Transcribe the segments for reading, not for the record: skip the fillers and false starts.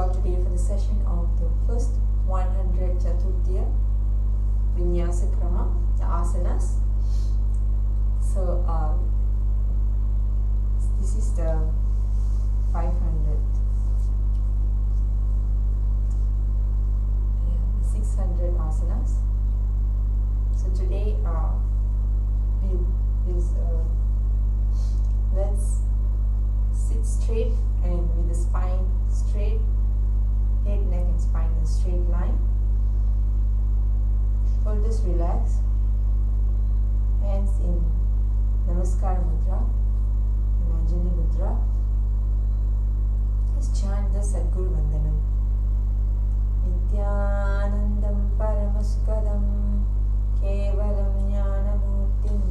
all today for the session of the first 100 Chaturtiya Vinyasa Krama, the asanas. So this is the 500th, 600 asanas. So today let's sit straight and with the spine straight, head, neck and spine in a straight line. Shoulders relaxed, hands in Namaskar Mudra and Anjali Mudra. Let's chant the Sadguru Vandanam. Nithyanandam Paramasukadam Kevalam Jnanamurtim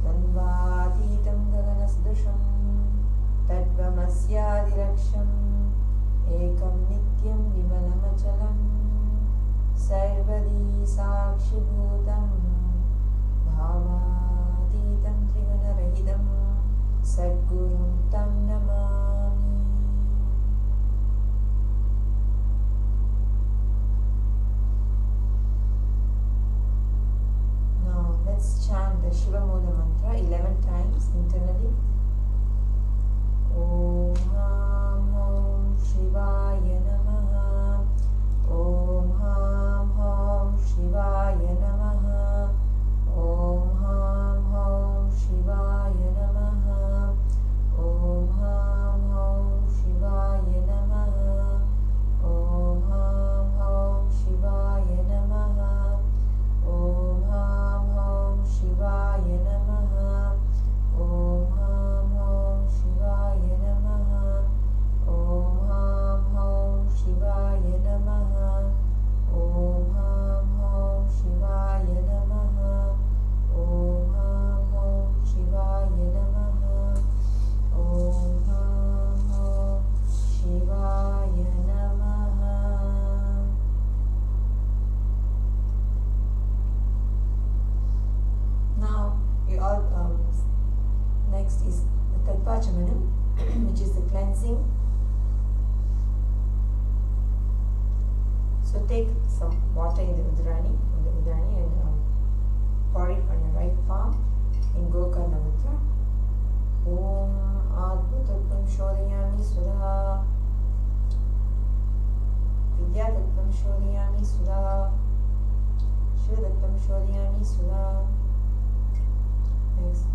Dandvaditam Gaganasdusham Tadvamasyadiraksham Ekam Nityam Vimalamachalam Sarvadi Sakshibhutam Bhavaditam Trigunarahitam Sadgurum Tam Namami. Now let's chant the Shiva Mula mantra 11 times internally. Om Ham Om Shivaya Namaha. Om Ham Om Shivaya Namaha. Om Ham Om Shivaya Namaha. Om Ham Om Shivaya Namaha. Om Ham Om Shivaya Namaha. Om Ham Om Shivaya Namaha. Om Ham Om Shivaya Namaha. Om Ham Om Shivaya Namaha. Om Ham Om Shivaya Namaha. Om Ham Om Shivaya Namaha. Om Ham Om Shivaya Namaha. Now you all next is the Talpachamanam, which is the cleansing. So take some water in the Udrani, and pour it on your right palm in Gokarna Mudra. Om Atma-tattvam Shodhayami Sudha. Vidya-tattvam Shodhayami Sudha. Shiva-tattvam Shodhayami Sudha. Next,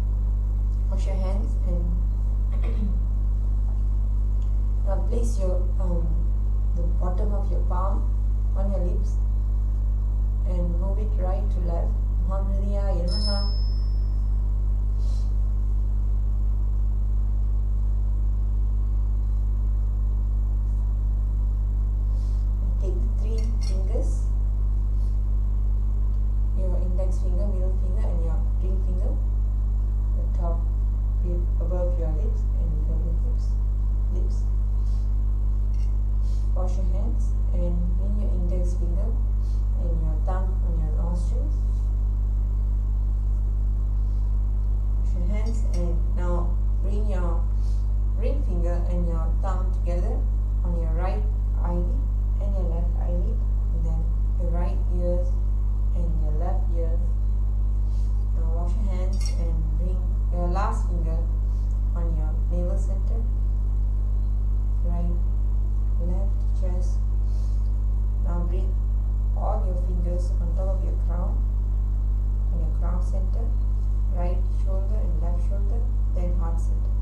wash your hands and now place your the bottom of your palm on your lips and move it right to left. Mahamriya Namaha. Take the 3 fingers, your index finger, middle finger and your ring finger, the top above your lips and below your lips. Wash your hands and bring your index finger and your thumb on your nostrils. Wash your hands and now bring your ring finger and your thumb together on your right eyelid and your left eyelid, and then your right ear and your left ear. Now wash your hands and bring your last finger on your navel center, right, left, chest. Now bring all your fingers on top of your crown, on your crown center, right shoulder and left shoulder, then heart center.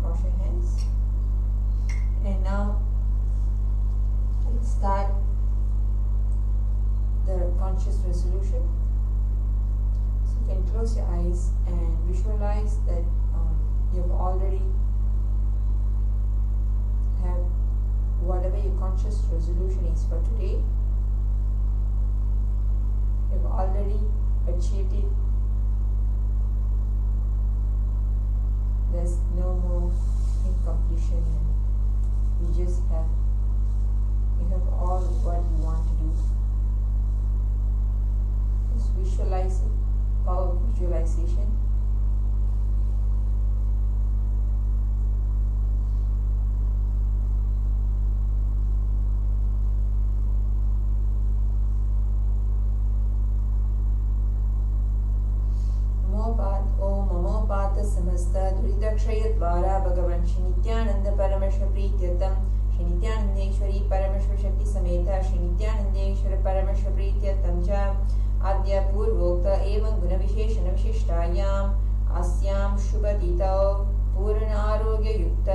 Wash your hands. And now let's start the conscious resolution. So you can close your eyes and visualize that you've already have whatever your conscious resolution is for today. You've already achieved it. There's no more incompletion, and you have all what you want to do. Just visualize it, power of visualization. द्वारा भगवान श्री नित्यानंद परमेश्वर प्रीत्यर्थम श्री नित्यानंदेश्वरी परमेश्वर शक्ति समेत श्री नित्यानंदेश्वर परमेश्वर प्रीत्यर्थम च आद्य पूर्वोक्त एवं गुण विशेषण विशिष्टायाम अस्याम शुभतिथौ पूर्ण आरोग्य युक्त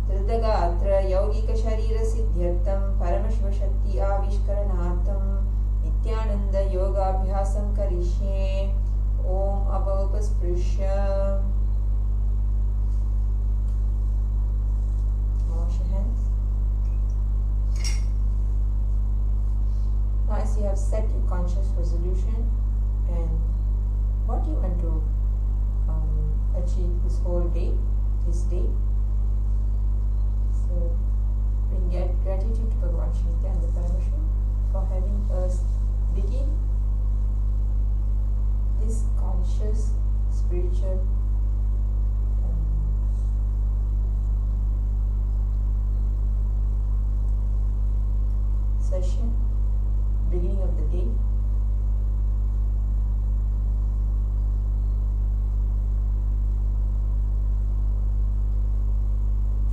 धृतगात्र यौगिक शरीर सिद्ध्यर्थम परमेश्वर शक्ति आविष्करणार्थम नित्यानंद योगाभ्यासं करिष्ये। ओम अपौपस्पृश्य wash your hands. Now as you have set your conscious resolution and what you want to achieve this whole day, this day, so bring gratitude to Bhagavan Shri Nityananda Parameshwar for having us begin this conscious spiritual session, beginning of the day.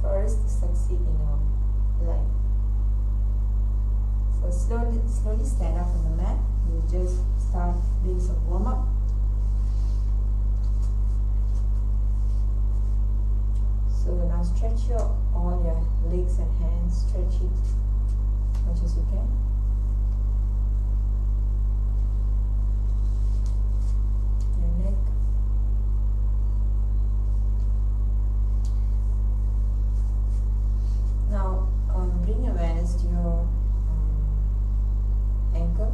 For us to succeed in our life. So slowly stand up on the mat. You just start doing some warm up. So now stretch all your legs and hands. Stretch it as much as you can. Your neck. Now bring awareness to your ankle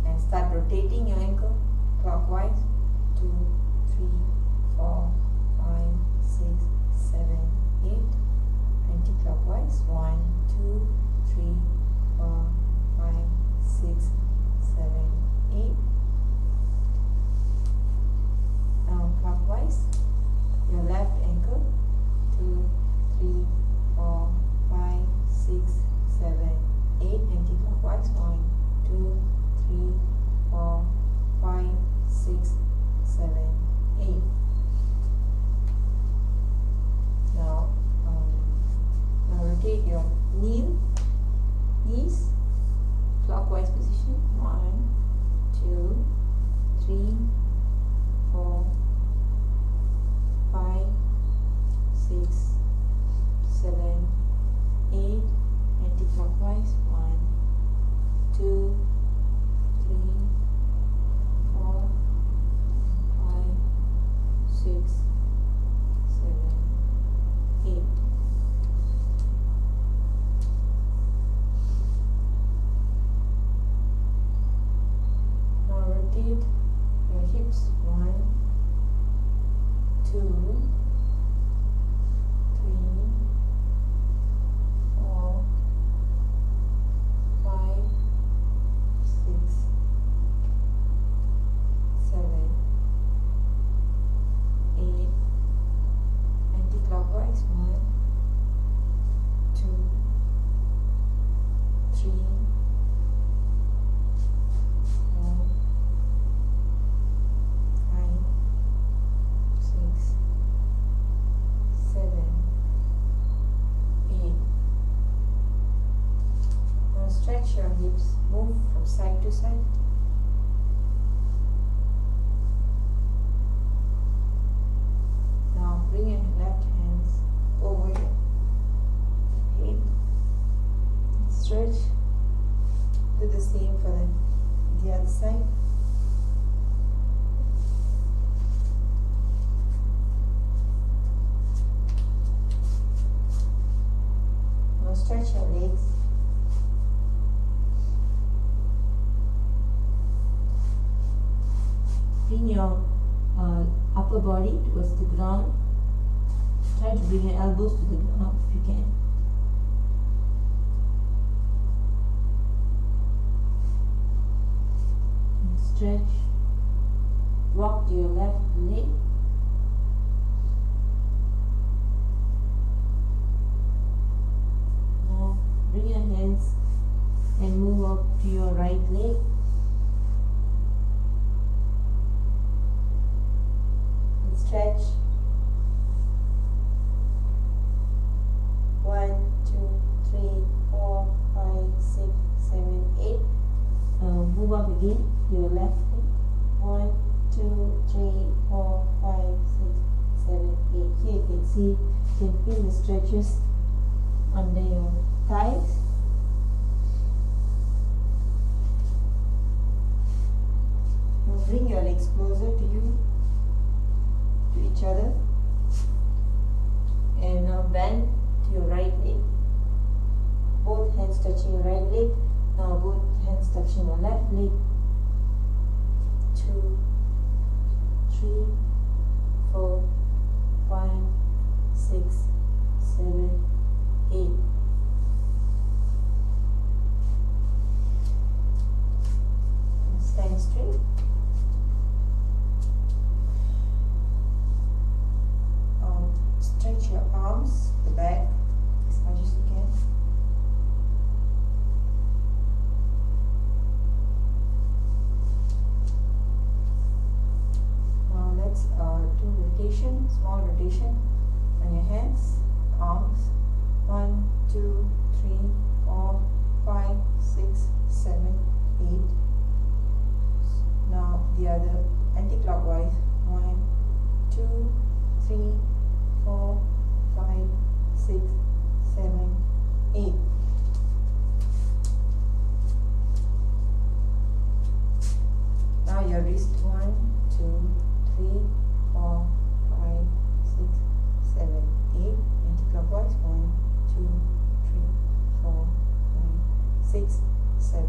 and start rotating your ankle clockwise. 2, 3, 4, 5, 6, 7, 8. Anti-clockwise. 1, 2, 3, 4, 5, 6, 7, 8. Now clockwise. Your left ankle. 2, 3, 4, 5, 6, 7, 8. Anti-clockwise. 1, 2, 3, 4, 5, 6, 7, 8. Now rotate your knees clockwise position. 1, 2, 3, 4, 5, 6, 7, 8. Anti-clockwise. 1, 2, 3, 4, 5, 6, 7, 8. Now rotate your hips. 1, 2, 3, 4, 5, 6, 7, 8. Anti-clockwise. 1, 2, 3, 4, 5, 6, 7, 8. Now stretch your hips. Move from side to side. Now bring your left hands over your hip. Stretch. Do the same for the other side. Now stretch your legs. Bring your upper body towards the ground. Try to bring your elbows to the ground if you can. And stretch. Walk to your left leg. Now bring your hands and move up to your right leg. And stretch. again your left leg. 1, 2, 3, 4, 5, 6, 7, 8. Here you can see, you can feel the stretches under your thighs. Now bring your legs closer to you, to each other, and now bend to your right leg. Both hands touching your right leg. Now both hands touching your left leg. 2, 3, 4, 5, 6, 7, 8. Stand straight. Stretch your arms, the back, as much as you can. Now let's do rotation, small rotation on your hands, arms. 1, 2, 3, 4, 5, 6, 7, 8. Now the other anti-clockwise. 1, 2, 3, 4, 5, 6, 7, 8. Now your wrist. 1, 2, 3, 4, 5, 6, 7, 8. Anti-clockwise. 1, 2, 3, 4, 5, 6, 7,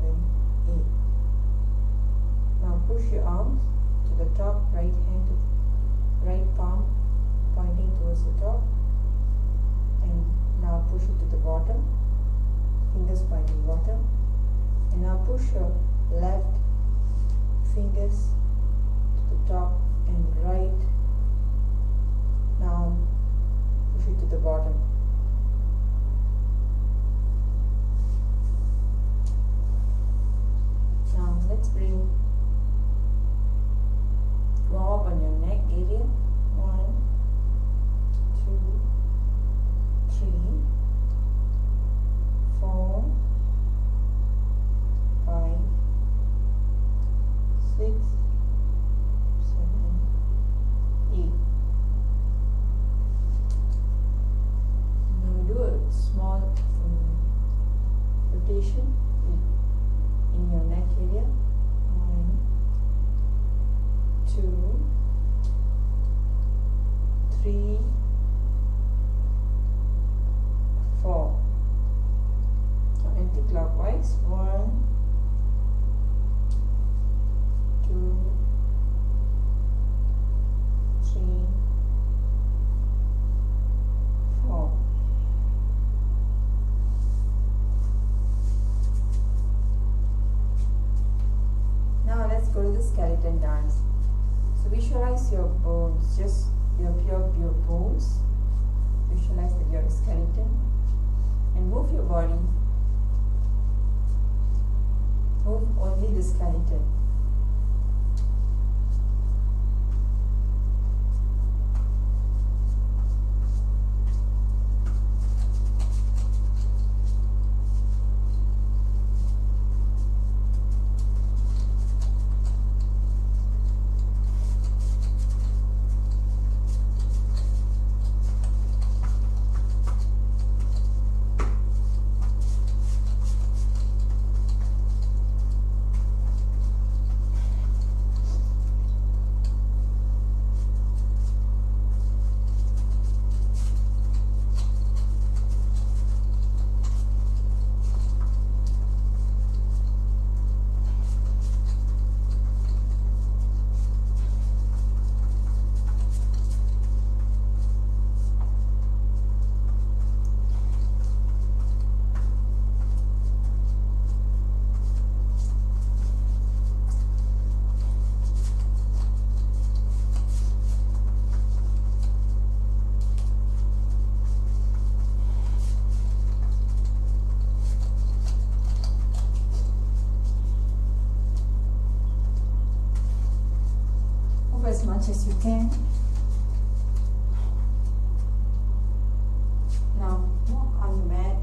8. Now push your arms to the top, right hand to right palm pointing towards the top, and now push it to the bottom, fingers pointing bottom, and now push your left fingers to the top and right, now push it to the bottom. Now let's bring warm up on your neck area. 1, 2, 3, 4, 5, 6, 7, 8. Now do a small rotation in your neck area. 1, 2, 3, 4. So anti-clockwise. 1, 2, 3, 4. Now let's go to the skeleton dance. So visualize your bones, just your pure bones. Visualize that you're a skeleton, and move your body. Move only the skeleton. As much as you can. Now walk on the mat.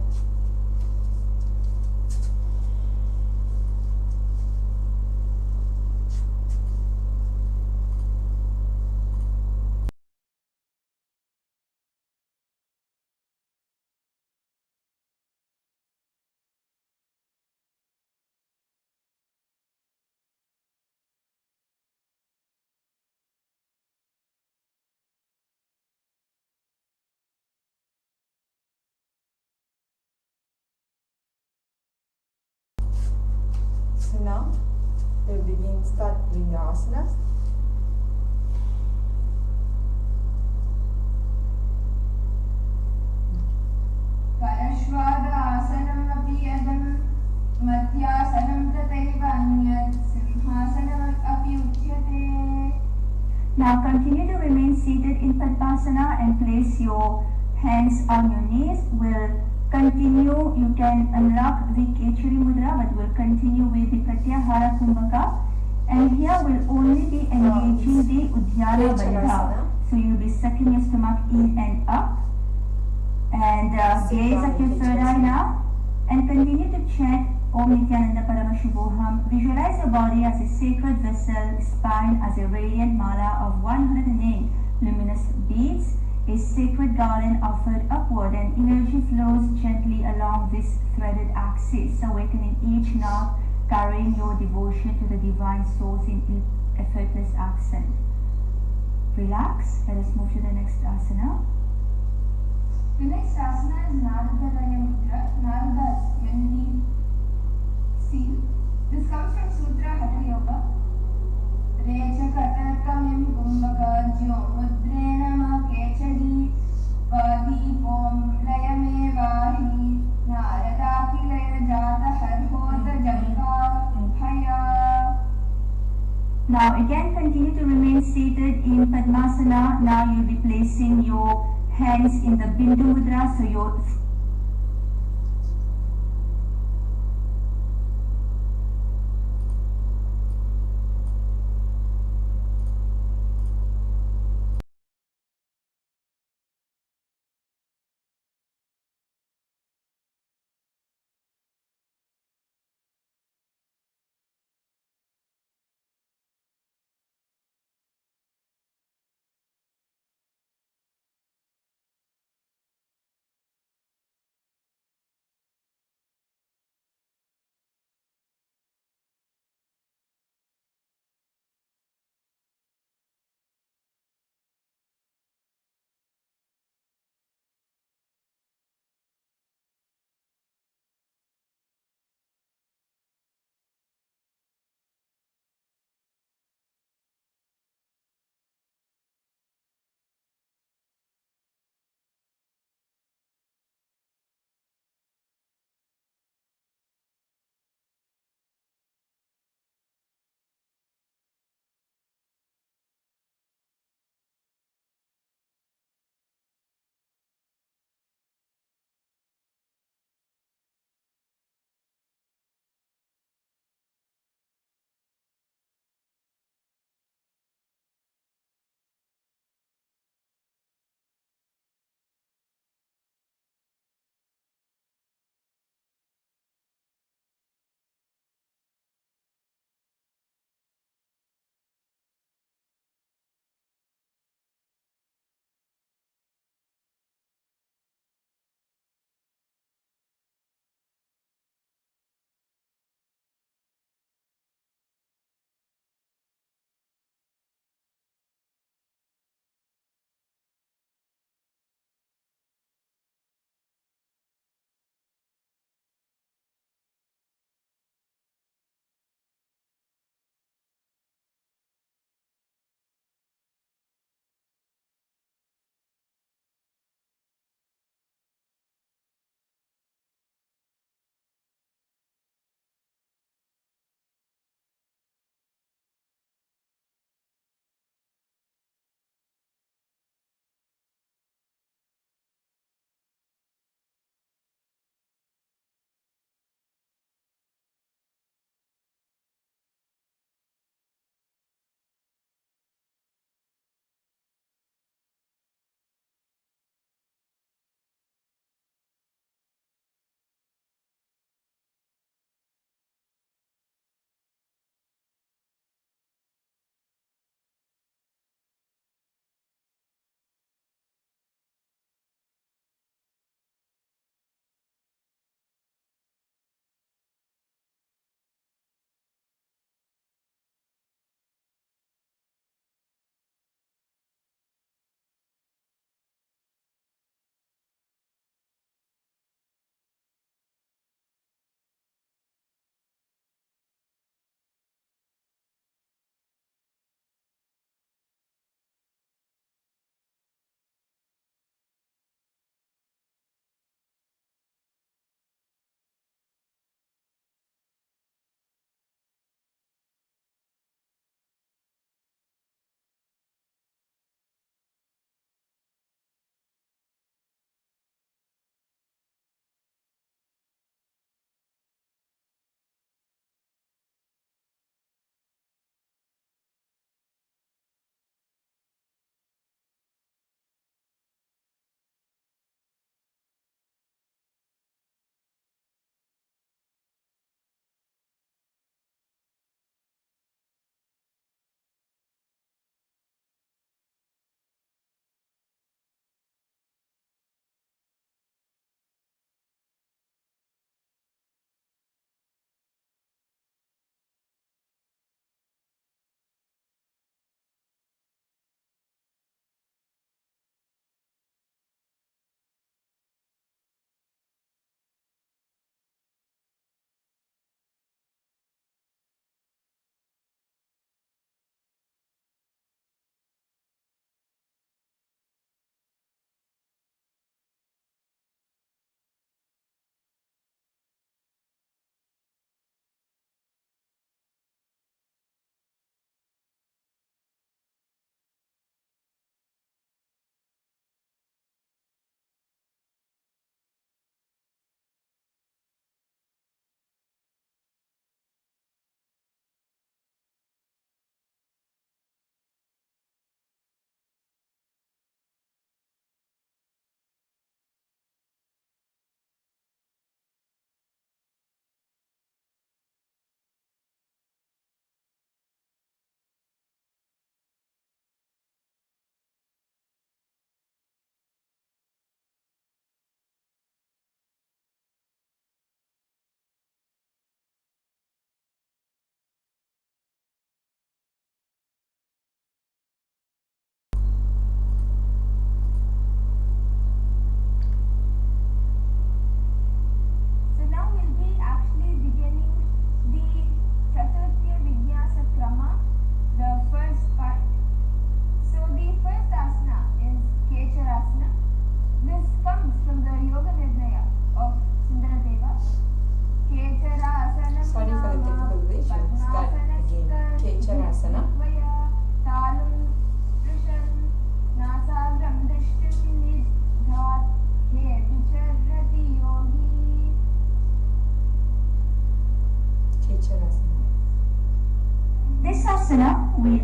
we'll start doing the asanas. परश्वाद आसनम् अपि यदम् मध्यासनं तथैव अन्यत् सिंहासनम् अपि उच्यते. Now continue to remain seated in Padmasana and place your hands on your knees. We'll continue, you can unlock the Kechari Mudra, but we'll continue with the Pratyahara Kumbhaka. And here we'll only be engaging the Uddiyana Bandha. So you'll be sucking your stomach in and up. And gaze at your third eye now. And continue to chant Om Nithyananda Paramashivoham. Visualize your body as a sacred vessel, spine as a radiant mala of 108 luminous beads, a sacred garland offered upward, and energy flows gently along this threaded axis, awakening each knot, carrying your devotion to the divine source in effortless accent. Relax. Let us move to the next asana. The next asana is Narada Mudra. Narada melody seal. This comes from Sutra Hatha Yoga. Recha katarkamim kumbhakajyo mudrena ma kechadi vadi pom layame vahi naradaki laya jata harhota janka bhaya. Now again continue to remain seated in Padmasana. Now you'll be placing your hands in the Bindu Mudra, so your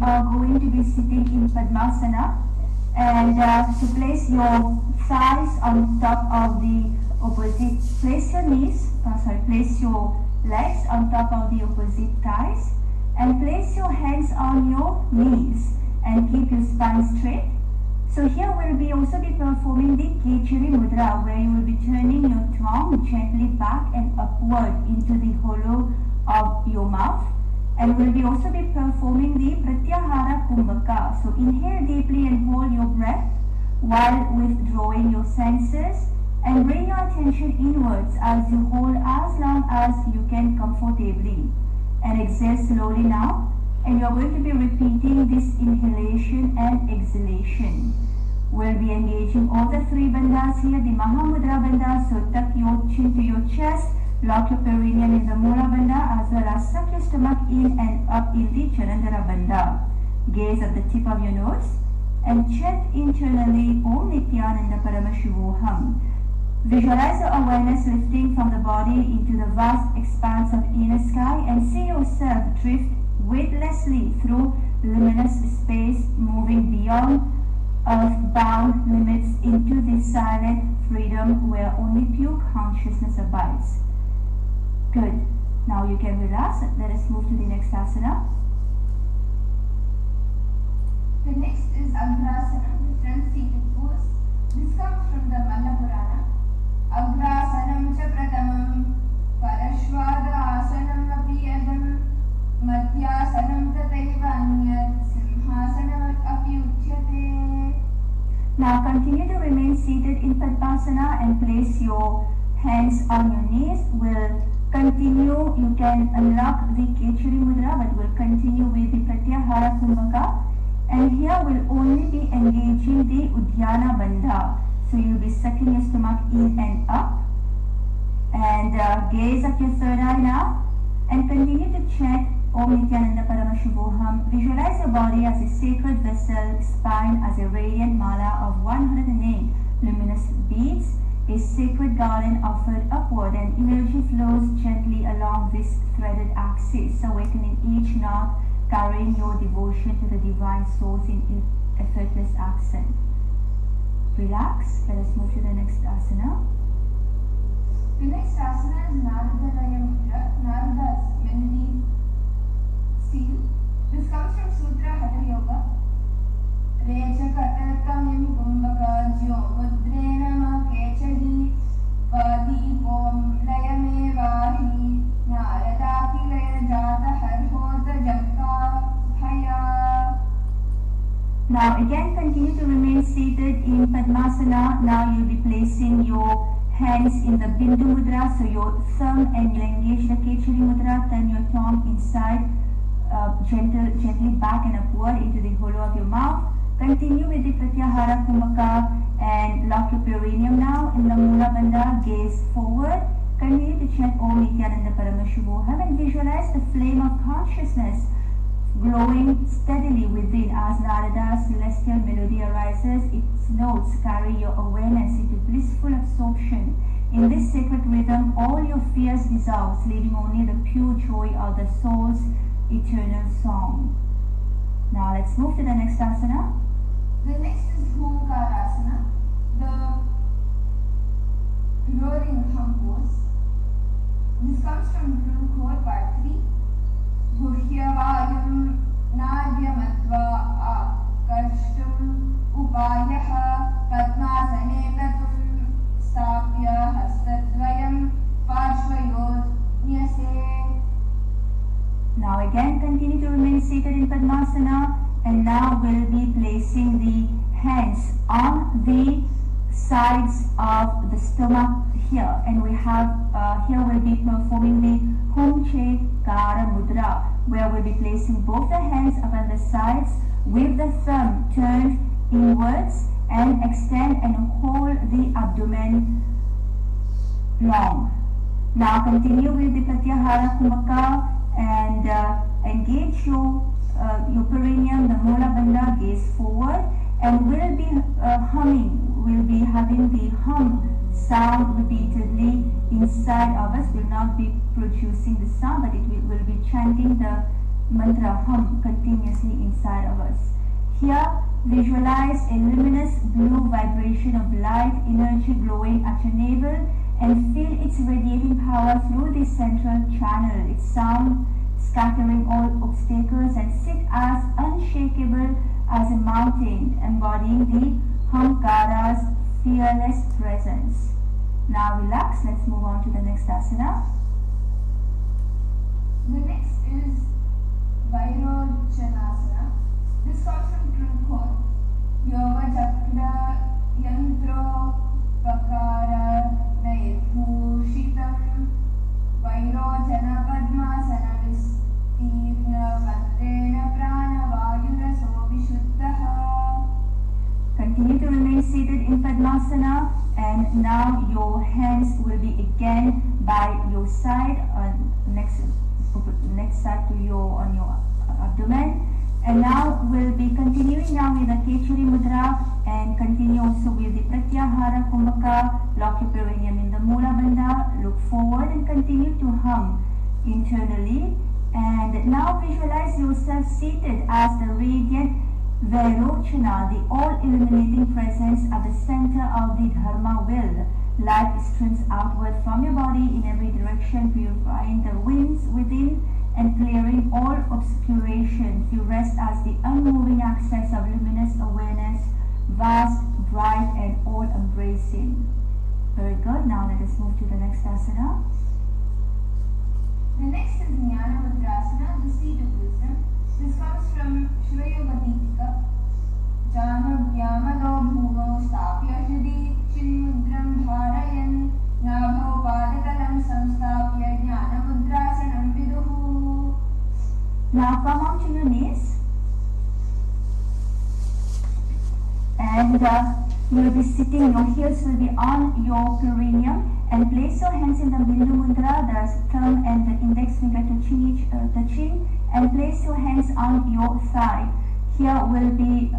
are going to be sitting in Padmasana, and to place your thighs on top of the opposite, place your legs on top of the opposite thighs, and place your hands on your knees and keep your spine straight. So here we'll also be performing the Kechari Mudra, where you will be turning your tongue gently back and upward into the hollow of your mouth. And we'll be also be performing the Pratyahara Kumbhaka. So inhale deeply and hold your breath while withdrawing your senses, and bring your attention inwards as you hold as long as you can comfortably. And exhale slowly now. And you're going to be repeating this inhalation and exhalation. We'll be engaging all the three bandhas here. The Mahamudra bandha, so tuck your chin to your chest, lock your perineum in the Mula bandha, as well as suck your stomach in and up in the Chanandara bandha. Gaze at the tip of your nose and chant internally Om Nithyananda Paramashivoham. Visualize your awareness lifting from the body into the vast expanse of inner sky, and see yourself drift weightlessly through luminous space, moving beyond earth-bound limits into the silent freedom where only pure consciousness abides. Good. Now you can relax. Let us move to the next asana. The next is Agrasana, the front seated pose. This comes from the Malla Purana. Agrasanam cha pratamam, parashvada asanam api yadam, madhyasanam tataiva anyat, simhasanam api uchyate. Now continue to remain seated in Padmasana and place your hands on your knees. We'll continue, you can unlock the Kechari Mudra, but we'll continue with the Pratyahara Kumbhaka. And here we'll only be engaging the Uddiyana Bandha. So you'll be sucking your stomach in and up. And gaze at your third eye now. And continue to chant Om Nithyananda Paramashivoham. Visualize your body as a sacred vessel, spine as a radiant mala of 108 luminous beads, a sacred garland offered upward, and energy flows gently along this threaded axis, awakening each knot, carrying your devotion to the divine source in effortless accent. Relax. Let us move to the next asana. The next asana is Narada Mudra, Narada's melody seal. This comes from Sutra Hatha Yoga. Recha katarkamim kumbhakajyo mudrena ma kechari vadi pom layame vahi naradaki laya jata harhota jakka bhaya. Now again continue to remain seated in Padmasana. Now you'll be placing your hands in the Bindu Mudra, so your thumb and you'll engage the Kechari Mudra, turn your tongue inside, gently back and upward into the hollow of your mouth. Continue with the Pratyahara Kumbhaka and lock your perineum now in the Mula Bandha, gaze forward. Continue to chant Om Nithyananda Paramashivoham and visualize the flame of consciousness glowing steadily within as Narada's celestial melody arises. Its notes carry your awareness into blissful absorption. In this sacred rhythm, all your fears dissolve, leaving only the pure joy of the soul's eternal song. Now let's move to the next asana. The next is Homkarasana, the roaring hum pose. This comes from Guru Core Part 3. Guhyavayam nadyamatva akarshtum upayaha padmasane tatum stapya hastadvayam parshvayor nyase. Now again continue to remain seated in Padmasana, and now we'll be placing the hands on the sides of the stomach here, and we have here we'll be performing the Humchekara Mudra, where we'll be placing both the hands upon the sides with the thumb turned inwards, and extend and hold the abdomen long. Now continue with the Pratyahara Kumbhaka and engage your perineum, the Mula Bandha, gaze forward, and we'll be humming. We'll be having the hum sound repeatedly inside of us. We'll not be producing the sound, but we'll be chanting the mantra hum continuously inside of us. Here, visualize a luminous blue vibration of light energy glowing at your navel and feel its radiating power through this central channel, its sound scattering all obstacles, and sit as unshakable as a mountain, embodying the Hamkara's fearless presence. Now relax, let's move on to the next asana. The next is Vairochanasana. This comes from Trunkor. Yoga Chakra Yantro Pakara Nairpushitam Vairochana Padmasana Vistirna Bandena Prana Vayuraso Vishuddhaha. Continue to remain seated in Padmasana, and now your hands will be again by your side, next side to your on your abdomen. And now we'll be continuing now with the Kechari Mudra and continue also with the Pratyahara Kumbhaka. Lock your perineum in the Mula Bandha, look forward and continue to hum internally. And now visualize yourself seated as the radiant Vairochana, the all-illuminating presence at the center of the Dharma will. Light streams outward from your body in every direction, purifying the winds within and clearing all obscurations. You rest as the unmoving access of luminous awareness, vast, bright, and all-embracing. Very good. Now let us move to the next asana. The next is Jnana Mudrasana, the seat of wisdom. This comes from Shiva Yoga Deepika. Janabhyamado bhumo stapya hidi chinmudram dharayan nabho padakalam samstapya Jnana Mudrasanam viduhu. Now come on to your knees. And you will be sitting, your heels will be on your perineum, and place your hands in the Bindu Mudra, the thumb and the index finger touching, and place your hands on your thigh. Here we'll be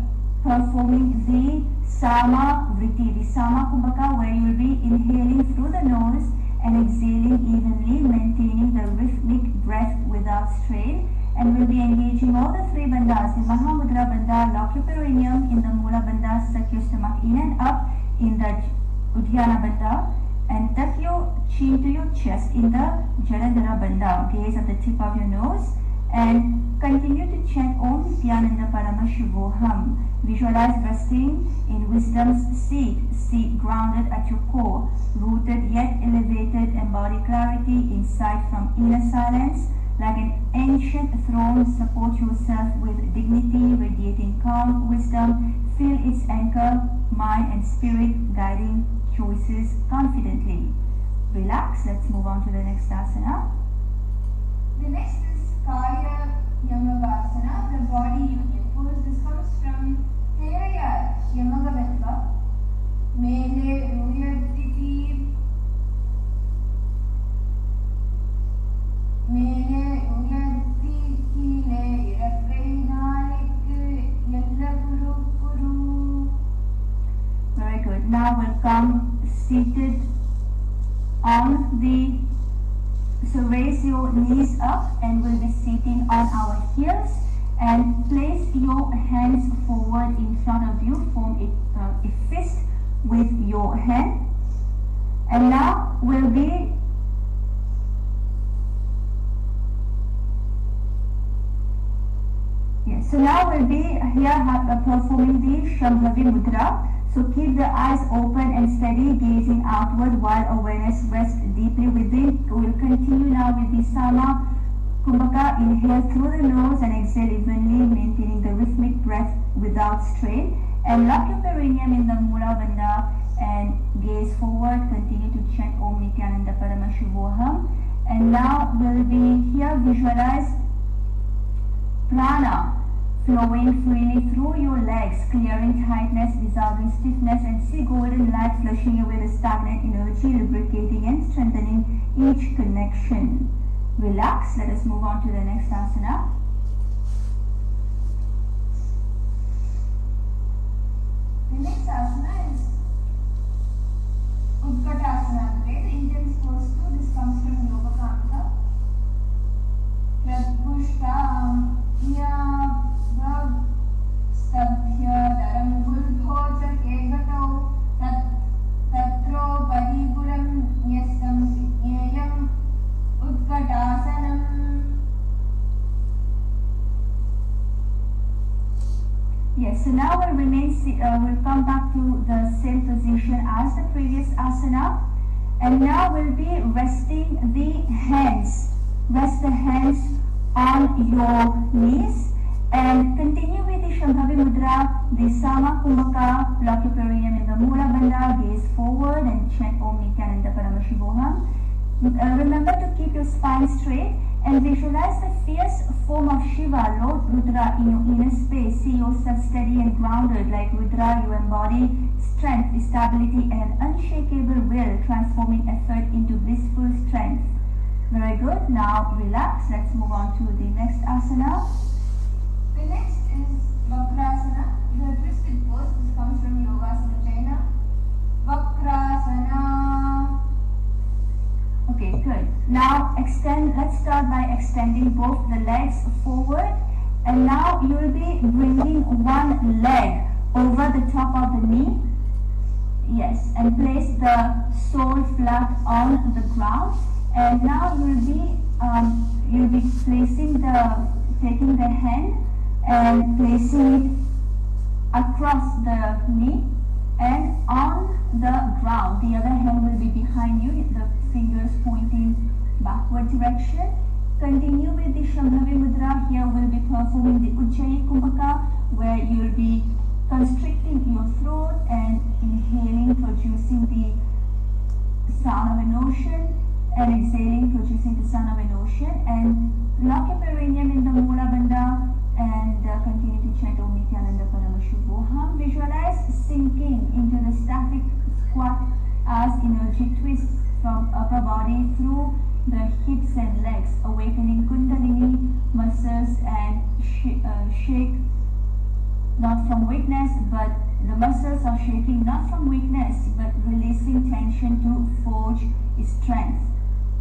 performing the Sama Vritti, the Sama Kumbhaka, where you will be inhaling through the nose and exhaling evenly, maintaining the rhythmic breath without strain. And we'll be engaging all the three bandhas. The Mahamudra Bandha, lock your perineum. In the Mula Bandha, suck your stomach in and up. In the Uddiyana Bandha, and tuck your chin to your chest. In the Jalandhara Bandha, gaze at the tip of your nose and continue to chant Om Nithyananda Paramashivoham. Visualize resting in wisdom's seat grounded at your core, rooted yet elevated, embody clarity, insight from inner silence. Like an ancient throne, support yourself with dignity, radiating calm, wisdom. Feel its anchor, mind and spirit guiding choices confidently. Relax. Let's move on to the next asana. The next is Kaya Yamavasana, the body union pose. This comes from Teraya Yamagavetva. Mele Uyaditi Mele Uyaditi Kile Irakaidanik Yallapuru Puru. Very good. Now we'll come seated on the, so raise your knees up and we'll be sitting on our heels, and place your hands forward in front of you, form a fist with your hand. And now we'll be so now we'll be here performing the Shambhavi Mudra. So keep the eyes open and steady, gazing outward while awareness rests deeply within. We'll continue now with the Sama Kumbhaka. Inhale through the nose and exhale evenly, maintaining the rhythmic breath without strain. And lock your perineum in the Mula Bandha and gaze forward. Continue to chant Om Nithyananda Paramashivoham. And now we'll be here, visualize prana flowing freely through your legs, clearing tightness, dissolving stiffness, and see golden light flushing away the stagnant energy, lubricating and strengthening each connection. Relax. Let us move on to the next asana. The next asana is Utkatasana, the intense pose 2. This comes from Yoga Kanta. Pradpushtam स्तभ्यधरं गुल्भोचके गतौ तत्रोपरि गुलं न्यस्तं विज्ञेयम् उत्कटासनम्. Yes, so now we'll we'll come back to the same position as the previous asana, and now we'll be resting the hands. Rest the hands on your knees and continue with the Shambhavi Mudra, the Sama Kumbhaka, lock your perineum in the Mula Bandha, gaze forward and chant Om Nithyananda Paramashivoham. Remember to keep your spine straight and visualize the fierce form of Shiva, Lord Rudra, in your inner space. See yourself steady and grounded. Like Rudra, you embody strength, stability and unshakable will, transforming effort into blissful strength. Very good. Now relax. Let's move on to the next asana. The next is Vakrasana, the twisted pose. This comes from Yogasana China. Vakrasana. Okay, good. Now let's start by extending both the legs forward, and now you will be bringing one leg over the top of the knee. Yes, and place the sole flat on the ground, and now you'll be taking the hand and placing it across the knee and on the ground. The other hand will be behind you, the fingers pointing backward direction. Continue with the Shambhavi Mudra. Here we'll be performing the Ujjayi Kumbhaka, where you'll be constricting your throat and inhaling, producing the sound of an ocean, and exhaling, producing the sound of an ocean. And lock your perineum in the Mula Bandha and continue to chant Om Nithyananda Paramashivoham. Visualize sinking into the static squat as energy twists from upper body through the hips and legs, awakening Kundalini muscles and shake not from weakness, but the muscles are shaking not from weakness, but releasing tension to forge strength.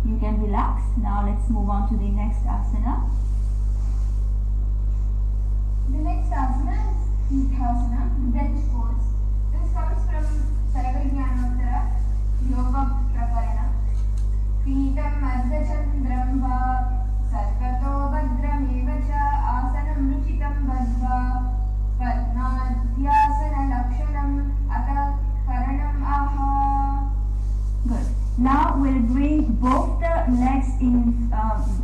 You can relax. Now let's move on to the next asana. The next asana is Nithasana, the bench pose. This comes from Sarvajnanottara Yoga Prakarana. Feetam Ardhachandram va Sarvato Bhadrameva cha Asanam Ruchitam Badva Padmadhyasana Lakshanam Ata Karanam Aha. Good. Now we'll bring both the legs in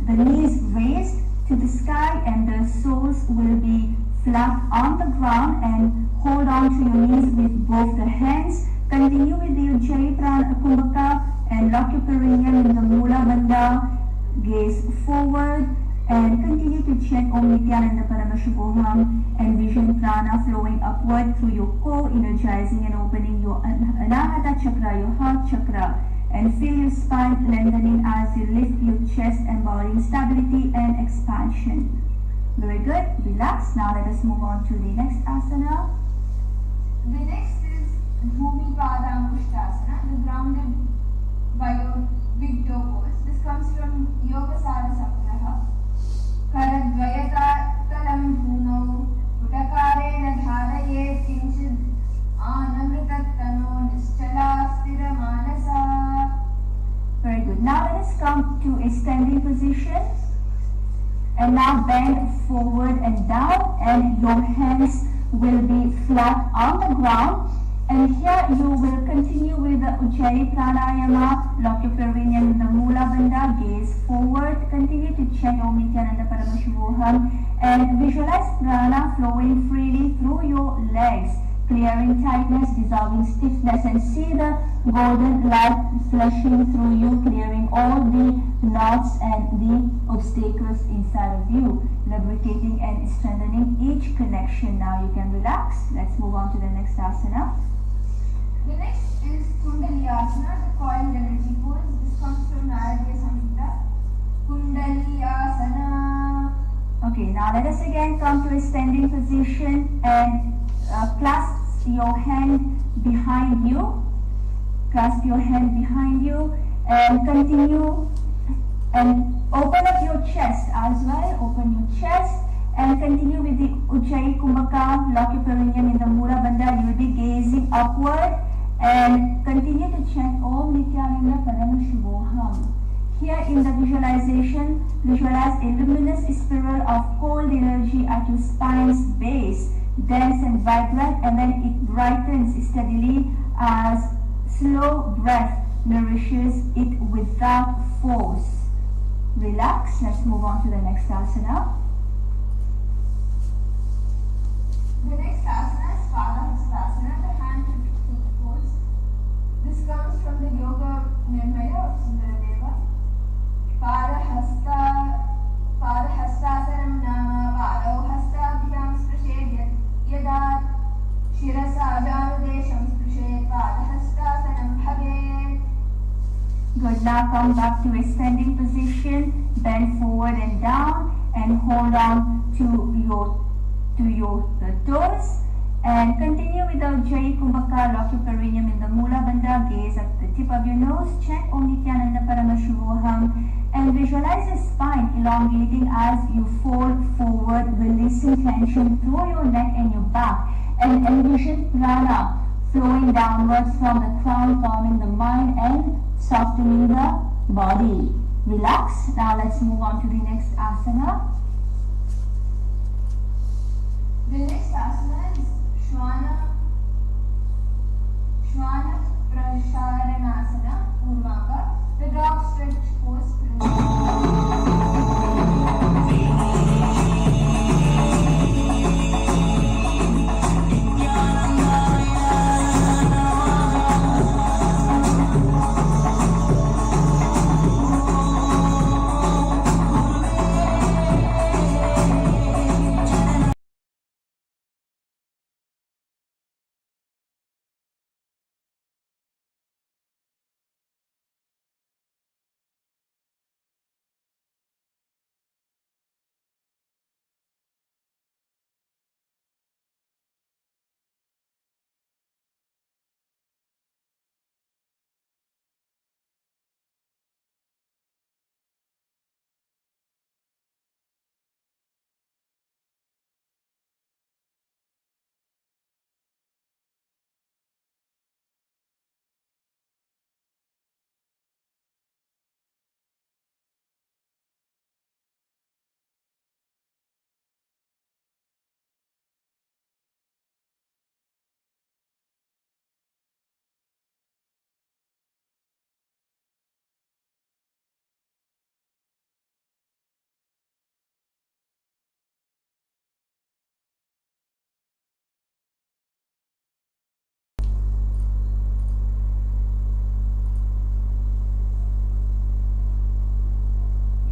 the knees raised to the sky, and the soles will be flat on the ground, and hold on to your knees with both the hands. Continue with the Ujjayi Prana Kumbhaka and lock your perineum in the Mula Bandha. Gaze forward and continue to chant Om Nithyananda Paramashivoham and vision prana flowing upward through your core, energizing and opening your Anahata Chakra, your heart chakra, and feel your spine lengthening as you lift your chest, embodying stability and expansion. Very good. Relax. Now let us move on to the next asana. The next is Bhumi Padangusthasana, the grounded big toe pose. This comes from Yogasara Sapraha. Karadvayata talam bhumau utakarena dharaye kinchid anamritattano nischala stira manasa. Very good. Now let us come to a standing position. And now bend forward and down, and your hands will be flat on the ground. And here you will continue with the Ujjayi Pranayama. Lock your perineum in the Mula Bandha. Gaze forward. Continue to chant Om Nithyananda Paramashivoham and visualize prana flowing freely through your legs, clearing tightness, dissolving stiffness, and see the golden light flushing through you, clearing all the knots and the obstacles inside of you, lubricating and strengthening each connection. Now you can relax. Let's move on to the next asana. The next is Kundali Asana, the coiled energy pose. This comes from Naradiya Samhita. Kundali Asana. Okay, now let us again come to a standing position and clasp your hand behind you. Clasp your hand behind you and continue and open up your chest as well. Open your chest And continue with the Ujjayi Kumbhaka, lock your perineum in the Mula Bandha. You will be gazing upward and continue to chant Om Nithyananda Paramashivoham. Here in the visualization, visualize a luminous spiral of cold energy at your spine's base, dense and vibrant, and then it brightens steadily as slow breath nourishes it without force. Relax. Let's move on to the next asana. The next asana is Padahastasana, the hand to feet pose. This comes from the Yoga Nirmaya of Sundaradeva. Padahastasana nama Padau hastabhyam sprashed yada shirasa janudesham sprashed Padahastasanam bhavet. Good. Now come back to a standing position, bend forward and down, and hold on to your toes, and continue with the Ujjayi Kumbhaka, lock your perineum in the Mula Bandha, gaze at the tip of your nose, chant Om Nithyananda Paramashivoham, and visualize your spine elongating as you fold forward, releasing tension through your neck and your back, and envision prana flowing downwards from the crown, calming the mind and softening the body. Relax. Now let's move on to the next asana. The next asana is Shwana Prasharanasana, Urvanga, the dog stretch pose.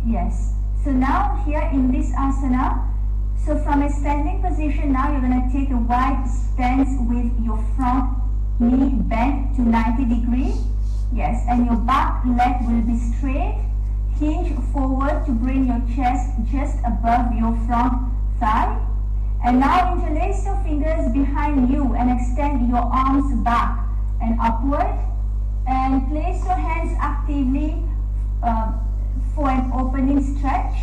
Yes. So now here in this asana, so from a standing position, now you're going to take a wide stance with your front knee bent to 90 degrees. Yes, and your back leg will be straight. Hinge forward to bring your chest just above your front thigh. And now interlace your fingers behind you and extend your arms back and upward. And place your hands actively for an opening stretch.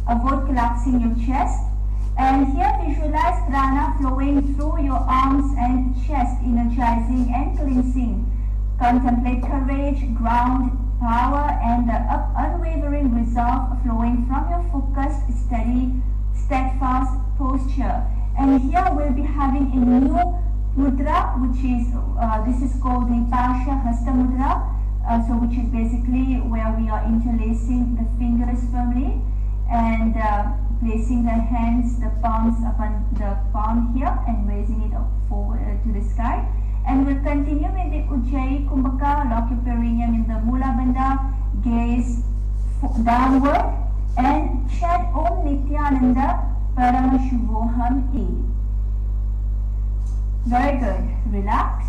Avoid collapsing your chest. And here visualize prana flowing through your arms and chest, energizing and cleansing. Contemplate courage, ground, power, and the unwavering resolve flowing from your focused, steady, steadfast posture. And here we'll be having a new mudra, which is, this is called the Pasha Hasta Mudra, so which is basically where we are interlacing the fingers firmly and placing the hands, the palms upon the palm here and raising it up forward to the sky. And we'll continue with the Ujjayi Kumbhaka, lock your perineum in the Mula Bandha, gaze downward and chant Om Nithyananda Paramashivoham E. Very good. Relax.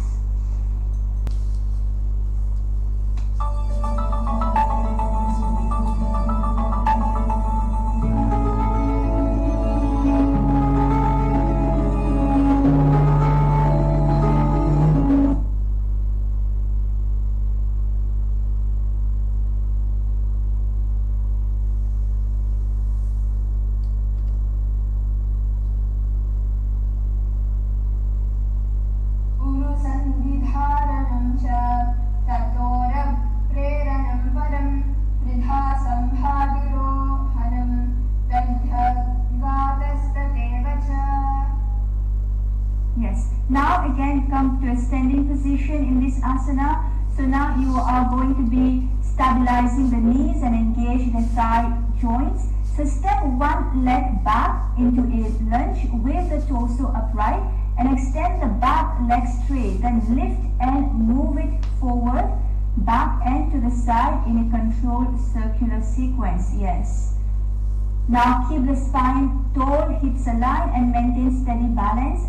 this asana. So now you are going to be stabilizing the knees and engage the thigh joints. So step one leg back into a lunge with the torso upright and extend the back leg straight. Then lift and move it forward, back and to the side in a controlled circular sequence. Yes. Now keep the spine tall, hips aligned and maintain steady balance.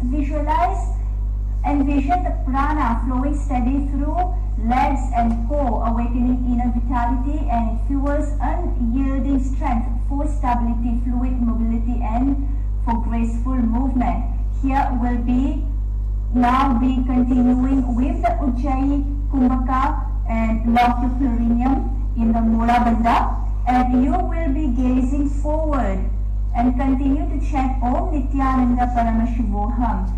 Envision the prana flowing steady through legs and core, awakening inner vitality, and it fuels unyielding strength for stability, fluid mobility and for graceful movement. Here will be now be continuing with the Ujjayi Kumbhaka and lock your perineum in the Mula Bandha, and you will be gazing forward and continue to chant Om Nithyananda Paramashivoham.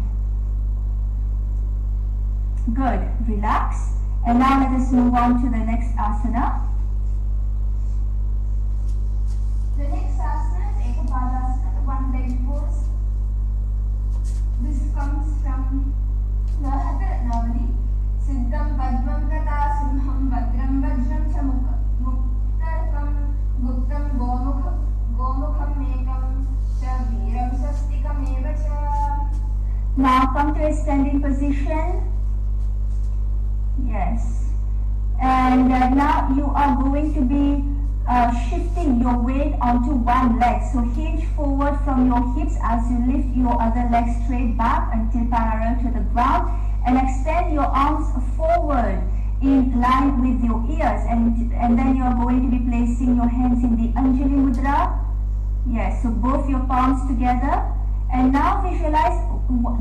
Good. Relax. And now let us move on to the next asana. The next asana is Ekapadasana, the one-leg pose. This comes from the Hatha Navali. Siddham Padmam Tata Simham Bhadram Vajram Cha Muktarkam Guptam Gomukham Mekam Cha Veeram Sastikam Eva Cha. Now come to a standing position. Yes. And now you are going to be shifting your weight onto one leg. So hinge forward from your hips as you lift your other leg straight back until parallel to the ground, and extend your arms forward in line with your ears, and then you are going to be placing your hands in the Anjali Mudra. Yes, so both your palms together, and now visualize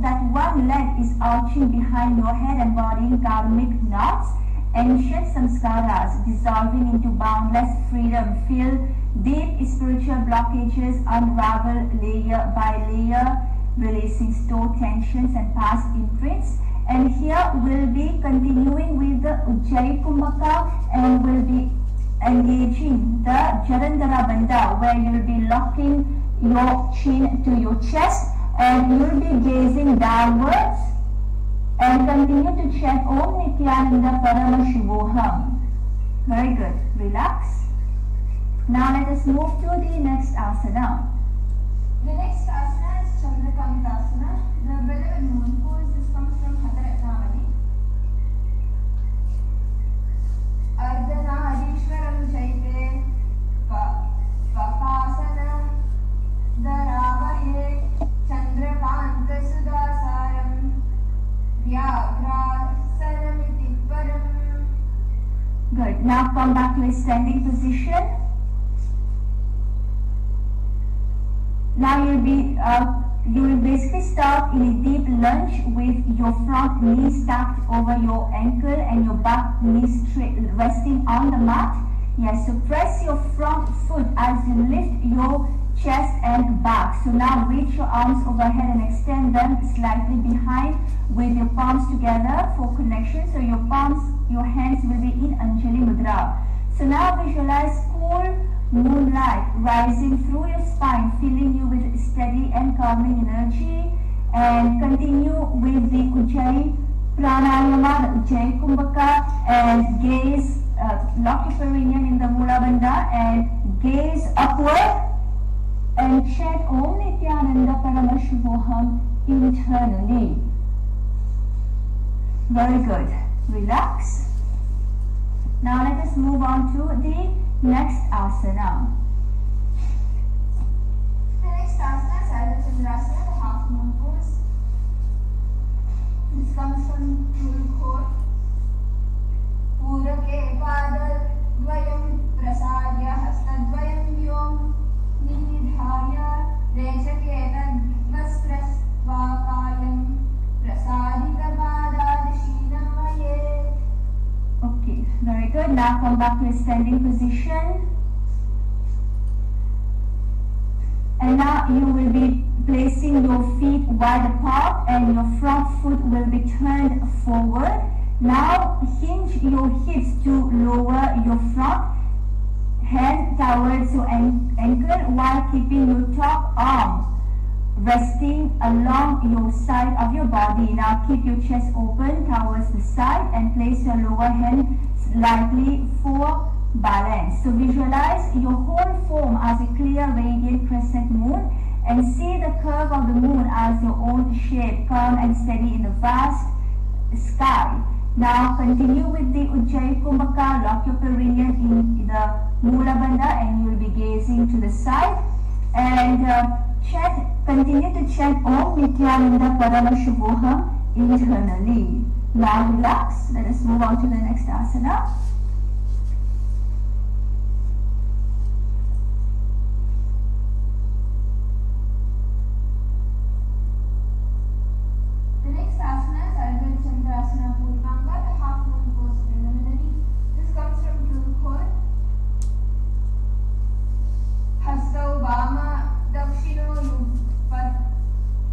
that one leg is arching behind your head, embodying karmic knots, ancient samskaras dissolving into boundless freedom. Feel deep spiritual blockages unravel layer by layer, releasing stored tensions and past imprints. And here we'll be continuing with the Ujjayi Kumbhaka, and we'll be engaging the Jalandhara Bandha, where you'll be locking your chin to your chest and you'll be gazing downwards and continue to chant Om Nithyananda Paramashivoham. Very good. Relax. Now let us move to the next asana. The next asana is Chandrakantasana, the beloved moon pose. This comes from Hatha Navali. Ardhanadishwaram Chaite Papasana Dharavahe Chandrakanta Sudasaram Vyagrasanamiti Param. Good. Now come back to a standing position. Now you will basically start in a deep lunge with your front knee stacked over your ankle and your back knee straight resting on the mat. Yes, so press your front foot as you lift your chest and back. So now reach your arms overhead and extend them slightly behind with your palms together for connection. So your hands will be in Anjali Mudra. So now visualize cool moonlight rising through your spine, filling you with steady and calming energy, and continue with the Ujjayi Pranayama, the Ujjayi Kumbhaka, and gaze, lock your perineum in the Mula Bandha and gaze upward and chant Om Nithyananda Paramashivoham internally. Very good. Relax. Now let us move on to the next asana. The next asana is Ardha Chandrasana, the half moon pose. This comes from Tulkhor. Purake Padal Dvayam Prasadya Hastadvayam Vyom Nidhaya Rechaketa Vastrasvakayam Prasadika Padadishinamaye. Okay, very good. Now come back to a standing position. And now you will be placing your feet wide apart and your front foot will be turned forward. Now hinge your hips to lower your front hand towards your ankle while keeping your top arm resting along your side of your body. Now keep your chest open towards the side and place your lower hand slightly for balance. So visualize your whole form as a clear radiant crescent moon and see the curve of the moon as your own shape, calm and steady in the vast sky. Now continue with the Ujjayi Kumbhaka, lock your perineum in the Mula Bandha and you will be gazing to the side and continue to chant Om Nithyananda Paramashuvoham internally. Now relax, let us move on to the next asana. The next asana is Ardha Chandrasana Purnanga, the half moon pose preliminary. This comes from Purukor. Hastau Vama Dakshino Yupat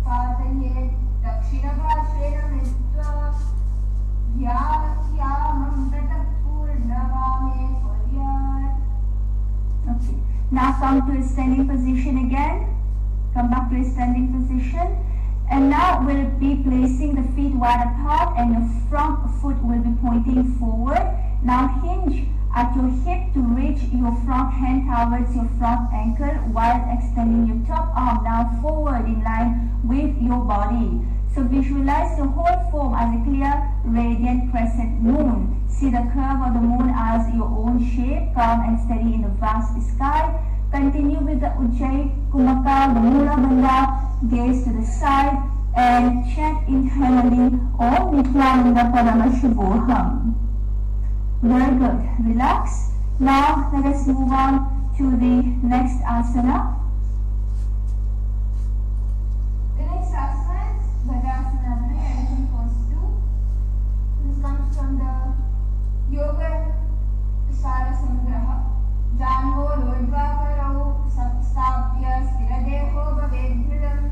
Pataye Dakshina Bhashena Mitva Vyamam Tatak Purnavame Paryat. Okay. Now come to a standing position again. Come back to a standing position. And now we'll be placing the feet wide apart and your front foot will be pointing forward. Now hinge at your hip to reach your front hand towards your front ankle while extending your top arm now forward in line with your body. So visualize your whole form as a clear radiant crescent moon. See the curve of the moon as your own shape, calm and steady in the vast sky. Continue with the Ujjayi Kumbhaka, the Mula Bandha, gaze to the side and chant internally Om Nithyananda Paramashuvoham. Very good. Relax. Now let us move on to the next asana. The next asana is Vajrasana, elephant pose 2. This comes from the Yoga Sara Samgraha. Janho Rodvakarau Sapstapya Stiradeho Bhavedhridam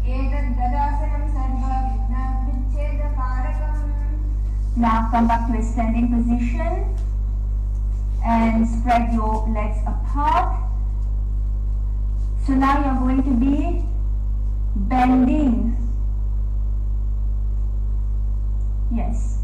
Etad Gadasanam Sarva Vidna Vicheda Karakam. Now come back to a standing position and spread your legs apart. So now you're going to be bending. Yes.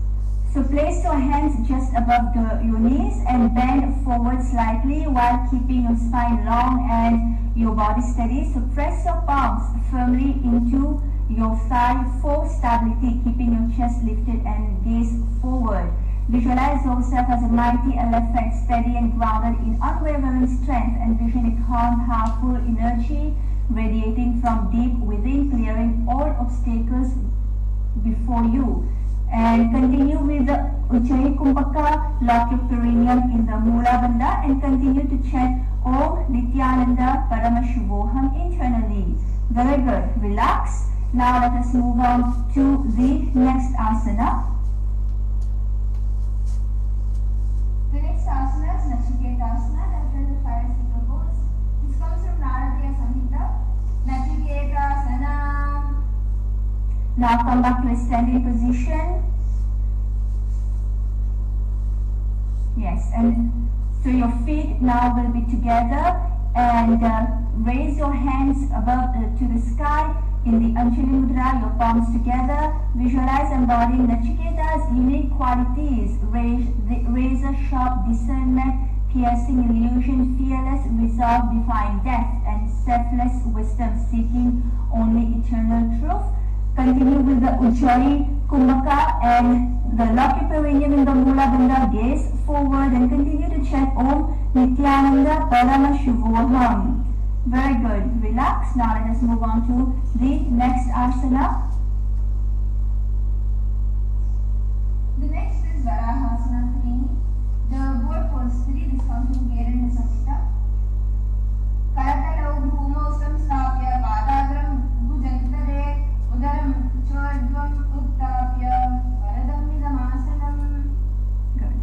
So place your hands just above your knees and bend forward slightly while keeping your spine long and your body steady. So press your palms firmly into your thigh for stability, keeping your chest lifted and gaze forward. Visualize yourself as a mighty elephant, steady and grounded in unwavering strength. Envision a calm, powerful energy radiating from deep within, clearing all obstacles before you. And continue with the Ujjayi Kumbhaka, lock your perineum in the Mula Bandha and continue to chant Om Nithyananda Paramashuvoham internally. Very good. Relax. Now let us move on to the next asana. The next asana is Nachiketasana, that is the fire seeker pose. This comes from Naradiya Samhita. Nachiketasana. Now come back to a standing position. Yes, and so your feet now will be together and raise your hands above to the sky in the Anjali Mudra, your palms together. Visualize embodying Nachiketa's unique qualities, razor sharp discernment, piercing illusion, fearless resolve, defying death, and selfless wisdom, seeking only eternal truth. Continue with the Ujjayi Kumbhaka and the lock your perineum in the Mula Bandha, gaze forward and continue to chant Om Nithyananda Paramashuvoham. Very good. Relax. Now let us move on to the next asana. The next is Varahasana 3. The board pose 3. This comes from Kerala Samhita. Karatalau bhumau samstapya padadram bhujantare udaram chordvam uttapya varadam idamasanam. Good.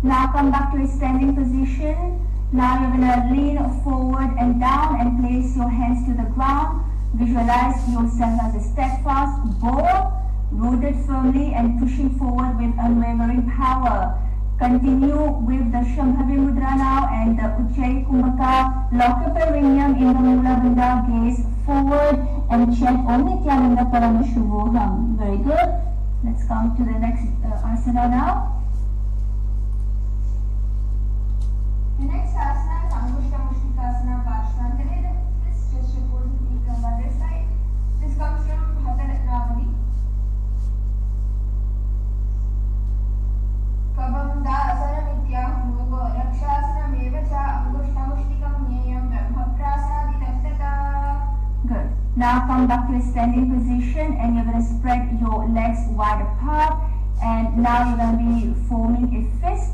Now come back to a standing position. Now you're going to lean forward and down and place your hands to the ground. Visualize yourself as a steadfast bow, rooted firmly and pushing forward with unwavering power. Continue with the Shambhavi Mudra now and and the Ujjayi Kumbhaka. Lock your perineum in the Mula Bandha, gaze forward and chant Om Nithyananda Paramashuvoham. Very good. Let's come to the next asana now. The next asana is Angushta Mushtikasana Parshvantale. The fist just repository from the other side. This comes from Hatha Ratnavali. Kabam Dasanam Ityaham Yogo Rakshasanam Evacha Angushta Mushtikam Nyayam Brahma Prasadi Tattata. Good. Now come back to a standing position and you're going to spread your legs wide apart, and now you're going to be forming a fist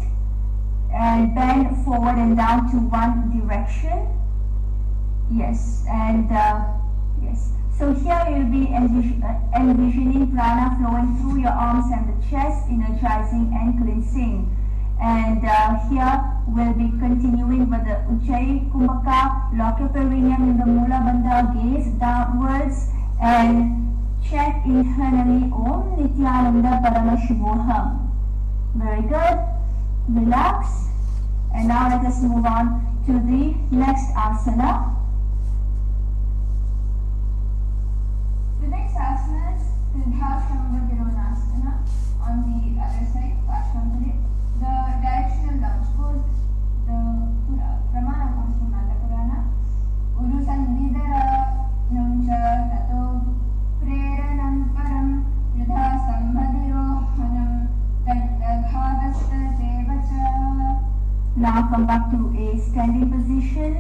and bend forward and down to one direction. Yes, and yes. So here you'll be envisioning prana flowing through your arms and the chest, energizing and cleansing. And here we'll be continuing with the Ujjayi Kumbhaka. Lock your perineum in the Mula Bandha, gaze downwards and chant internally Om Nithyananda Paramashuvoham. Very good. Relax. And now let us move on to the next asana. The next asana is Siddhashtanga Virunasana on the other side, Parshvantale. The directional lunge goes, the Pramana comes from Nanda Purana. Uru Sandhidara Namcha Tato Preranam Param Yudha Sambhadirohanam Tadadhadasta Devacha. Now come back to a standing position.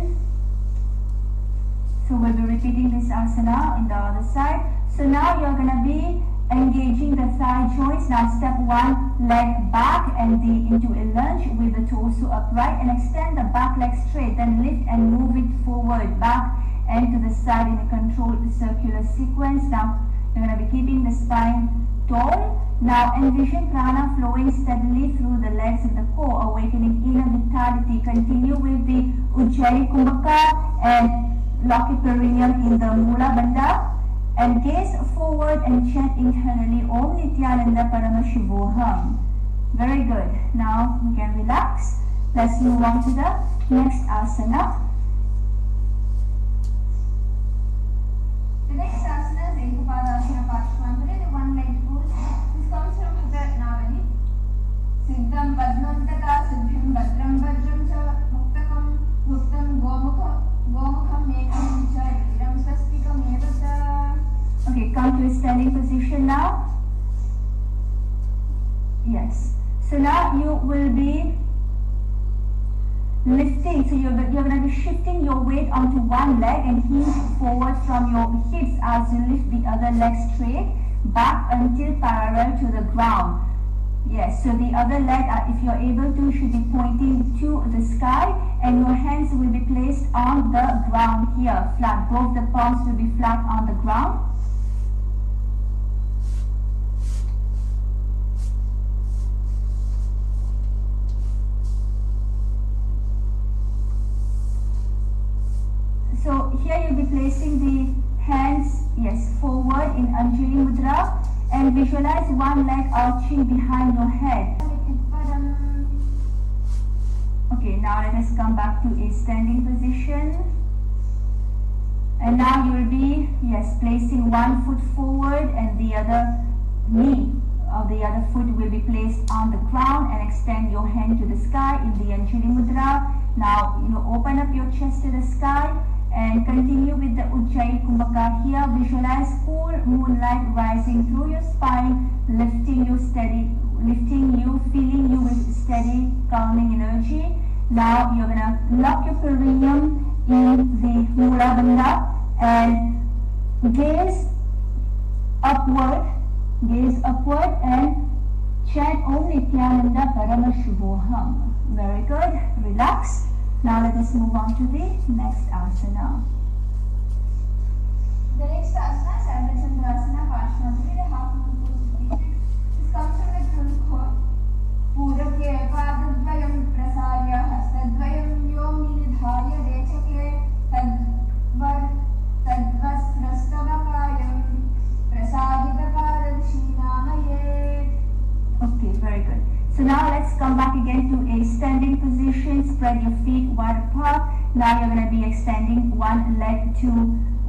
So we'll be repeating this asana in the other side. So now you're going to be engaging the thigh joints. Now step one, leg back and into a lunge with the torso upright, and extend the back leg straight. Then lift and move it forward, back and to the side in a controlled circular sequence. Now you're going to be keeping the spine tall. Now envision prana flowing steadily through the legs and the core, awakening inner vitality. Continue with the Ujjayi Kumbhaka and lock your perineum in the Mula Bandha. And gaze forward and chant internally Om Nithyananda Paramashuvoham. Very good. Now we can relax. Let's move on to the next asana. The next asana is Ekapadasana Parshvantale, the one-legged pose. This comes from Hatha Ratnavali. Siddham Padmantaka Siddhim Bhadram Bhadram Cha Muktakam Bhuktam Gomukham Mekam Cha Iram Swastikam Evata. Okay, come to a standing position now. Yes. So now you will be lifting. So you're going to be shifting your weight onto one leg and hinge forward from your hips as you lift the other leg straight back until parallel to the ground. Yes, so the other leg, if you're able to, should be pointing to the sky, and your hands will be placed on the ground here, flat. Both the palms will be flat on the ground. So here you'll be placing the hands, yes, forward in Anjali Mudra, and visualize one leg arching behind your head. Okay, now let us come back to a standing position. And now you will be, yes, placing one foot forward and the other knee of the other foot will be placed on the ground, and extend your hand to the sky in the Anjali Mudra. Now, open up your chest to the sky. And continue with the Ujjayi Kumbhaka here. Visualize cool moonlight rising through your spine, lifting you, filling you with steady, calming energy. Now you're going to lock your perineum in the Mula Bandha and gaze upward and chant Om Nithyananda Paramashuvoham. Very good. Relax. Now let us move on to the next asana. The next asana is Ardhachandrasana Parshvantale, the half moon pose. This comes from the Trunkhor. Purakye padadvayam prasarya hastadvayam yomi nidhaya rechake tadvasrastavakayam prasadita paradishinamaye. Okay, very good. So now let's come back again to a standing position. spread your feet wide apart. Now you're going to be extending one leg to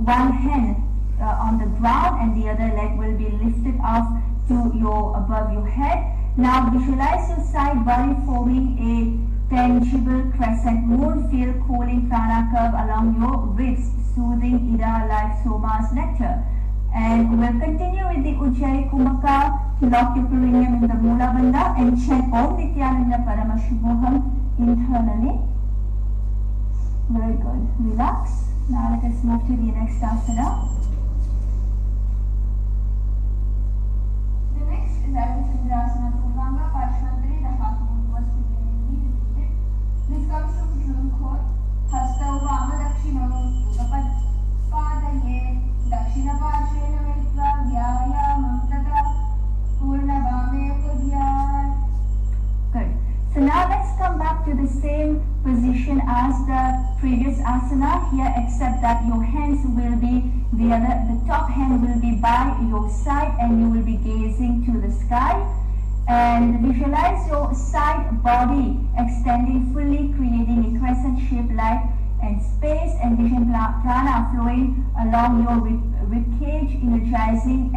one hand on the ground, and the other leg will be lifted off to above your head. Now visualize your side body forming a tangible crescent moon. Feel cooling prana curve along your ribs, soothing Ida like Soma's nectar. And we'll continue with the Ujjayi Kumbhaka. Lock your perineum in the Mula Bandha and chant Om Nithyananda Paramashivoham internally. Very good. Relax. Now let us move to the next asana. The next is Arvicendrasana Purvanga Parshvantari, the half moon was beginning repeated. This comes from June core. Hastau Vama Dakshino Upad Padaye Dakshina Parshvena Metva Vyayamam Tata Purna Vame Kudyat. Good. So now let's come back to the same position as the previous asana here, except that your hands will be the top hand will be by your side and you will be gazing to the sky. And visualize your side body extending fully, creating a crescent shape like and space. Envision prana flowing along your rib cage, energizing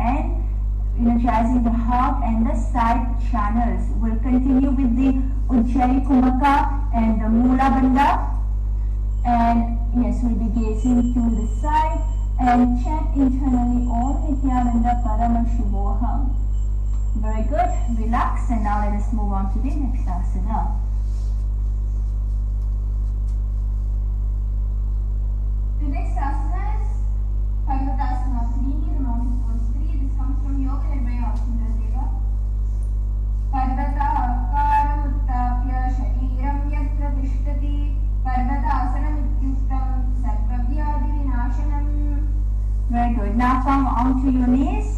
the heart and the side channels. We'll continue with the Ujjayi Kumbhaka and the Mula Bandha. And yes, we'll be gazing to the side and chant internally Om Nithyananda Paramashivoham. Very good. Relax, and now let us move on to the next asana. The next asana is Parvatasana 3, the mountain pose 3. This comes from Yoga Nirmaya Nithyananda Yoga. Parvata akaram uttapya shariram yatra tishtati parvatasanam ityuktam sarvavyadi vinashanam. Very good. Now come onto your knees.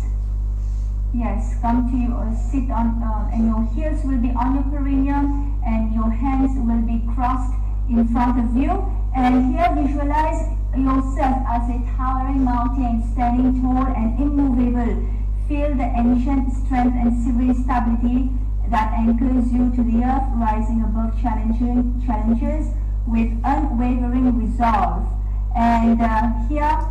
Yes, come to sit on, and your heels will be on your perineum, and your hands will be crossed in front of you. And here visualize yourself as a towering mountain, standing tall and immovable. Feel the ancient strength and serene stability that anchors you to the earth, rising above challenges with unwavering resolve. And here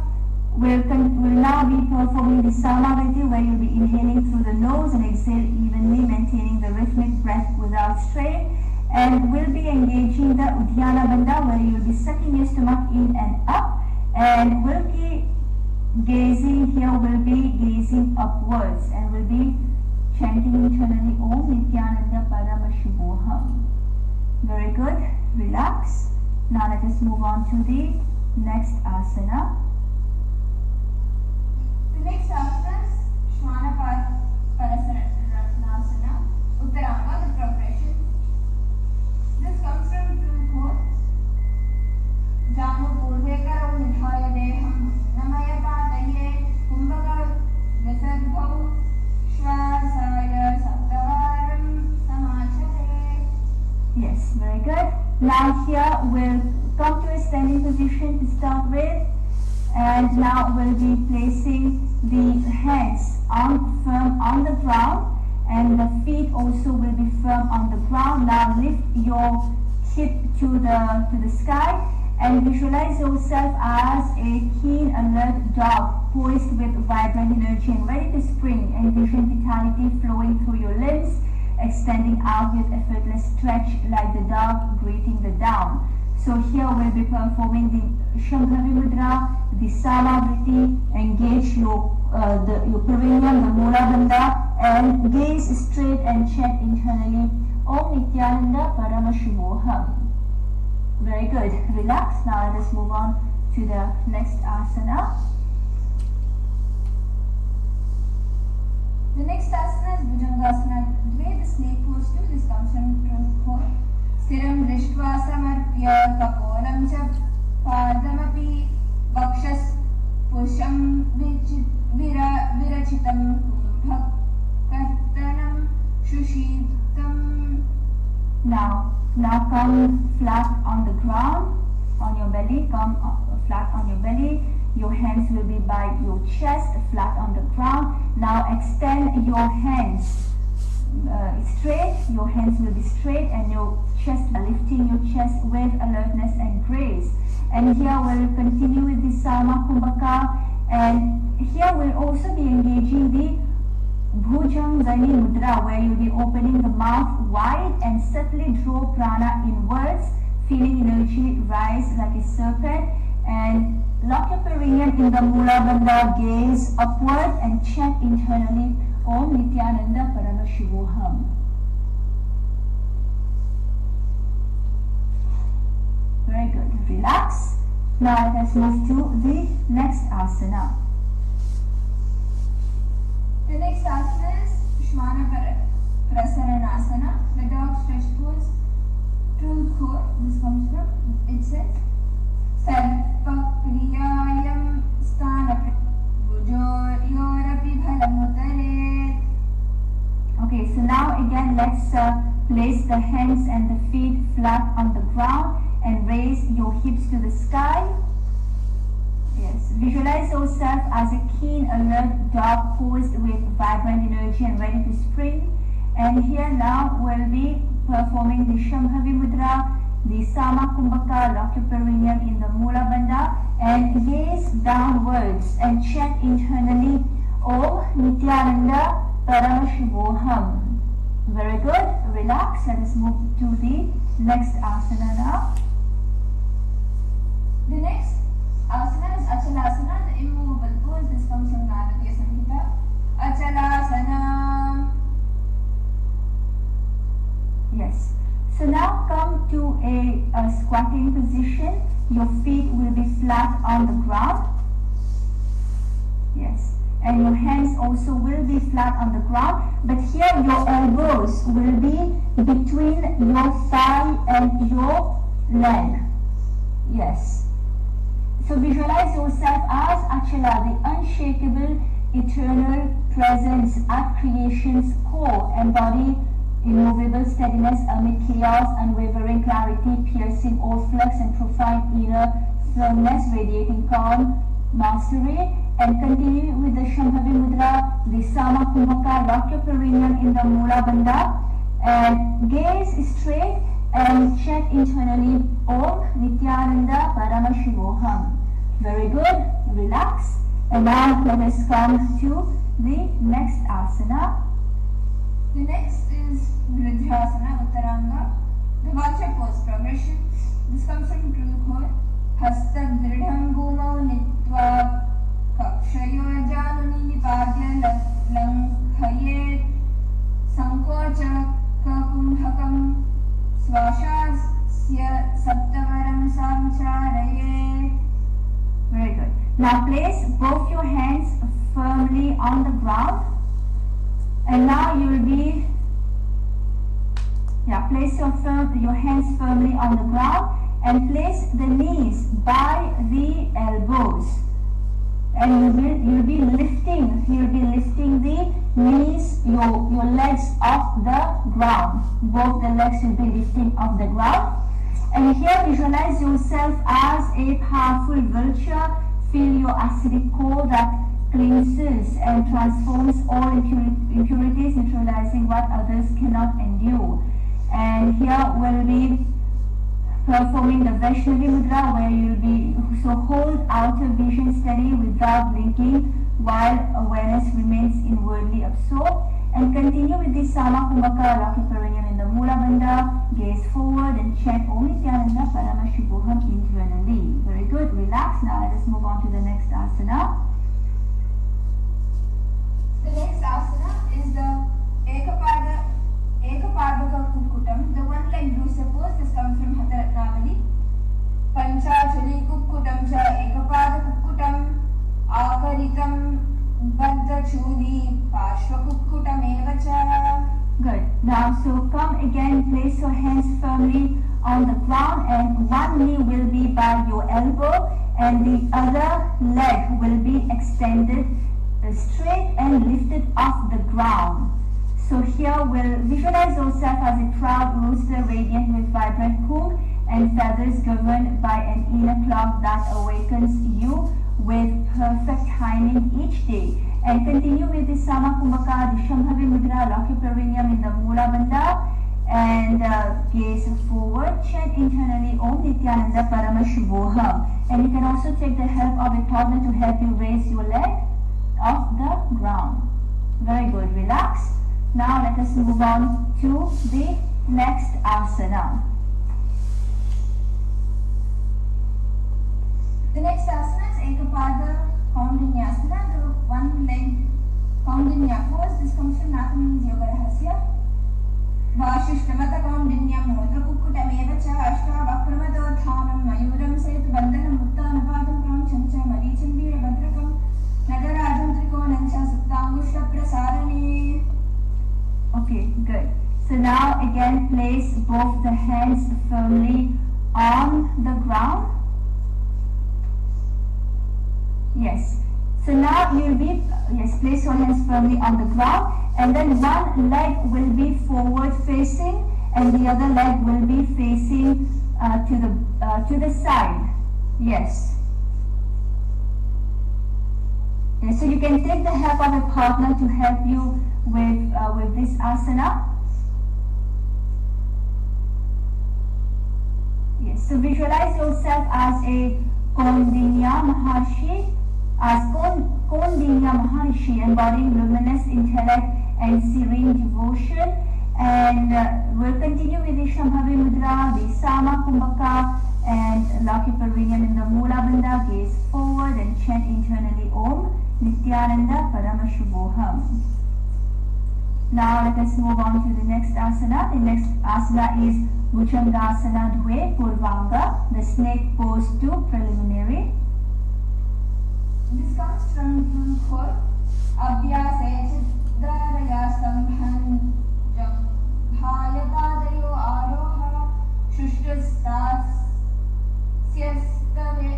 we'll now be performing the Samavriti, where you'll be inhaling through the nose and exhale evenly, maintaining the rhythmic breath without strain. And we'll be engaging the Uddiyana Bandha, where you'll be sucking your stomach in and up. And we'll be gazing here, we'll be gazing upwards, and we'll be chanting internally Om Nithyananda Paramashivoham. Very good. Relax. Now let us move on to the next asana. The next asana is Shvana Parasarasana, Uttaranga, the progression. This comes from June core. Janu Purve Karo Nithaya Deham Namaya Padaye Kumbhaka Visargau Shvasaya Saptavaram Samachare. Yes, very good. Now here we'll come to a standing position to start with. And now we'll be placing the hands firm on the ground, and the feet also will be firm on the ground. Now lift your hip to the sky and visualize yourself as a keen, alert dog, poised with vibrant energy and ready to spring. Envision vitality flowing through your limbs, extending out with effortless stretch like the dog greeting the dawn. So here we'll be performing the Shambhavi Mudra, the Samavriti. Engage your perineum, the Mula Bandha, and gaze straight and chant internally Om Nithyananda Paramashivoham. Very good. Relax. Now let us move on to the next asana. The next asana is Bhujangasana 2, the snake pose 2. This comes from June core. Stiram Drishtva Samarpya Kapolam Cha Padamapi Vakshas Pusham Virachitam Kumbhakartanam Shushitam. Now come flat on the ground, on your belly. Come flat on your belly. Your hands will be by your chest, flat on the ground. Now extend your hands straight, your hands will be straight, and your chest, lifting your chest with alertness and grace. And here we'll continue with the Sama Kumbhaka, and here we'll also be engaging the Bhujangani Mudra, where you'll be opening the mouth wide and subtly draw prana inwards, feeling energy rise like a serpent, and lock your perineum in the Mula Bandha, gaze upward and chant internally Om Nithyananda Paramashivoham. Very good. Relax. Now let us move to the next asana. The next asana is Shmana Prasaranasana, the dog stretch pose, true core. This comes from, it says, Sarpakriyayam Stana Bhujorapi Bhalamutare. Okay, so now again let's place the hands and the feet flat on the ground and raise your hips to the sky. Yes, visualize yourself as a keen, alert dog posed with vibrant energy and ready to spring. And here now we'll be performing the Shambhavi Mudra, the Sama Kumbhaka, lock your perineum in the Mula Bandha, and gaze downwards and chant internally Om Nithyananda Paramashivoham. Very good. Relax. Let us move to the next asana now. The next asana is Achalasana, the immovable pose. This comes from Naradiya Samhita. Achalasana. Yes. So now come to a squatting position. Your feet will be flat on the ground. Yes. And your hands also will be flat on the ground. But here your elbows will be between your thigh and your leg. Yes. So visualize yourself as Achala, the unshakable, eternal presence at creation's core. Embody immovable steadiness amid chaos, unwavering clarity, piercing all flex and profound inner firmness, radiating calm, mastery. And continue with the Shambhavi Mudra, the Sama Kumbhaka, lock your perineum in the Mula Bandha, and gaze straight and chant internally Om Nithyananda Paramashivoham. Very good. Relax. And now let us come to the next asana. The next is Vriddhasana, Uttaranga, the Vacha pose progression. This comes from True Core. Hasta Dridham Bhumau Nitva Kakshayo Januni Nipadya Langhayet Sankocha Kakumbhakam Swashasya Saptavaram Samcharayet. Very good. Now place both your hands firmly on the ground. And now you will be, place your hands firmly on the ground and place the knees by the elbows. And you'll be lifting the knees, your legs off the ground. Both the legs will be lifting off the ground. And here visualize yourself as a powerful vulture. Feel your acidic core that cleanses and transforms all impurities, neutralizing what others cannot endure. And here we'll be performing the Vaishnavi Mudra, where you'll be, so hold outer vision steady without blinking while awareness remains inwardly absorbed. And continue with the Sama Kumbhaka, lock your perineum in the Mula Bandha, gaze forward and chant Om Nithyananda Paramashivoham internally. Very good. Relax. Now let us move on to the next asana. The next asana is the Ekapadaka Kukkutam, the one-leg bruiser pose. This comes from Hatharatnavali. Panchachali Kukkutam cha Ekapada Kukkutam Akarikam Baddha Chudi Pashva Kukkutam eva cha. Good. Now, so come again, place your hands firmly on the ground, and one knee will be by your elbow and the other leg will be extended straight and lifted off the ground. So here we'll visualize yourself as a proud rooster, radiant with vibrant cool and feathers, governed by an inner clock that awakens you with perfect timing each day. And continue with the Samakumbhaka, the Shambhavi Mudra, lock your perineum in the Mula Bandha, and gaze forward, chant internally Om Nithyananda Paramashuvoham. And you can also take the help of a partner to help you raise your leg off the ground. Very good, relax. Now let us move on to the next asana. The next asana is Ekapada Kaundinyasana, the one leg Kaundinya pose. This comes from Nithyananda Yoga Rahasya. Vashishtamata Kaundinyam Mudra Kukkutameva cha Ashta Vakramadothanam Mayuram Set Bandhanam Muttanapadam Pram Chancha Maricham Veera Badrakam Nagarajam Trikonancha Suptangushta Prasarane. Okay, good. So now again place both the hands firmly on the ground. Yes. So now you'll be, place your hands firmly on the ground, and then one leg will be forward facing and the other leg will be facing to the side. Yes. So you can take the help of a partner to help you with this asana. Yes. So visualize yourself as a Kaundinya Maharshi, as Kaundinya Maharshi, embodying luminous intellect and serene devotion. And we'll continue with the Shambhavi Mudra, the Sama Kumbhaka, and lock your perineum in the Mula Bandha, gaze forward and chant internally Om Nithyananda Paramashuvoham. Now let us move on to the next asana. The next asana is Bhujangasana Dve Purvanga, the snake pose 2 preliminary. This comes from Rule 4. Abhyase Chiddaraya Sambhan Jambhayatadayo Aroha Shushtastas Syastare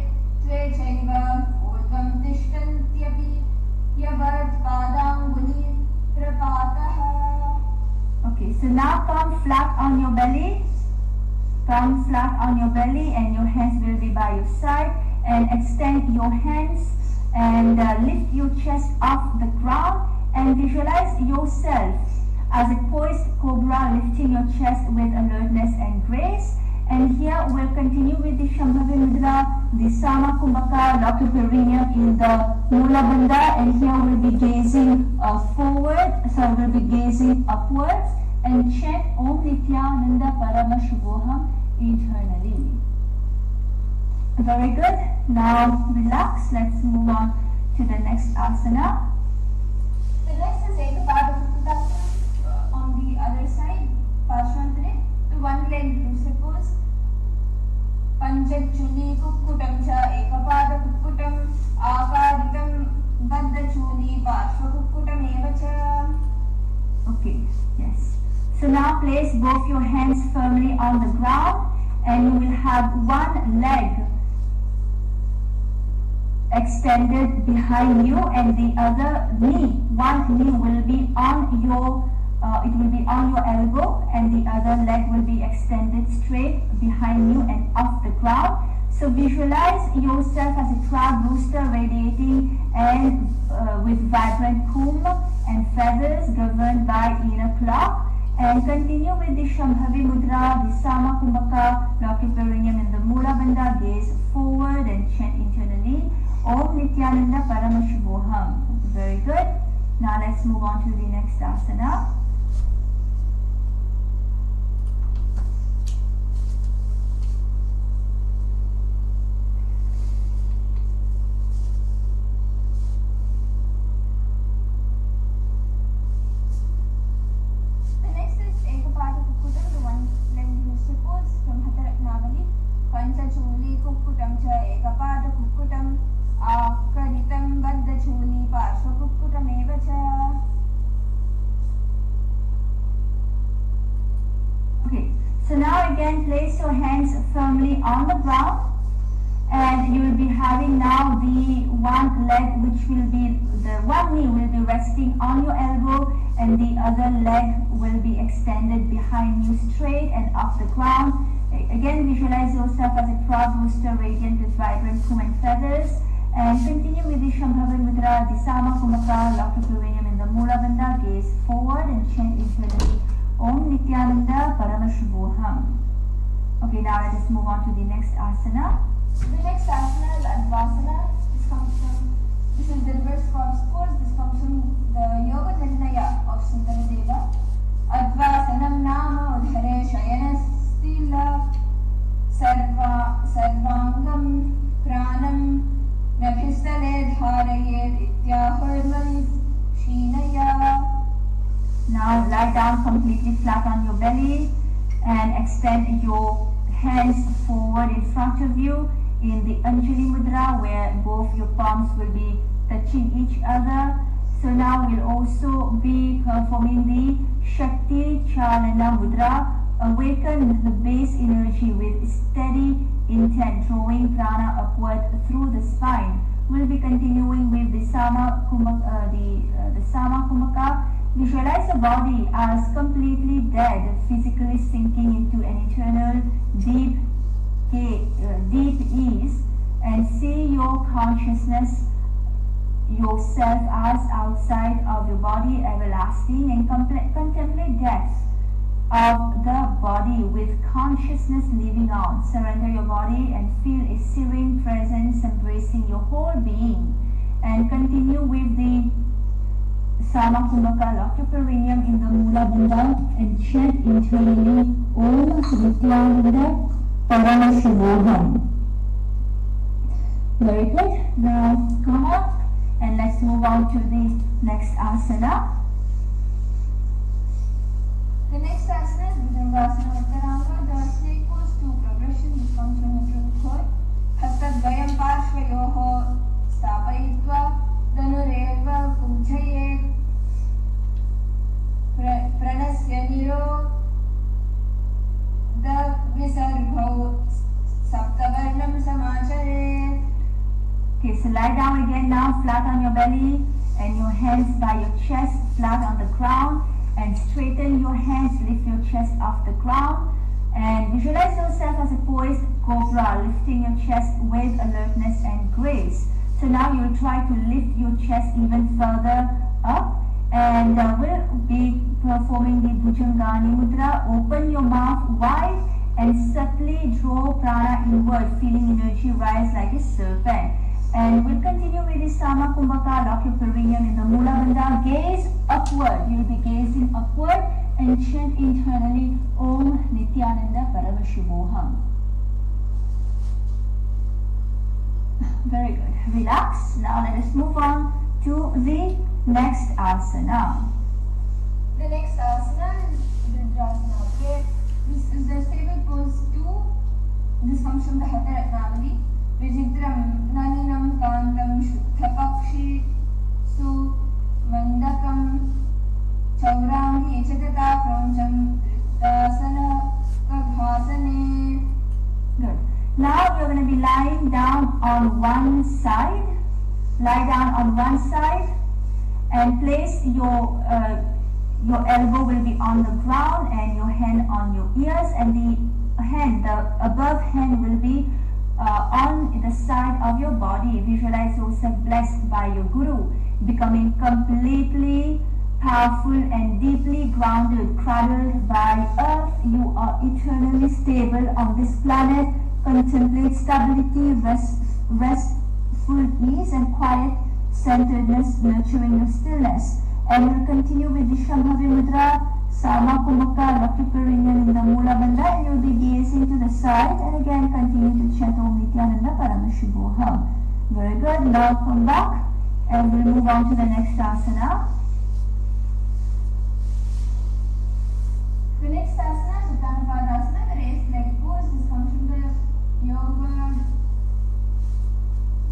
Tvechaiva Urdvam Tishtantyapi Yavat Padanguli Prapataha. Okay, so now come flat on your belly. Come flat on your belly and your hands will be by your side, and extend your hands and lift your chest off the ground and visualize yourself as a poised cobra, lifting your chest with alertness and grace. And here we'll continue with the Shambhavi Mudra, the Sama Kumbhaka, lock your perineum in the Mula Bandha, and here we'll be gazing forward, so we'll be gazing upwards and chant Om Nithyananda Paramashuvoham internally. Very good. Now relax. Let's move on to the next asana. The next is Ekapada Kukkutasana on the other side, Parshvantare, the one leg Bruce pose. Panchachuni Kukkutam cha Ekapada Kukkutam Akaritam Baddachuni Parshva Kukkutam eva cha. Okay, yes. So now place both your hands firmly on the ground, and you will have one leg extended behind you and the other knee, one knee will be on your elbow, and the other leg will be extended straight behind you and off the ground. So visualize yourself as a cloud rooster radiating and with vibrant comb and feathers governed by inner clock. And continue with the Shambhavi Mudra, the Sama Kumbhaka, lock your perineum in the Mula Bandha, gaze forward and chant internally Om Nithyananda Paramashuvoham. Very good. Now let's move on to the next asana. The next is Ekapada Kukkutam, the one leg Bruce pose from Hatharatnavali. Panchachuli Kukkutam cha Ekapada Kukkutam Akaritam Baddachuni Parshva Kukkutam eva cha. Okay, so now again place your hands firmly on the ground, and you will be having now the one leg which will be, the one knee will be resting on your elbow and the other leg will be extended behind you straight and off the ground. Again visualize yourself as a proud rooster radiant with vibrant comb and feathers, And continue with the Shambhava Mudra, the Sama Kumaka, lock your perineum in the Mula Bandha, gaze forward and chant internally Om Nithyananda Paramashubhoham. Okay, now let us move on to the next asana. The next asana is Advasana. This is the reverse cross pose. This comes from the Yoga Nirnaya of Sundaradeva. Advasanam Nama Udhare Shayana Stila Sarvangam Pranam Nabhistale Dharayet Ityahurman Shinaya. Now lie down completely flat on your belly and extend your hands forward in front of you in the Anjali Mudra, where both your palms will be touching each other. So now we'll also be performing the Shakti Chalana Mudra, awaken the base energy with steady intent, drawing prana upward through the spine. We'll be continuing with the Sama Kumaka, the Sama Kumaka. Visualize the body as completely dead, physically sinking into an eternal deep ease, and see your consciousness, yourself as outside of your body, everlasting, and contemplate depth of the body with consciousness living on. Surrender your body and feel a serene presence embracing your whole being, and continue with the Sama Kumaka, lock your perineum in the Mula Bandha and chant internally Om Nithyananda Paramashubhoham. Very good. Now come up and let's move on to the next asana. The next asana is Bhujangasana Uttaranga. The snake pose 2 progression. This comes from the Tripur. Hastadvayam Parshvayoho Stapayitva Dhanureva Pujayet Pranasya Niro The Visargho Saptavarnam Samachare. Okay, so lie down again now, flat on your belly and your hands by your chest, flat on the ground, and straighten your hands, lift your chest off the ground, and visualize yourself as a poised cobra, lifting your chest with alertness and grace. So now you'll try to lift your chest even further up, and we'll be performing the Bhujangani Mudra. Open your mouth wide and subtly draw prana inward, feeling energy rise like a serpent. And we'll continue with the Sama Kumbhaka, lock your perineum in the Mula Bandha, gaze upward. You'll be gazing upward and chant internally Om Nithyananda Paramashubhoham. Very good. Relax. Now let us move on to the next asana. The next asana is Vridrasana. Okay, this is the stable pose 2. This comes from the Hatha Ratnavali. Vijitram Naninam Kantam Shuddhapakshi Su Mandakam Chaurangi Chatata Prancham Vridrasana Kabhasane. Good. Now we're going to be lying down on one side. Lie down on one side and place your elbow will be on the ground and your hand on your ears, and the above hand will be on the side of your body. Visualize yourself blessed by your Guru, becoming completely powerful and deeply grounded, cradled by earth. You are eternally stable on this planet. Contemplate stability, restful ease, and quiet centeredness, nurturing your stillness. And we'll continue with the Shambhavi Mudra, Sama Kumbhaka, lock your perineum in the Mula Bandha, and you'll be gazing to the side, and again continue to chant Om Nithyananda Paramashubhoham. Very good. Now come back and we'll move on to the next asana. The next asana is Uttanapadasana, the raised leg pose. This comes from the Yoga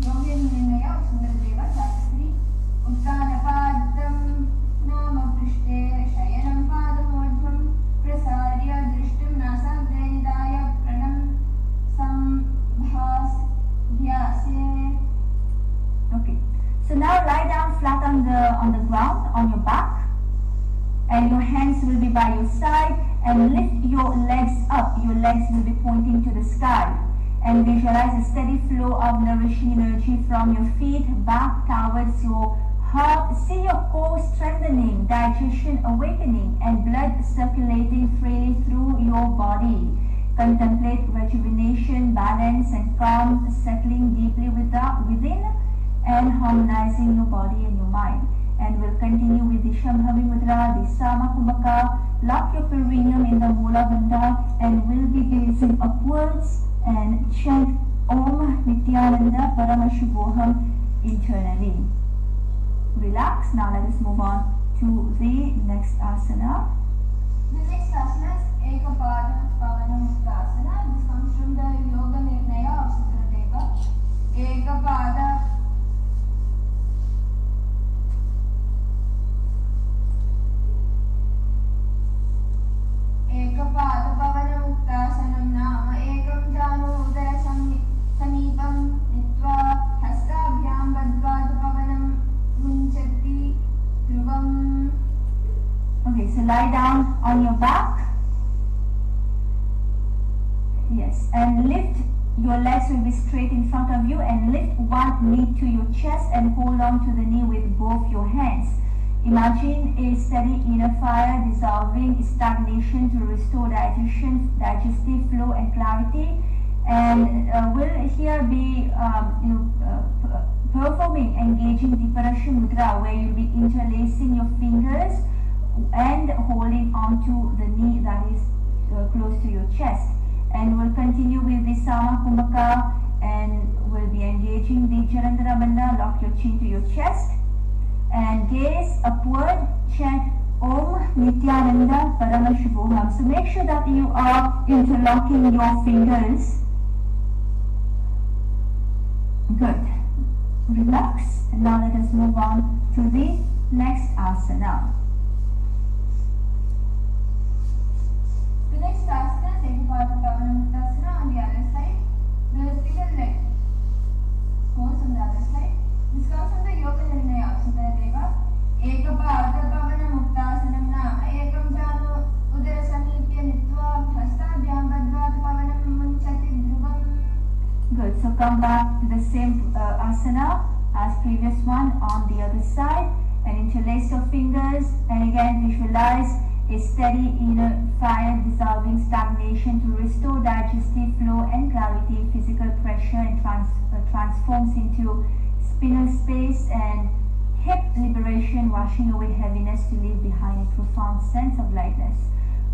Nirnaya of Sundaradeva, chapter 3. Uttanapadam Nama Prishte Shayanam Padamodhvam Prasarya Drishtim Nasagre Nidaya Pranam Sambhasyase. Okay. So now lie down flat on the ground on your back, and your hands will be by your side, and lift your legs up. Your legs will be pointing to the sky, and visualize a steady flow of nourishing energy from your feet back towards your heart. See your core strengthening, digestion awakening, and blood circulating freely through your body. Contemplate rejuvenation, balance, and calm settling deeply within and harmonizing your body and your mind. And we'll continue with the Shambhavi Mudra, the Sama Kumbhaka. Lock your perineum in the Mula Bandha, and we'll be gazing upwards and chant Om Nithyananda Paramashubhoham internally. Relax. Now let us move on to the next asana. The next asana is Ekapada Pavana Muktasana. This comes from the Yoga Nirnaya of Chaturtiya. Ekapada Pavana Muktasanam Nama Ekam Janu Udara Samipam Nitva Hastabhyam Badvad Pavanam Munchati Dhruvam. Okay, so lie down on your back. Yes, and lift. Your legs will be straight in front of you, and lift one knee to your chest and hold on to the knee with both your hands. Imagine a steady inner fire dissolving stagnation to restore digestion, digestive flow and clarity. And we'll here be performing engaging Diparasha Mudra, where you'll be interlacing your fingers and holding onto the knee that is close to your chest. And we'll continue with the Sama Kumbhaka, and we'll be engaging the Jalandhara Bandha. Lock your chin to your chest and gaze upward. Chant Om Nithyananda Paramashubhoham. So make sure that you are interlocking your fingers. Good. Relax. And now let us move on to the next asana. The next asana is Ekapada Pavana Muktasana on the other side. The single leg goes on the other side. This comes from the Yoga Nirnaya of Chaturtiya. Ekapada Pavana Muktasanam Nama Ekam Janu Udara Samipya Nitva Hastabhyam Badvad Pavanam Munchati Dhruvam. Good. So come back to the same asana as previous one on the other side, and interlace your fingers, and again visualize a steady inner fire dissolving stagnation to restore digestive flow and clarity. Physical pressure and transforms into spinal space, and hip liberation, washing away heaviness to leave behind a profound sense of lightness.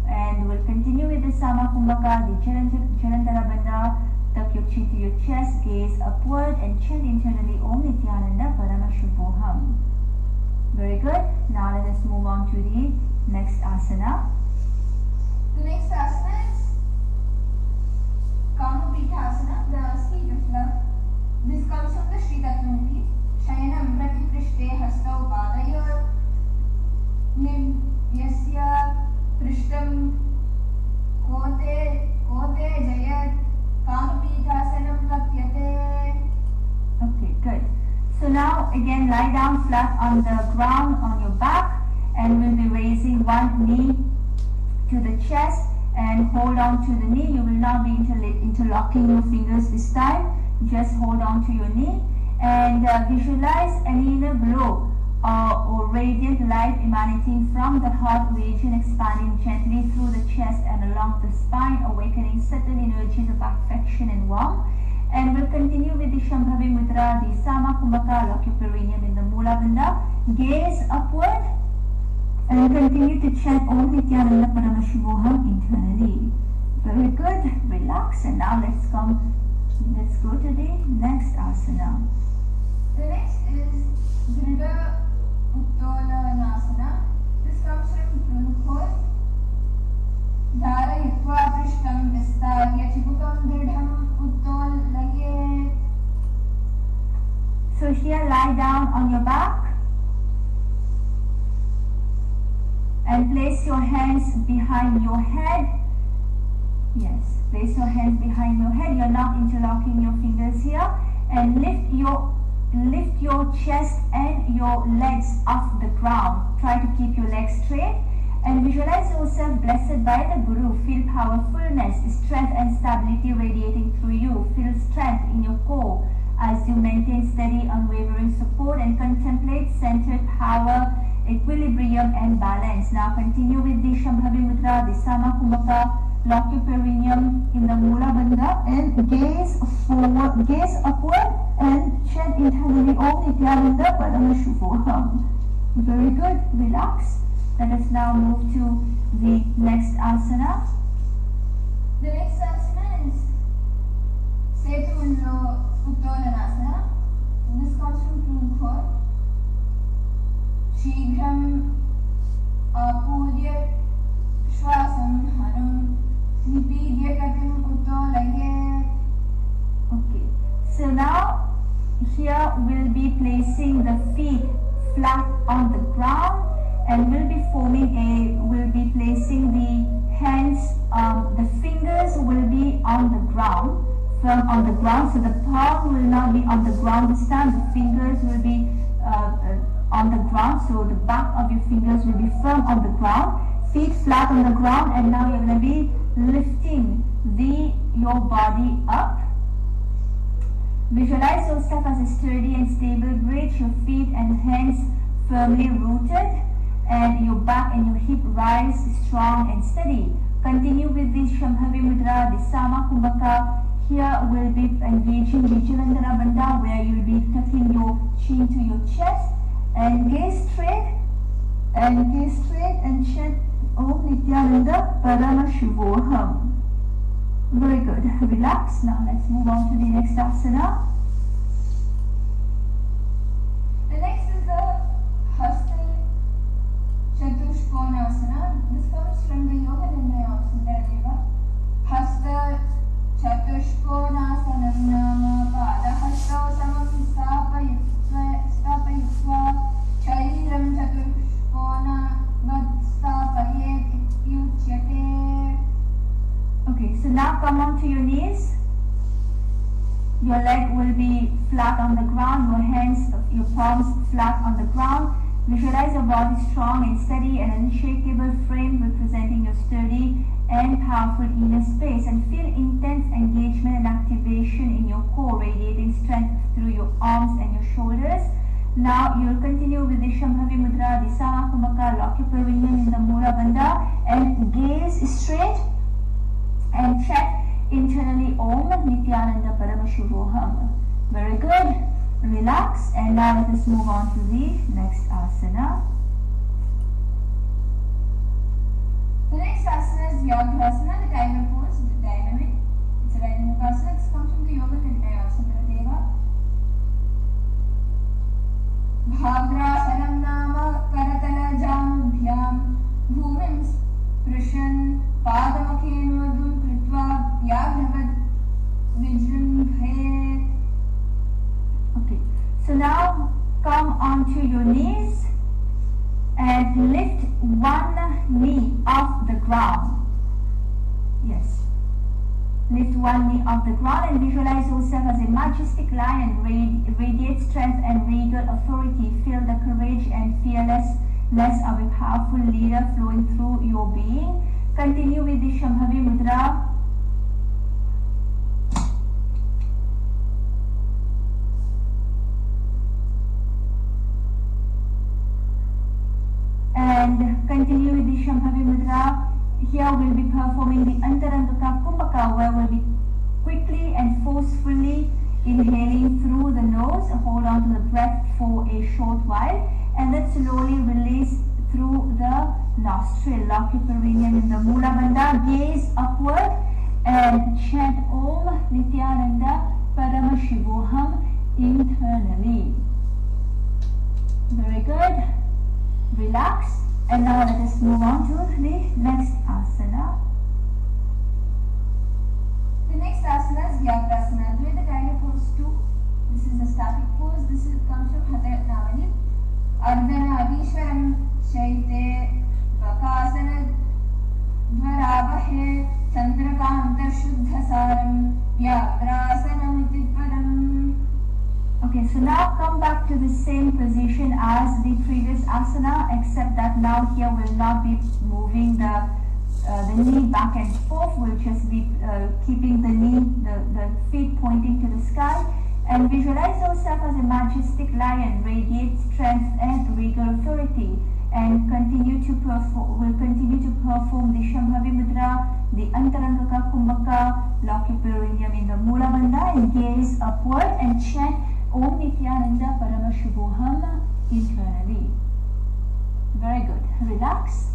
And we'll continue with the Sama Kumbhaka, the Jalandhara Bandha. Tuck your chin to your chest, gaze upward, and chant internally Om Nithyananda Paramashubhoham. Very good. Now let us move on to the next asana. The next asana is Kamapita Asana, the seat of love. This comes from the Sri Tattvaniti. Shayanam Prati Prishte Hastau Padayor Nivyasya Prishtam Kote Jayat Kamapitasanam Katyate. Okay, good. So now again lie down flat on the ground on your back, and we'll be raising one knee to the chest and hold on to the knee. You will not be interlocking your fingers this time. Just hold on to your knee and visualize an inner glow or radiant light emanating from the heart region, expanding gently through the chest and along the spine, awakening subtle energies of affection and warmth. And we'll continue with the Shambhavi Mudra, the Sama Kumbhaka. Lock your perineum in the Mula Bandha. Gaze upward and continue to chant Om Nithyananda Paramashubhoham internally. Very good. Relax. And now let's go to the next asana. The next is Dhrida Uttolanasana. This comes from Prunkhos. Dharayitva Prishtam Vistarya Chibukam Dridham Uttolaye. So here lie down on your back and place your hands behind your head. Yes, place your hands behind your head. You're not interlocking your fingers here, and lift your chest and your legs off the ground. Try to keep your legs straight and visualize yourself blessed by the Guru. Feel powerfulness, strength and stability radiating through you. Feel equilibrium and balance. Now continue with the Shambhavi Mudra, the Sama Kumbhaka. Lock your perineum in the Mula Bandha and gaze forward, gaze upward and chant internally Om Nithyananda Paramashuvoham. Very good. Relax. Let us now move to the next asana. The next asana is Setu Uttolanasana. This comes from Plum Core. Shighram Apurya Shwasam Haram Nipidya Katim Uttolaye. Okay. So now here we'll be placing the feet flat on the ground and we'll be placing the hands, the fingers will be on the ground, firm on the ground. So the palm will not be on the ground this time, the fingers will be on the ground. So the back of your fingers will be firm on the ground, feet flat on the ground, and now you're going to be lifting your body up. Visualize yourself as a sturdy and stable bridge, your feet and hands firmly rooted, and your back and your hip rise strong and steady. Continue with the Shambhavi Mudra, the Sama Kumbhaka. Here we'll be engaging the Jalandhara Bandha, where you'll be tucking your chin to your chest and gaze straight and chant Om Nithyananda Paramashuvoham. Very good. Relax. Now let's move on to the next asana. The next is the Hasta Chaturshkonasana. This comes from the Yoga Nirnaya of Sundaradeva. Hasta Chaturshkonasanam Nama Padahastau Samam Stapayutva Shariram Chaturshkona Stapayet Ityuchyate. Okay, so now come on to your knees. Your leg will be flat on the ground, your hands, your palms flat on the ground. Visualize your body strong and steady, and an unshakable frame representing your sturdy and powerful inner space, and feel intense engagement and activation in your core, radiating strength through your arms and your shoulders. Now you'll continue with the Shambhavi Mudra, the Sama Kumbhaka. Lock your perineum in the Mula Bandha and gaze straight and chant internally Om Nithyananda Paramashuvoham. Very good. Relax, and now let us move on to the next asana. The next asana is Yogasana, the tiger pose, the dynamic. It's a dynamic asana. This comes from the Yoga Nirnaya of Sundaradeva. Bhagrasanam Nama Karatala Jamubhyam Bhumim Prishan Padamakhenvadum Kritva Vyaghravad Vijrimbhet. Okay, so now come onto your knees and lift one knee off the ground. Yes. Lift one knee off the ground and visualize yourself as a majestic lion, radiate strength and regal authority. Feel the courage and fearlessness of a powerful leader flowing through your being. Continue with the Shambhavi Mudra. And continue with the Shambhavi Mudra. Here we'll be performing the Antarangaka Kumbhaka, where we'll be quickly and forcefully inhaling through the nose. Hold on to the breath for a short while and then slowly release through the nostril. Lock your perineum in the Mula Bandha. Gaze upward and chant Om Nithyananda Paramashuvoham internally. Very good. Relax, and now let us move on to the next asana. The next asana is Vyagrasana. Do the tiger pose 2. This is a static pose. This comes from Hatha Navani. Ardhana Adishwaram Shaite Vakasana Dvarabahe Chandrakanta Shuddhasaram Vyagrasanam Itiparam. Okay, so now come back to the same position as the previous asana, except that now here we'll not be moving the knee back and forth. We'll just be keeping the feet pointing to the sky, And visualize yourself as a majestic lion, radiate strength and regal authority, and will continue to perform the Shambhavi Mudra, the Antarangaka Kumbhaka, lock your perineum in the Mula Bandha and gaze upward and chant Om Nithyananda Paramashuvoham internally. Very good. Relax.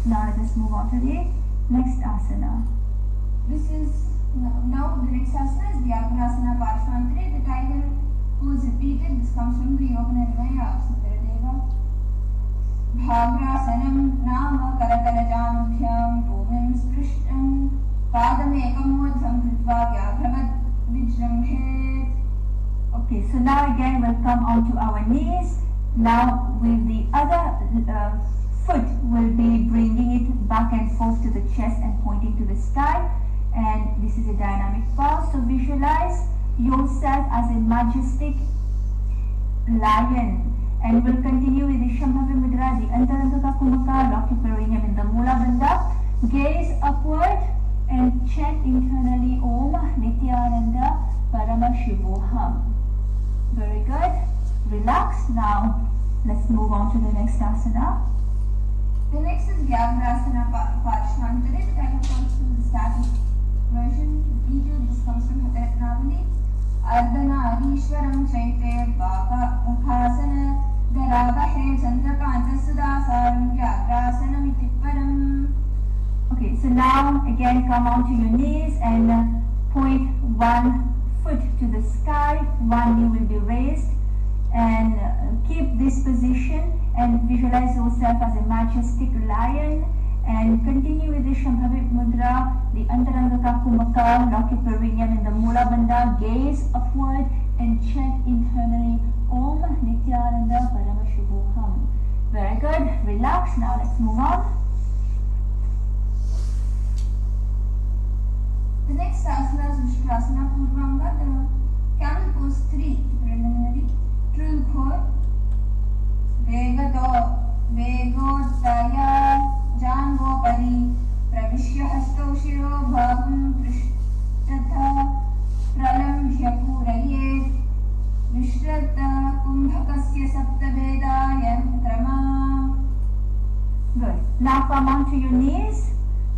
Now let us move on to the next asana. This is now the next asana is Vyagrasana Parshvantare. The title was repeated. This comes from the Yoga Nirmaya of Sutaradeva. Bhagrasanam nama karatalajanubhyam bhumim sprishtam padamekam kritva vyagravad vijrambhet. Okay, so now again we'll come onto our knees. Now with the other foot, we'll be bringing it back and forth to the chest and pointing to the sky. And this is a dynamic pose. So visualize yourself as a majestic lion. And we'll continue with the Shambhavi Mudra, the Antarangaka Kumbhaka, lock your perineum in the Mula Bandha. Gaze upward and chant internally Om Nithyananda Paramashuvoham. Very good. Relax. Now let's move on to the next asana. The next is Vyagrasana Parshvantare. The title comes from the static version. Repeated. This comes from Hataratnavali. Ardhana Arishwaram Chaite Bhakasana Dharavahe Chandrakanta Sudasaram Vyagrasanam Itiparam. Okay, so now again come onto your knees and point one foot to the sky, one knee will be raised, and keep this position and visualize yourself as a majestic lion and continue with the Shambhavi Mudra, the Antarangaka Kumbhaka, lock your perineum in the Mula Bandha, gaze upward and chant internally Om Nithyananda Paramashuvoham. Very good. Relax. Now let's move on. The next asana is Vishkrasana Purvanga. The camel pose 3, preliminary. Trilkhor, Vegotaya, Janvopari, Pravishya Hasto Shiro Bhavam Prishtata, Pralambhya Purayet, Vishrata Kumbhakasya Saptabedayam Krama. Good. Now come onto your knees.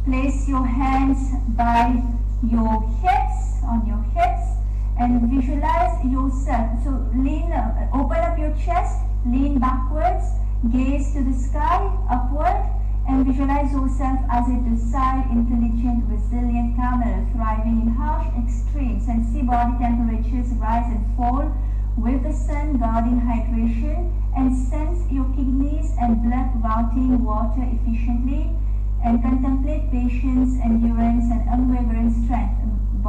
Place your hands by your hips, on your hips, and visualize yourself. So open up your chest, lean backwards, gaze to the sky, upward, and visualize yourself as a docile, intelligent, resilient camel, thriving in harsh extremes, and see body temperatures rise and fall with the sun, guarding hydration, and sense your kidneys and blood routing water efficiently, and contemplate patience, endurance, and unwavering strength.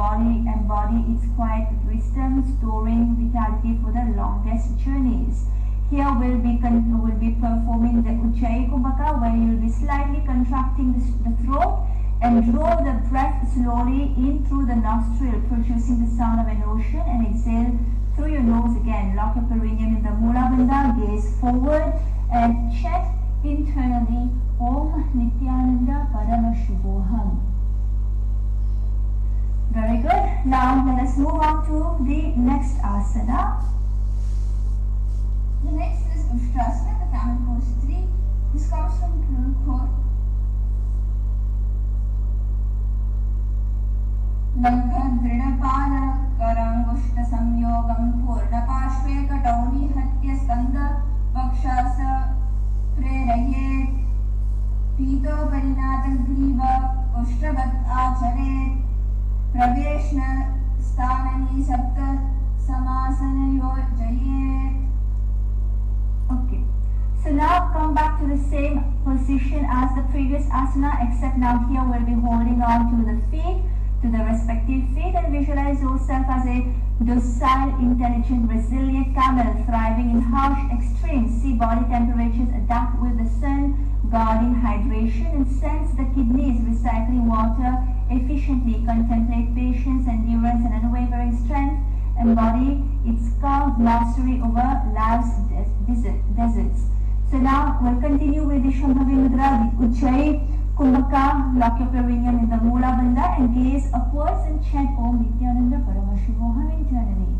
Embody its quiet wisdom, storing vitality for the longest journeys. Here we'll be performing the Ujjayi Kumbhaka, where you'll be slightly contracting the throat and draw the breath slowly in through the nostril, producing the sound of an ocean, and exhale through your nose again. Lock your perineum in the Mula Bandha, gaze forward and chant internally Om Nithyananda Paramashuvoham. Very good. Now let us move on to the next asana. The next is Ushtrasana, the camel pose 3. This comes from Trilkhor. Labhadridapala Karangushta Samyogam Purnapashve Katauni Hatya Skanda Vakshasa Prerayet Pito Parinata Griva Ushtravat Acharet Praveshna Stanani Sapta Samasana Yojayet. Okay. So now come back to the same position as the previous asana, except now here we'll be holding on to the feet, to the respective feet, and visualize yourself as a docile, intelligent, resilient camel, thriving in harsh extremes. See body temperatures adapt with the sun, guarding hydration, and sense the kidneys recycling water efficiently. Contemplate patience, endurance, and unwavering strength. Embody its calm mastery over life's deserts. So now we'll continue with the Shambhavi Mudra, the Ujjayi Kumbhaka, lock your perineum in the Mula Bandha and gaze upwards and chant Om Nithyananda Paramashivoham internally.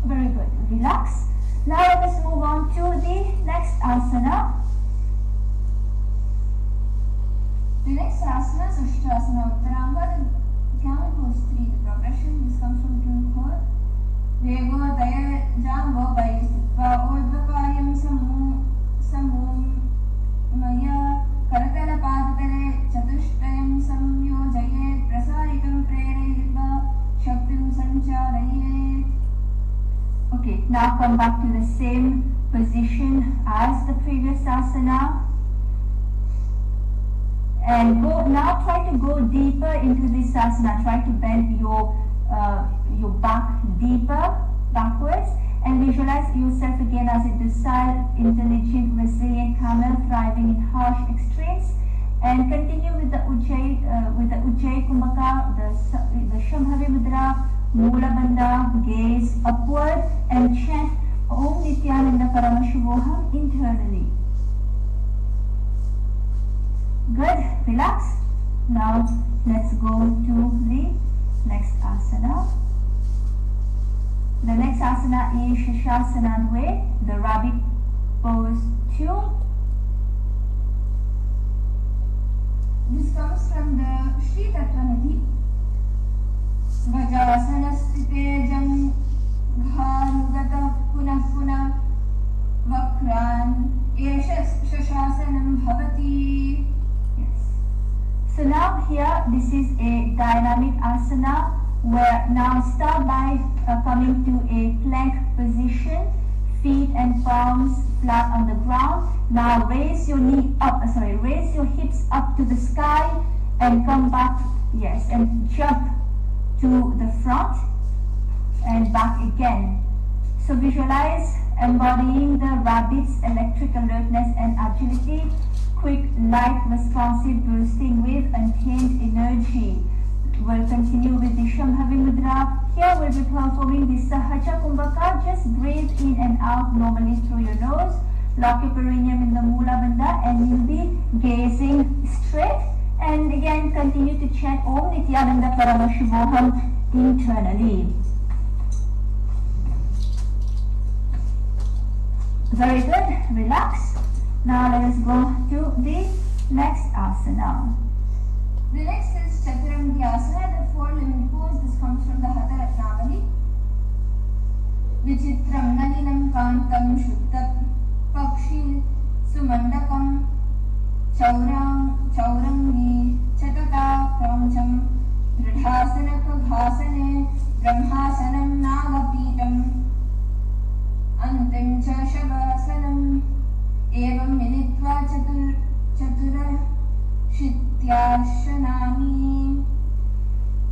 Very good. Relax. Now let us move on to the next asana. The next asana is Ushtrasana Uttaranga, the camel pose 3. The progression, this comes from tune 4. Vego Daya Jambo Bai Sitva Odvakayam Samum Maya Karatala Padatare Chatushtayam Samyojayet Prasarikam Prerayirva Shaktim Sanchalayet. Okay, now come back to the same position as the previous asana. And now try to go deeper into this asana. Try to bend your back deeper backwards and visualize yourself again as a docile, intelligent, resilient camel thriving in harsh extremes. And continue with the Ujjayi Kumbhaka, the Shambhavi Mudra, Mula Bandha, gaze upward and chant Om Nithyananda Paramashivoham internally. Good, relax. Now let's go to the next asana. The next asana is Shashasana Dve, the rabbit pose 2. This comes from the Sri Tattvanidhi. Vajasana sthite jam gharugata punah punah vakran esha shashasanam bhavati. So now here this is a dynamic asana where now start by coming to a plank position, feet and palms flat on the ground. Now raise your raise your hips up to the sky and come back, yes, and jump to the front and back again. So visualize embodying the rabbit's electric alertness and agility, quick, light, responsive, bursting with untamed energy. We'll continue with the Shambhavi Mudra. Here we'll be performing the Sahaja Kumbhaka. Just breathe in and out normally through your nose. Lock your perineum in the Mula Bandha and you'll be gazing straight. And again continue to chant Om Nithyananda Paramashivoham internally. Very good. Relax. Now let us go to the next asana. The next is Chaturtiya Vinyasa, the 4-limb pose. This comes from the Hatha Ratnavali. Vichitram nalinam kantam shuddha pakshi sumandakam chaurangi chatata pramcham dridhasana kaghasane brahmasanam nagapitam antim cha shavasanam evam militva chatura Shityashanami.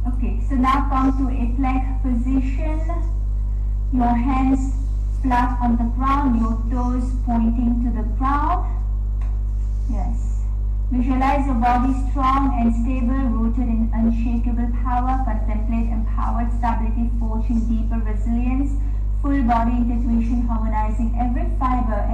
Okay, so now come to a plank position. Your hands flat on the ground, your toes pointing to the ground. Yes. Visualize your body strong and stable, rooted in unshakable power. Contemplate empowered stability, forging deeper resilience. Full body intuition, harmonizing every fiber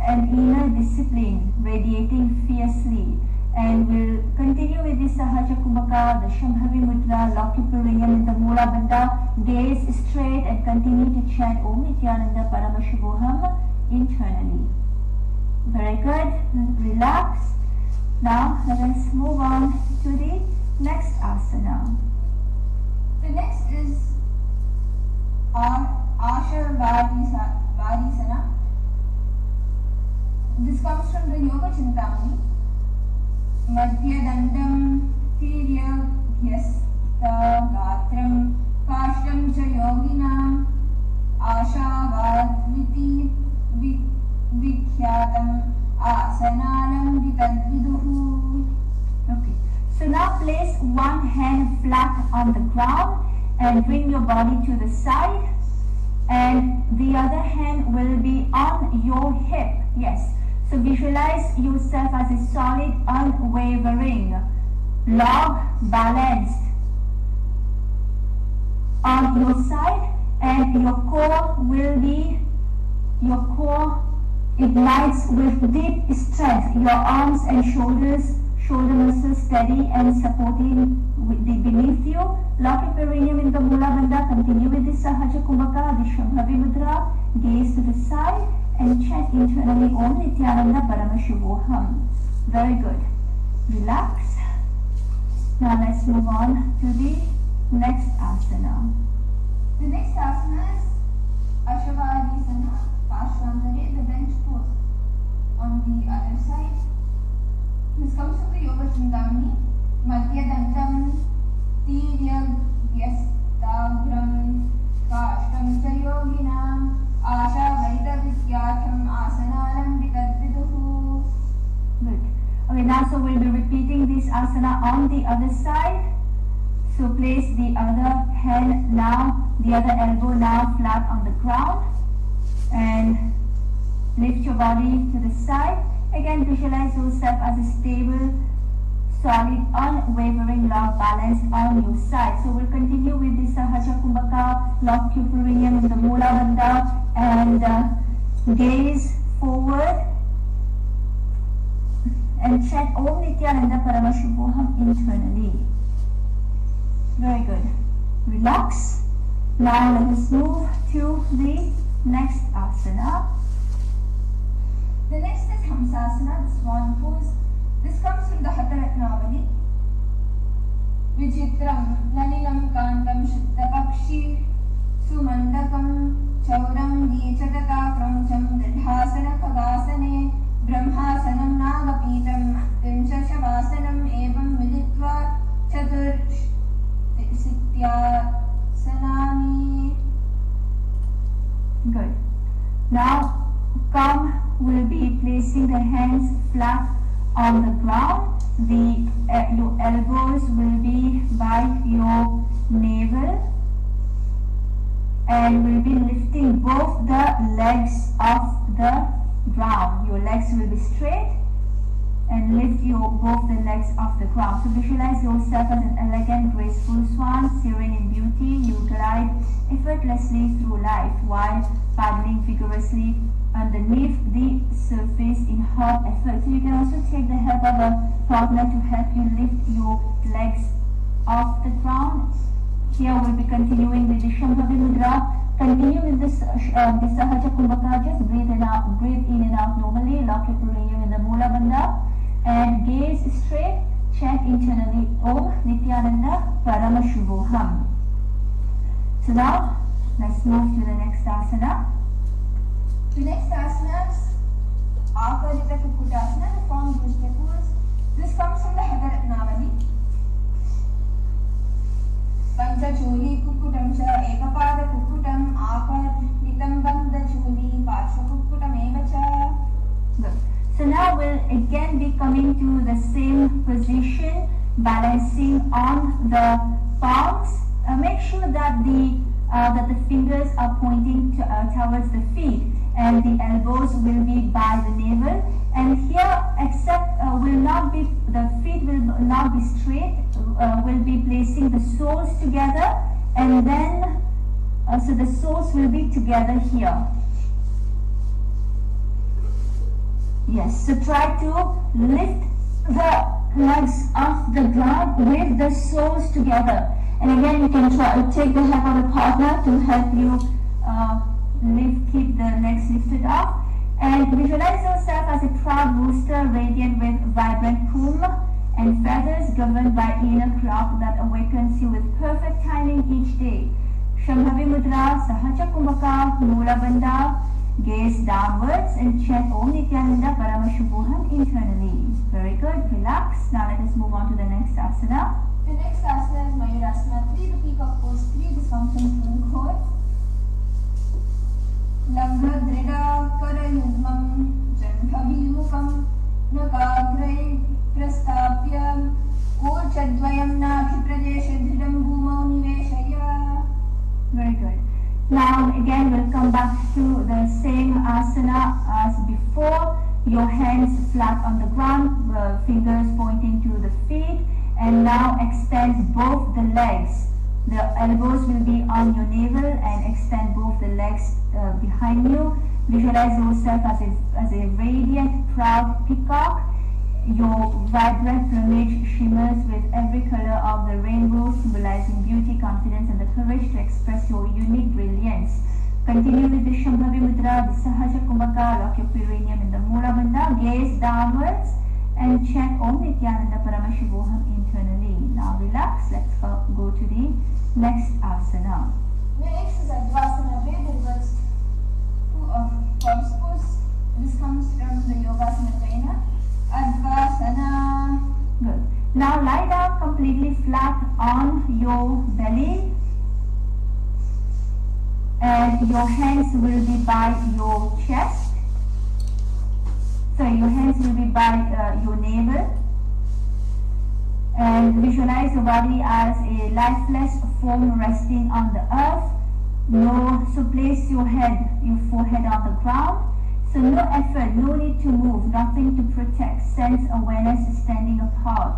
and inner discipline, radiating fiercely. And we'll continue with this Sahaja Kumbhaka, the Shambhavi Mudra, lock your perineum in the Mula Bandha, gaze straight and continue to chant Om Nithyananda Paramashivoham internally. Very good. Relax. Now let us move on to the next asana. The next is Asha Varisana. This comes from the Yoga Chintamani. Madhyadandam Tiryaghyasta Gatram Kashtam Cha Yoginam Ashavadviti Vikhyatam Asananam Vitadviduhu. Okay, so now place one hand flat on the ground and bring your body to the side, and the other hand will be on your hip. Yes. So visualize yourself as a solid, unwavering log, balanced on your side, and your core ignites with deep strength. Your arms and shoulders, shoulder muscles steady and supporting with the beneath you. Lock your perineum in the Mula Bandha. Continue with the Sahaja Kumbhaka, the Shambhavi Mudra. Gaze to the side and chant internally Om Nithyananda Paramashuvoham. Very good. Relax. Now let's move on to the next asana. The next asana is Ashavadisana, Pashvandare, the bench pose. On the other side, this comes from the Yoga Chindamani, Madhyadantam, Tirya Vyastagram, Kashtam Cha Yoginam, Asha Vaita Vidyatham, Asananam Vitadviduhu. Good. Okay, now so we'll be repeating this asana on the other side. So place the other hand now, the other elbow now flat on the ground and lift your body to the side. Again, visualize yourself as a stable, solid, unwavering love balance on your side. So we'll continue with the Sahaja Kumbhaka, lock your perineum in the Mula Bandha and gaze forward and chant Om Nithyananda Paramashuvoham internally. Very good. Relax. Now let us move to the next asana. The next is Hamsasana, the swan pose. This comes from the Hatha Ratnavali. Vichitram, Naninam Kandam Shuddhapakshi, Sumandakam, Chauram Dichataka Kramcham, Dridhasana Khagasane, Brahmasanam Nagapitam, Vimshashavasanam Evam Viditva, Sanami. Good. Now we'll be placing the hands flat on the ground. Your elbows will be by your navel and we'll be lifting both the legs off the ground. Your legs will be straight and lift both the legs off the ground. So visualize yourself as an elegant, graceful swan, serene in beauty. You glide effortlessly through life while paddling vigorously underneath the surface in hot effort. So you can also take the help of a partner to help you lift your legs off the ground. Here we'll be continuing with the Shambhavi Mudra. Continue with this Sahaja Kumbhaka. Just breathe in and out normally. Lock your perineum in the Mula Bandha and gaze straight. Chant internally Om Nithyananda Paramashuvoham. So now let's move to the next asana. The next asana is Akarita Kukutasana, the form Dhrishya pose. This comes from the Hatha Ratnavali. Panchachuli Kukutam Cha Ekapada Kukutam Akaritam Bandha Chuli Parshva Kukutam Evacha. Good. So now we'll again be coming to the same position, balancing on the palms. Make sure that the fingers are pointing towards the feet and the elbows will be by the navel. And here, the feet will not be straight. We'll be placing the soles together, and then so the soles will be together here. Yes, so try to lift the legs off the ground with the soles together. And again, you can take the help of a partner to help you keep the legs lifted up. And visualize yourself as a proud rooster, radiant with vibrant plume and feathers, governed by inner clock that awakens you with perfect timing each day. Shambhavi Mudra, Sahaja Kumbhaka, Mula Bandha. Gaze downwards and chant Om Nithyananda Paramashuvoham internally. Very good. Relax. Now let us move on to the next asana. The next asana is Mayurasana 3, the peacock pose 3. This comes from Purukhoy. Lambha Drida Karayudmam Janbhavilmukam Nakagrai Prastapya Kochadvayam Nakhi Pradesh Dhidam Bhumau Niveshaya. Very good. Now again we'll come back to the same asana as before. Your hands flat on the ground, fingers pointing to the feet, and now extend both the legs The elbows will be on your navel and extend both the legs behind you. Visualize yourself as a radiant, proud peacock. Your vibrant plumage shimmers with every color of the rainbow, symbolizing beauty, confidence, and the courage to express your unique brilliance. Continue with the Shambhavi Mudra, the Sahaja Kumbhaka, lock your perineum in the Mula Bandha, gaze downwards and chant Om Nithyananda Paramashivoham internally. Now relax, let's go to the next asana. Next is Advasana, where the reverse palms pose. This comes from the Yogasana Trainer. Advasana. Good. Now lie down completely flat on your belly, and your hands will be by your chest. So your hands will be by your navel, and visualize your body as a lifeless form resting on the earth. So place your forehead on the ground. So no effort, no need to move, nothing to protect. Sense awareness is standing apart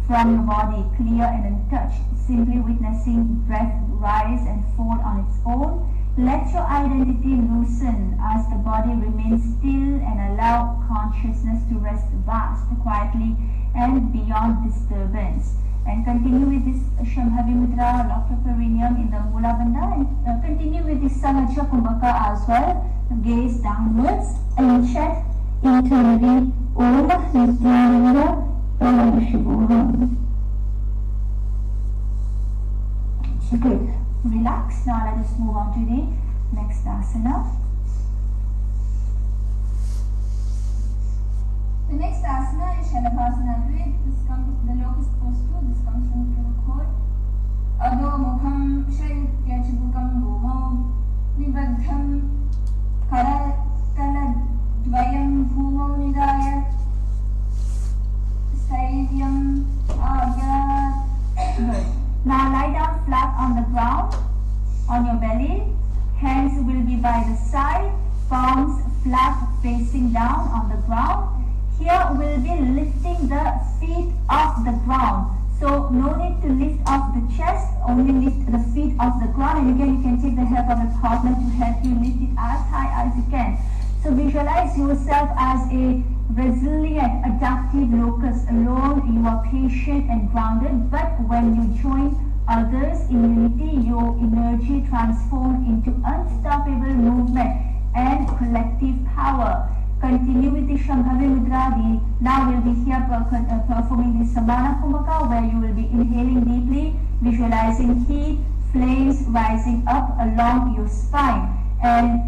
from your body, clear and untouched, simply witnessing breath rise and fall on its own. Let your identity loosen as the body remains still and allow consciousness to rest vast, quietly and beyond disturbance. And continue with this Shambhavi Mudra, lock your perineum in the Mula Bandha, and continue with this Sahaja Kumbhaka as well. Gaze downwards and chant internally Om Nithyananda Paramashivoham. Good. Relax. Now let us move on to the next asana. The next asana is Shalabhasana. This comes the locust pose too. This comes from Core. Adho Mukham Shayutya Chibukam Bhumau Nibaddham Karatala Dvayam Bhumau Nidaya Saivyam Agyat. Good. Now lie down flat on the ground, on your belly. Hands will be by the side, palms flat facing down on the ground. Here we'll be lifting the feet off the ground. So no need to lift off the chest, only lift the feet off the ground. And again, you can take the help of a partner to help you lift it as high as you can. So visualize yourself as a resilient, adaptive locust. Alone, you are patient and grounded, but when you join others in unity, your energy transforms into unstoppable movement and collective power. Continue with the Shambhavi Mudra. Now we'll be here performing the Samana Kumbhaka, where you will be inhaling deeply, visualizing heat, flames rising up along your spine. And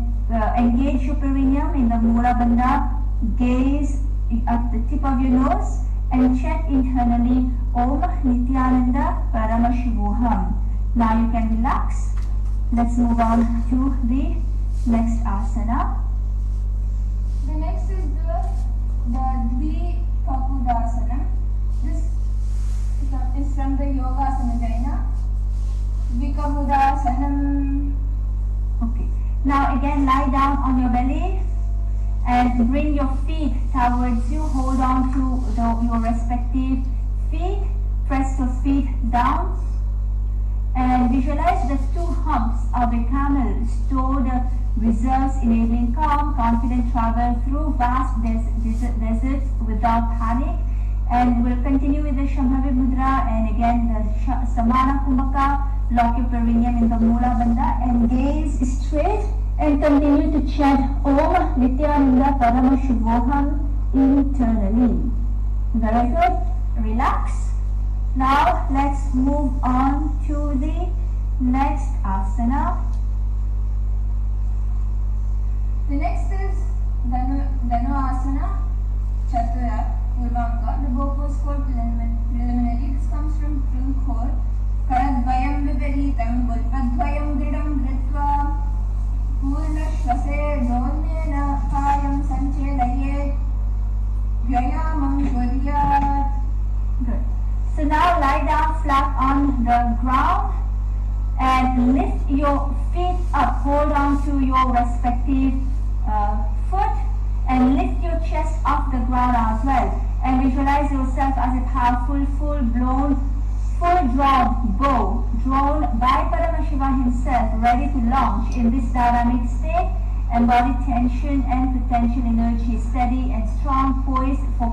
engage your perineum in the Mula Bandha. Gaze at the tip of your nose and chant internally Om Nithyananda Paramashivoham. Now you can relax. Let's move on to the next asana. The next is the Dvipapudasana. This is from the Yogasana Jaina. Dvikapudasanam. Okay. Now again, lie down on your belly and bring your feet towards you. Hold on to your respective feet. Press your feet down and visualize the two humps of a camel. Store the results, enabling calm, confident travel through vast deserts without panic. And we'll continue with the Shambhavi Mudra, and again the Samana Kumbhaka. Lock your perineum in the Mula Bandha and gaze straight and continue to chant Om Nithyananda Paramashivoham internally. Very good. Relax. Now let's move on to the next asana. The next is Dhanasana, Chaturtiya Vinyasa. The bow pose for preliminary. This comes from Core. Karadvayam Viparitam Gulpadvayam Dridam Dhritva Purna Shvase Donyena Kayam Sanchelayet Vyayamam Kuryat. Good. So now lie down flat on the ground and lift your feet up. Hold on to your respective foot and lift your chest off the ground as well. And visualize yourself as a powerful, full-blown, full-drawn bow drawn by Paramashiva himself, ready to launch. In this dynamic state, embodied tension and potential energy, steady and strong, poised for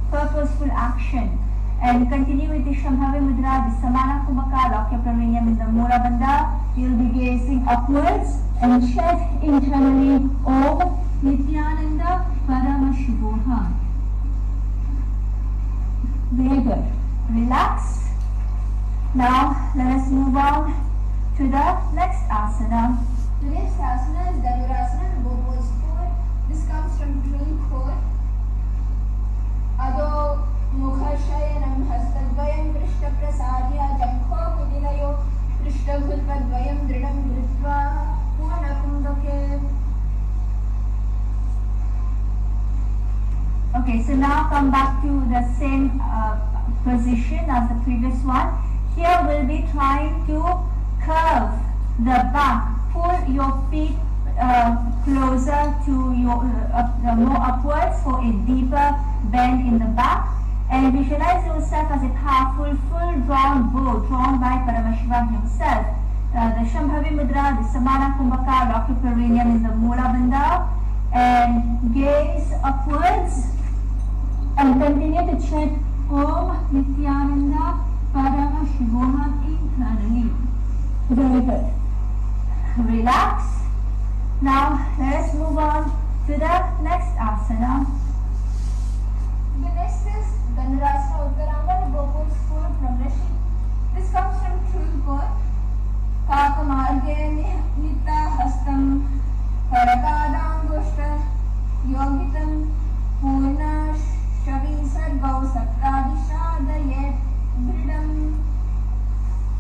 purposeful action. And continue with the Shambhavi Mudra, the Samana Kumbhaka, lock your perineum in the Mula Bandha. You'll be gazing upwards and chant internally Om Nithyananda Paramashivoham. Very good. Relax. Now let us move on to the next asana. The next asana is Dhanurasana, bow pose 4. This comes from Tree 4. Adho Mukhashayanam Hastadvayam Krishna Prasadya Jankho Kudinayo Krishna Bhulpadvayam Dridam Dritva Purna Kumbhake. Okay, so now come back to the same position as the previous one. Here we'll be trying to curve the back. Pull your feet closer to your more upwards for a deeper bend in the back, and visualize yourself as a powerful full drawn bow drawn by Paramashiva himself. The Shambhavi Mudra, the Samana Kumbhaka, lock your perineum in the Mula Bandha and gaze upwards and continue to chant Om Nithyananda Paramashivoham internally. Very good. Relax. Now let us move on to the next asana. The next is Dhanurasana Uttaranga, the bow pose 4 progression. This comes from Tree 4. Kakamarge Nita Hastam Karakadangusha Yogitam Purna Shavisargau Sapradishadayet Dridam.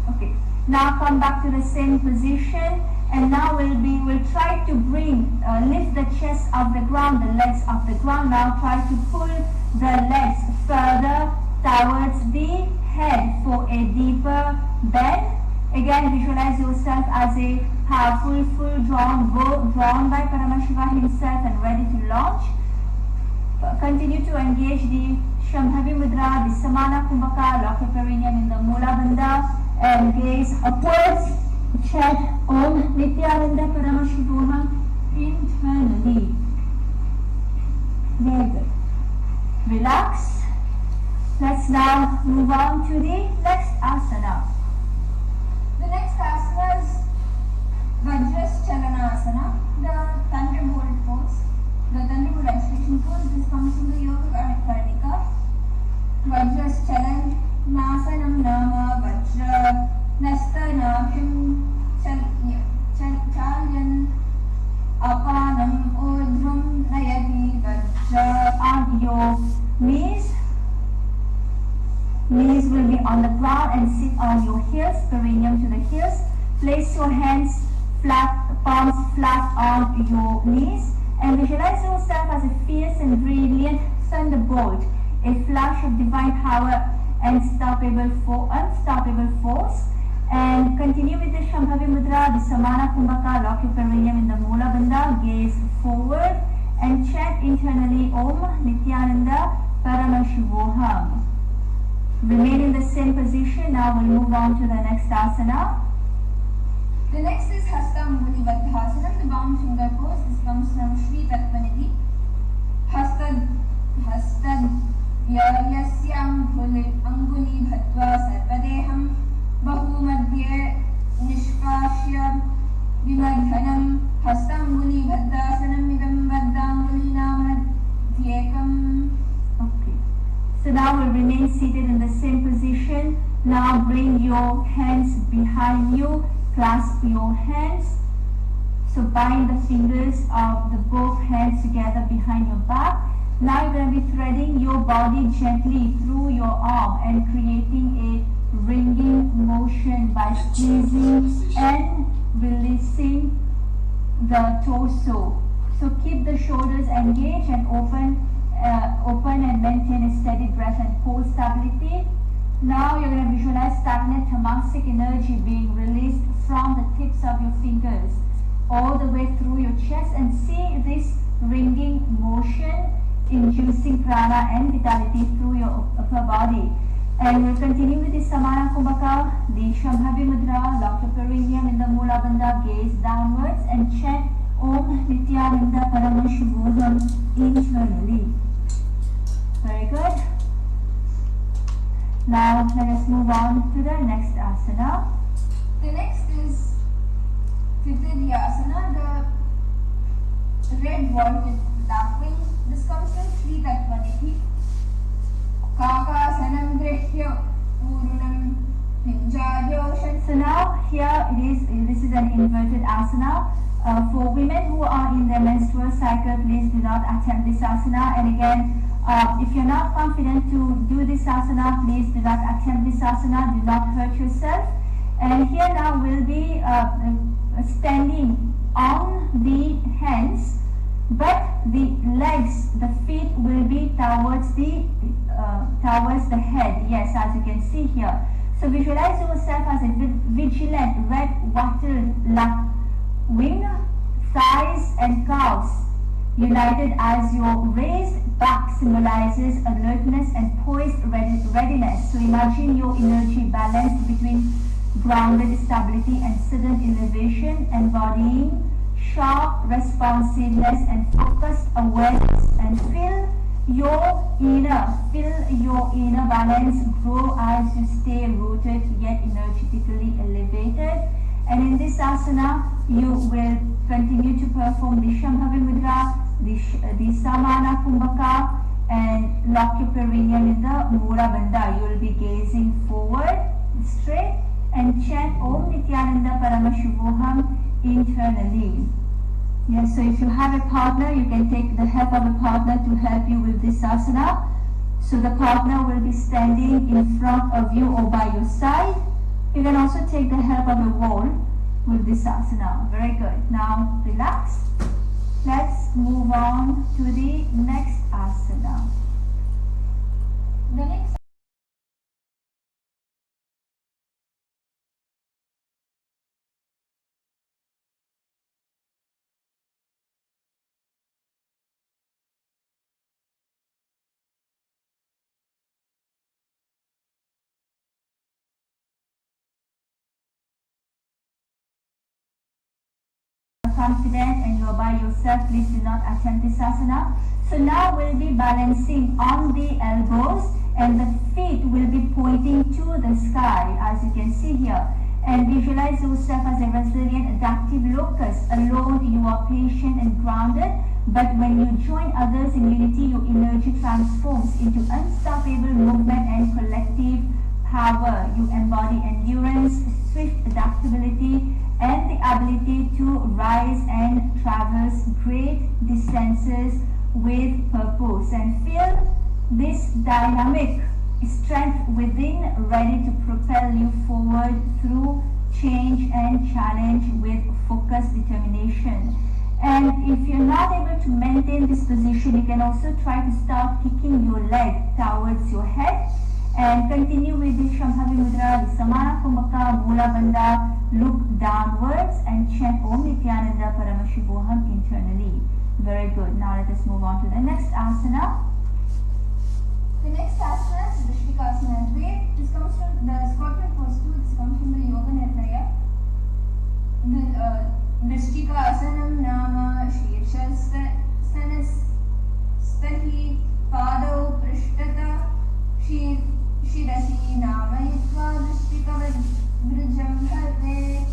Okay. Now come back to the same position, and now we'll try to bring lift the chest off the ground, the legs off the ground. Now try to pull the legs further towards the head for a deeper bend. Again, visualize yourself as a powerful full drawn bow drawn by Paramashiva himself and ready to launch. Continue to engage the Shambhavi Mudra, the Samana Kumbhaka, lock your perineum in the Mula Bandha and gaze upwards. Chant Om Nithyananda Paramashivoham internally. Very good. Relax. Let's now move on to the next asana. The next asana is Vajraschalana, the thunderbolt pose. The thunderbolt extension pose. This comes from the Yoga Karnika. Vajraschalan Nasanam Nama Vajra Nastanabhim Chalyan Apanam Urdhvam Nayati Vajra. On your knees. Knees will be on the ground and sit on your heels, perineum to the heels. Place your hands flat, palms flat on your knees and visualize yourself as a fierce and brilliant thunderbolt, a flash of divine power, unstoppable force. And continue with the Shambhavi Mudra, the Samana Kumbhaka, lock your perineum in the Mula Bandha, gaze forward and chant internally Om Nithyananda Paramashivoham. Remain in the same position. Now we'll move on to the next asana. The next is Hasta Muli Baddhasana, the bound finger pose. This comes from Sri Tatpanidhi. Hasta Yasyam Anguli Bhatva Sarvadeham Bahu Madhye Nishkashya Vimadhanam Hastam Muli Baddhasanam Idam Baddhamuli Namadhyekam. Okay. So now we'll remain seated in the same position. Now bring your hands behind you. Clasp your hands. So bind the fingers of both hands together behind your back. Now you're going to be threading your body gently through your arm and creating a ringing motion by squeezing and releasing the torso. So keep the shoulders engaged and open and maintain a steady breath and core stability. Now you're going to visualize stagnant tamasic energy being released from the tips of your fingers all the way through your chest, and see this ringing motion inducing prana and vitality through your upper body. And we'll continue with the Samana Kumbhaka, the Shambhavi Mudra, lock your perineum in the Mula Bandha, gaze downwards and chant Om Nithyananda Paramashivoham internally. Very good. Now let us move on to the next asana. The next is Chaturtiya Vinyasa, the red ball with black wing. This comes from Sri Tattvanidhi. Kakasanam Grihya Purnam Pinjajoshan. So now here it is, this is an inverted asana. For women who are in their menstrual cycle, please do not attempt this asana. And again, if you're not confident to do this asana, please do not attempt this asana. Do not hurt yourself. And here now we'll be standing on the hands, but the legs, the feet will be towards the head. Yes, as you can see here. So visualize yourself as a vigilant, red wattled wing, thighs and calves united as your raised back symbolizes alertness and poised readiness. So imagine your energy balanced between grounded stability and sudden elevation, embodying sharp responsiveness and focused awareness, and feel your inner balance grow as you stay rooted yet energetically elevated. And in this asana, you will continue to perform the Shambhavi Mudra, the Samana Kumbhaka, and lock your perineum in the Mula Bandha. You will be gazing forward, straight, and chant Om Nithyananda Paramashivoham internally. Yes, so if you have a partner, you can take the help of a partner to help you with this asana. So the partner will be standing in front of you or by your side. You can also take the help of a wall with this asana. Very good. Now relax. Let's move on to the next asana. The next confident and you're by yourself, please do not attempt this asana. So now we'll be balancing on the elbows and the feet will be pointing to the sky, as you can see here. And visualize yourself as a resilient, adaptive locust. Alone you are patient and grounded, but when you join others in unity, your energy transforms into unstoppable movement and collective power. You embody endurance, swift adaptability, and the ability to rise and traverse great distances with purpose, and feel this dynamic strength within, ready to propel you forward through change and challenge with focused determination. And if you're not able to maintain this position, you can also try to start kicking your leg towards your head and continue with the Shambhavi Mudra, the Samana Kumbhaka, Mula Bandha. Look downwards and chant Om Nithyananda Paramashivoham internally. Very good. Now let us move on to the next asana. The next asana is Vrishtikasana. This comes from the scorpion pose 2. This comes from the Yoga Nirnaya. The Vrishtikasana Nama Shirshas Stahi Pado Prishtata Shirasi Nama Yitva Vrishtikavad Vrijam Bhave.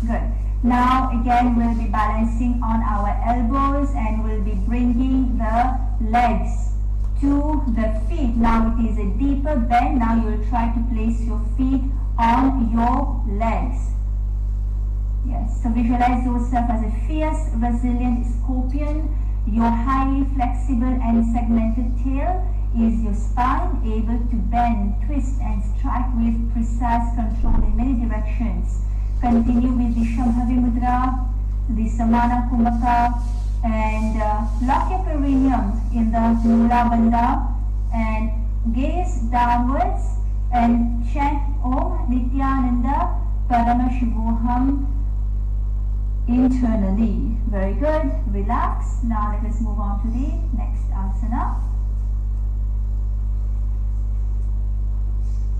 Good. Now again we'll be balancing on our elbows and we'll be bringing the legs to the feet. Now it is a deeper bend. Now you will try to place your feet on your legs. Yes, so visualize yourself as a fierce, resilient scorpion. Your highly flexible and segmented tail is your spine, able to bend, twist and strike with precise control in many directions. Continue with the Shambhavi Mudra, the Samana Kumbhaka, and lock your perineum in the Mula Bandha and gaze downwards and chant Om Nithyananda Paramashivoham internally. Very good. Relax. Now let us move on to the next asana.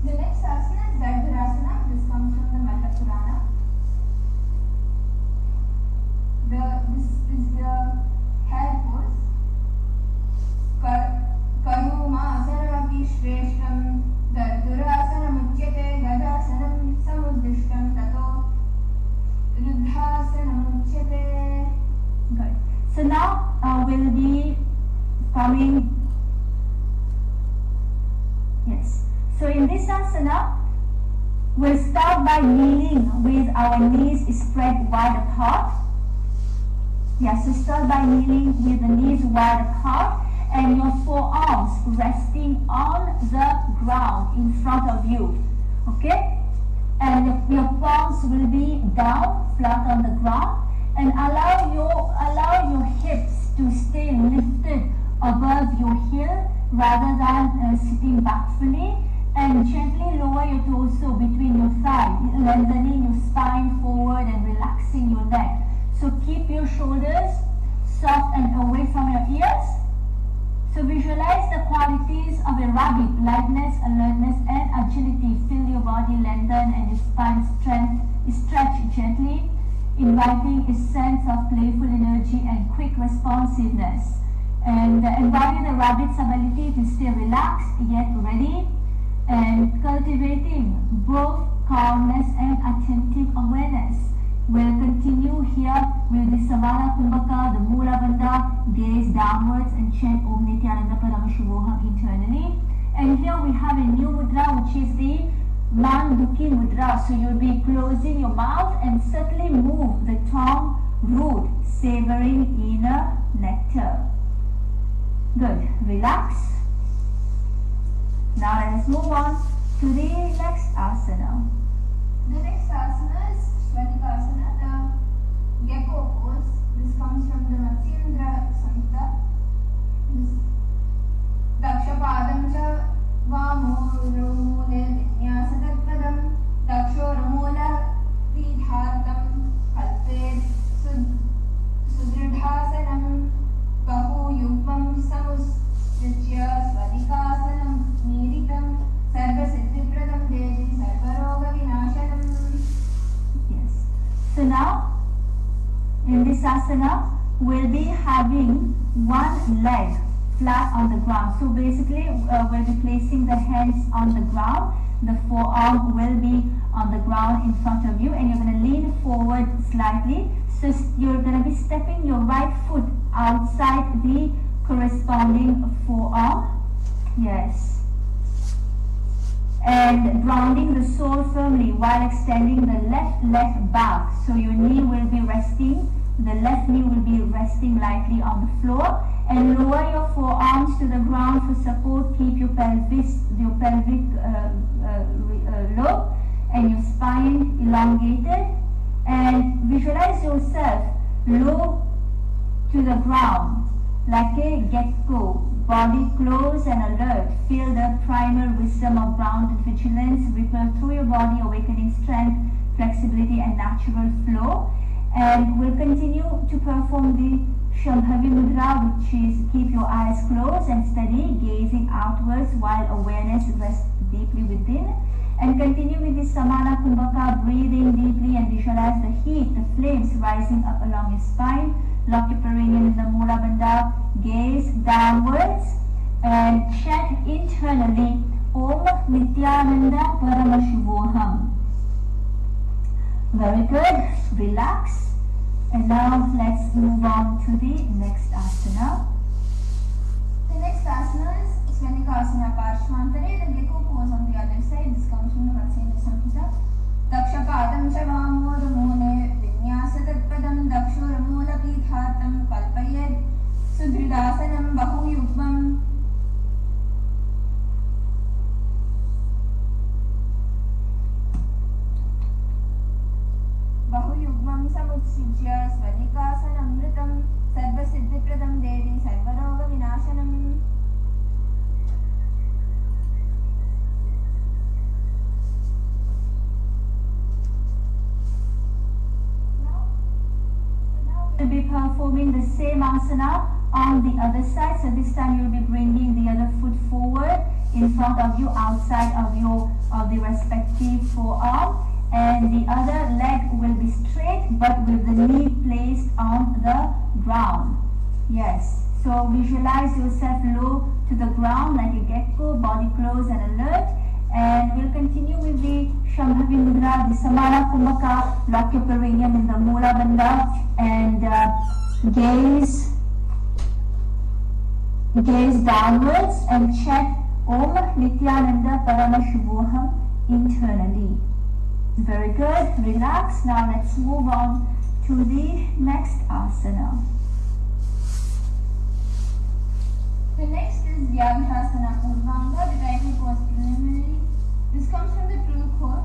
The next asana is Dardharasana. This comes from the Malla Purana. This is the hair pose. Kayuma asana shreshtam Dardharasana muchyate Gadasanam samudishtam tato Ruddhasana muchyate. Good. So now we'll be coming. Yes. So in this asana, we'll start by kneeling with our knees spread wide apart. Yes, so start by kneeling with the knees wide apart and your forearms resting on the ground in front of you. Okay? And your palms will be down, flat on the ground, and allow your hips to stay lifted above your heel rather than sitting back fully, and gently lower your torso between your thighs, lengthening your spine forward and relaxing your neck. So keep your shoulders soft and away from your ears. So visualize the qualities of a rabbit: lightness, alertness and agility. Feel your body lengthen and your spine stretch gently, inviting a sense of playful energy and quick responsiveness. And embody the rabbit's ability to stay relaxed yet ready, and cultivating both calmness and attentive awareness. We'll continue here with the Samana Kumbhaka, the Mula Bandha, gaze downwards and chant Om Nithyananda Paramashivoham internally. And here we have a new mudra, which is the Mandukhi mudra. So you'll be closing your mouth and subtly move the tongue root, savoring inner nectar. Good. Relax. Now let us move on to the next asana. The next asana is Svanikasana, the gecko pose. This comes from the Matsyendraja Samhita. Dakshapadam cha vamurumule vinyasatpadam dakshoramula pidhartam kalped sudridhasanam bahu yugmam samusritya Svanikasanam niritam sarva siddhipradam devi sarvaroga vinashanam. Yes. So now, in this asana, we'll be having one leg flat on the ground. So basically, we'll be placing the hands on the ground. The forearm will be on the ground in front of you, and you're going to lean forward slightly. So you're going to be stepping your right foot outside the corresponding forearm. Yes. And grounding the sole firmly while extending the left leg back. So your knee will be resting, the left knee will be resting lightly on the floor, and lower your forearms to the ground for support. Keep your pelvic lobe and your spine elongated, and visualize yourself low to the ground like a gecko. Body close and alert. Feel the primal wisdom of grounded vigilance ripple through your body, awakening strength, flexibility and natural flow. And we'll continue to perform the Shambhavi Mudra, which is keep your eyes closed and steady, gazing outwards while awareness rests deeply within. And continue with the Samana Kumbhaka, breathing deeply and visualize the heat, the flames rising up along your spine. Lock your perineum in the Mula Bandha, gaze downwards and chant internally Om Nithyananda Paramashivoham. Very good. Relax. And now let's move on to the next asana. The next asana is Svanikasana Parshvantare, the gecko pose on the other side. This comes from the Matsyendraja Samhita. Dakshapadam cha vamurumule vinyasatpadam dakshoramula pidhartam kalpayed sudridasanam bahu yugmam. Bahuyugmam samutsijya Svanikasanam mritam sarva siddhipradam devi sarvaroga vinashanam. We'll be performing the same asana on the other side. So this time you'll be bringing the other foot forward in front of you, outside of the respective forearm, and the other leg will be straight but with the knee placed on the ground. Yes, so visualize yourself low to the ground like a gecko, body close and alert. And we'll continue with the Shambhavi Mudra, the Samana Kumbhaka. Lock your perineum in the Mula Bandha and gaze downwards and chant Om Nithyananda Paramashivoham internally. Very good. Relax. Now let's move on to the next asana. The next is Vyaghasana Urvanga, the title was preliminary. This comes from the true core.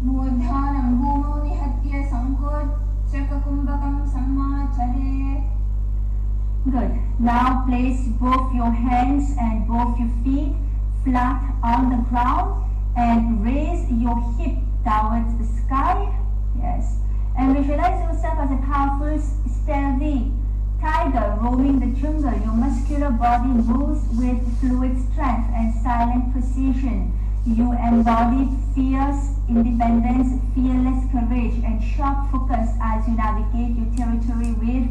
Murdhanam bhumo nihatya sankod chakakumbhakam sammachare. Good. Now place both your hands and both your feet flat on the ground and raise your hip towards the sky. Yes. And visualize yourself as a powerful, stealthy tiger roaming the jungle. Your muscular body moves with fluid strength and silent precision. You embody fierce independence, fearless courage, and sharp focus as you navigate your territory with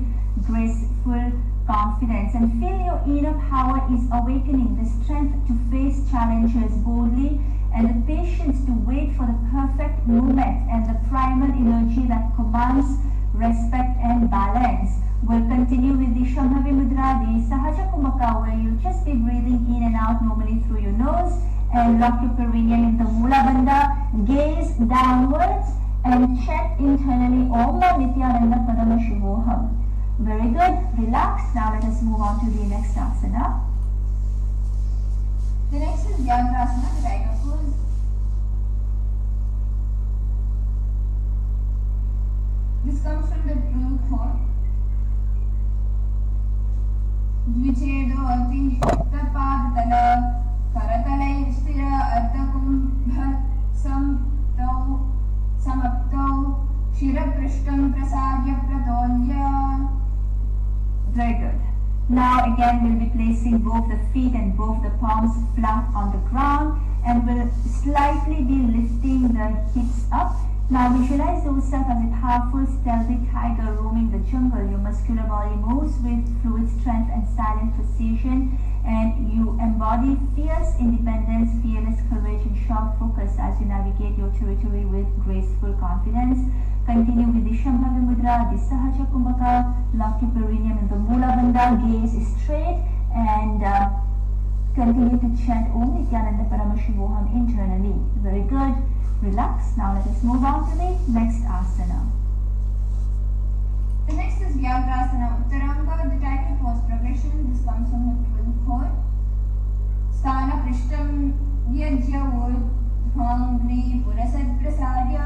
graceful confidence. And feel your inner power is awakening, the strength to face challenges boldly, and the patience to wait for the perfect moment, and the primal energy that commands respect and balance. We'll continue with the Shambhavi Mudra, the Sahaja Kumbhaka, where you'll just be breathing in and out normally through your nose, and lock your perineum in the Mula Bandha, gaze downwards and chant internally Om Nithyananda Paramashivoham. Very good. Relax. Now let us move on to the next asana. The next is Vyaghasana, the tiger pose. This comes from the true core. Dvichedo ati tapadtala karatalai stira ardakumbha samaptau shiraprishtam prasadya pratolya. Very good. Now again we'll be placing both the feet and both the palms flat on the ground, and we'll slightly be lifting the hips up. Now visualize yourself as a powerful, stealthy tiger roaming the jungle. Your muscular body moves with fluid strength and silent precision, and you embody fierce independence, fearless courage, and sharp focus as you navigate your territory with graceful confidence. Continue with the Shambhavi Mudra, the Sahaja Kumbhaka. Lock your perineum in the Mula Bandha, gaze straight, and continue to chant Om Nithyananda Paramashivoham internally. Very good. Relax. Now let us move on to the next asana. The next is Vyaghasana Uttaranga, the title was progression. This comes from the true core. Sthana Prishtam Yajya Udhvangri Purasad Prasadya.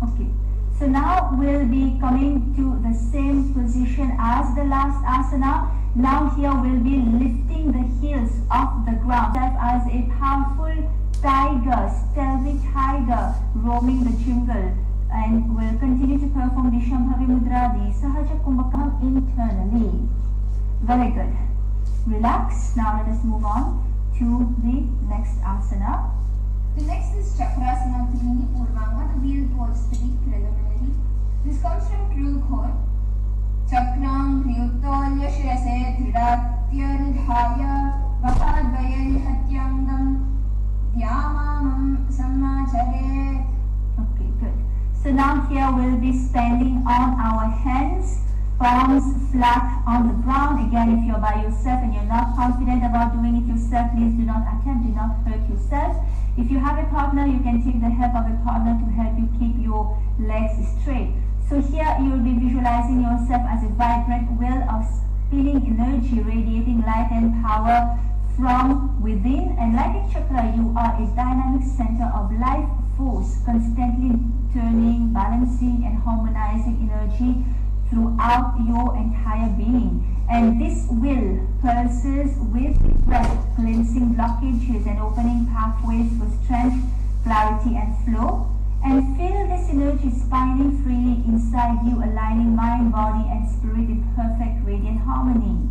Okay. So now we'll be coming to the same position as the last asana. Now here we'll be lifting the heels off the ground as a powerful tiger, stealthy tiger roaming the jungle. And we'll continue to perform the Shambhavi Mudra, the Sahaja Kumbhakam internally. Very good. Relax. Now let us move on to the next asana. The next is Chakrasana Trini Urvanga, the wheel pose 3 preliminary. This comes from true core. Chakram Hriyuttolya Shirase Dhridatya Nidhaya Vakadvaya Nihatyangam Dhyamamam Sammachare. Okay, good. So now here we'll be standing on our hands, palms flat on the ground. Again, if you're by yourself and you're not confident about doing it yourself, please do not attempt, do not hurt yourself. If you have a partner, you can take the help of a partner to help you keep your legs straight. So here you will be visualizing yourself as a vibrant well of spinning energy, radiating light and power from within. And like a chakra, you are a dynamic center of life force, constantly turning, balancing and harmonizing energy throughout your entire being. And this will pulses with breath, cleansing blockages and opening pathways for strength, clarity and flow. And feel this energy spinning freely inside you, aligning mind, body and spirit in perfect radiant harmony.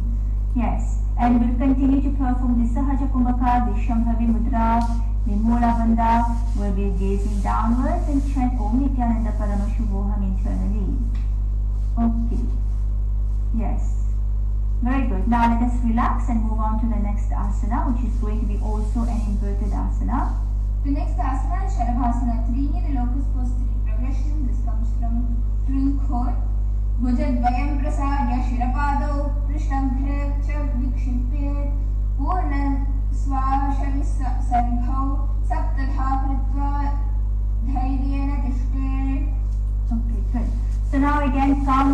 Yes, and we'll continue to perform the Sahaja Kumbhaka, the Shambhavi Mudra, the Mula Bandha, where we're gazing downwards and chant Om Nithyananda Paramashuvoham internally. Okay. Yes. Very good. Now let us relax and move on to the next asana, which is going to be also an inverted asana. The next asana is Sharabhasana 3, the locus posterior progression. This comes from true core. Bhujadvayam prasadya shirapado prishnabhre cha vikshipet purna swashari sarghau saptadha kritva dhairyena tishte. Okay, good. So now again come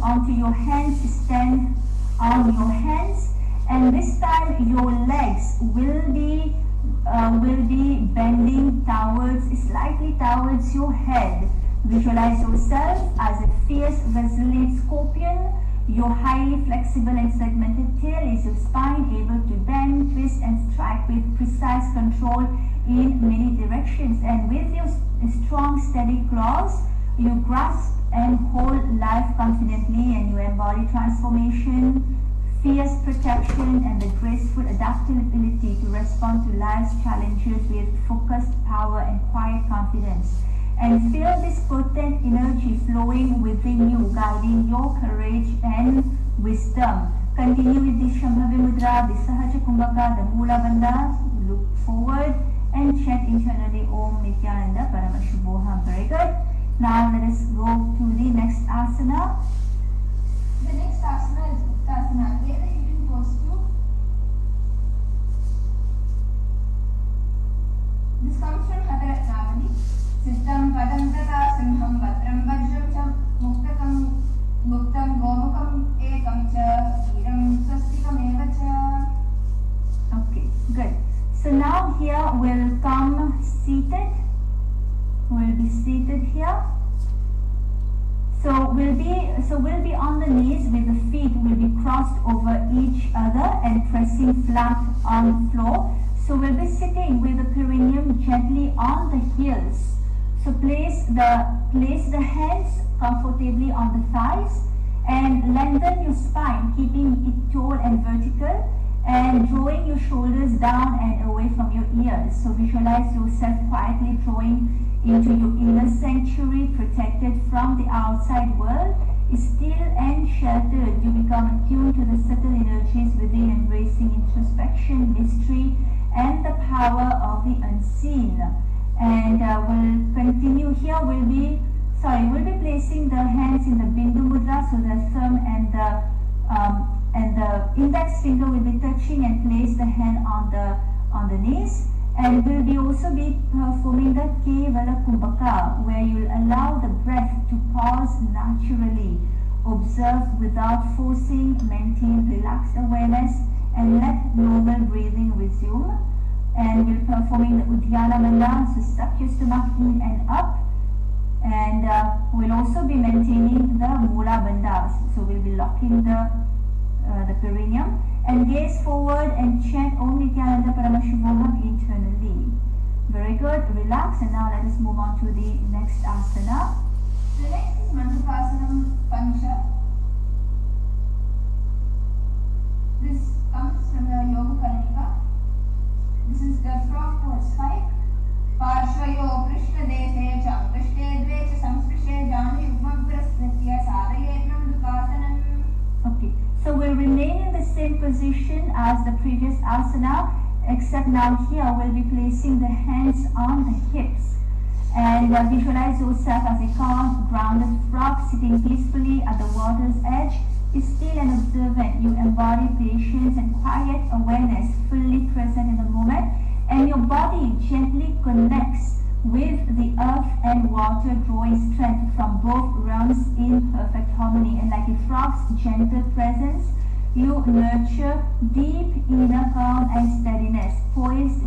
onto your hands, stand on your hands, and this time your legs will be bending slightly towards your head. Visualize yourself as a fierce, resilient scorpion. Your highly flexible and segmented tail is your spine, able to bend, twist, and strike with precise control in many directions. And with your strong, steady claws, you grasp and hold life confidently, and you embody transformation, fierce protection, and the graceful adaptability to respond to life's challenges with focused power and quiet confidence. And feel this potent energy flowing within you, guiding your courage and wisdom. Continue with the Shambhavi Mudra, the Sahaja Kumbhaka, the Mula Bandha. Look forward and chant internally Om Nithyananda Paramashuvoham. Very good. Now let us go to the next asana. The next asana is Uttasana. Again, the hidden pose too. This comes from Hadaratnavali. Sittam padam tata simham vatram vajram cha muktakam muktam gomukam ekam cha viram swastikam eva cha. Okay, good. So now here we'll come seated. We'll be seated here. So we'll be on the knees with the feet will be crossed over each other and pressing flat on the floor. So we'll be sitting with the perineum gently on the heels. So place the hands comfortably on the thighs and lengthen your spine, keeping it tall and vertical, and drawing your shoulders down and away from your ears. So visualize yourself quietly drawing into your inner sanctuary, protected from the outside world. Still and sheltered, you become attuned to the subtle energies within, embracing introspection, mystery, and the power of the unseen. And we'll continue here. We'll be placing the hands in the Bindu Mudra, so the thumb and the index finger will be touching, and place the hand on the knees. And we'll be also be performing the KAILASA Kumbhaka, where you'll allow the breath to pause naturally, observe without forcing, maintain relaxed awareness, and let normal breathing resume. And we're performing the Uddiyana Bandha, so suck your stomach in and up. And we'll also be maintaining the Mula Bandhas, so we'll be locking the perineum. And gaze forward and chant Om Nithyananda Paramashuvoham internally. Very good. Relax, and now let us move on to the next asana. The next is Mandapasanam Pancha. This comes from the Yoga Karnika. This is the frog pose 5. Parshvayo Krishna Deshe Cham Krishne Dvecha Samsprishe Janu Yugma Prasthitya Sadayetnam Dupasanam. Okay, so we'll remain in the same position as the previous asana, except now here we'll be placing the hands on the hips. And visualize yourself as a calm, grounded frog sitting peacefully at the water's edge. Still and observant, you embody patience and quiet awareness, fully present in the moment, and your body gently connects with the earth and water, drawing strength from both realms in perfect harmony. And like a frog's gentle presence, you nurture deep inner calm and steadiness, poised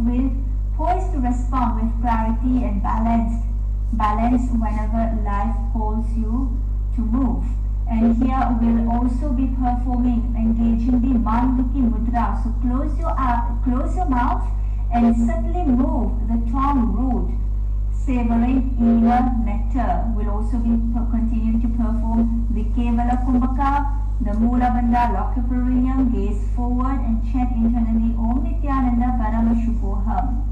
to respond with clarity and balance whenever life calls you to move. And here we'll also be performing, engaging the Manduki Mudra. So close your mouth and subtly move the tongue root, savoring inner nectar. We'll also be continuing to perform the Kevala Kumbhaka, the Mula Bandha, lock your perineum, gaze forward and chant internally Om Nithyananda Paramashubhoham.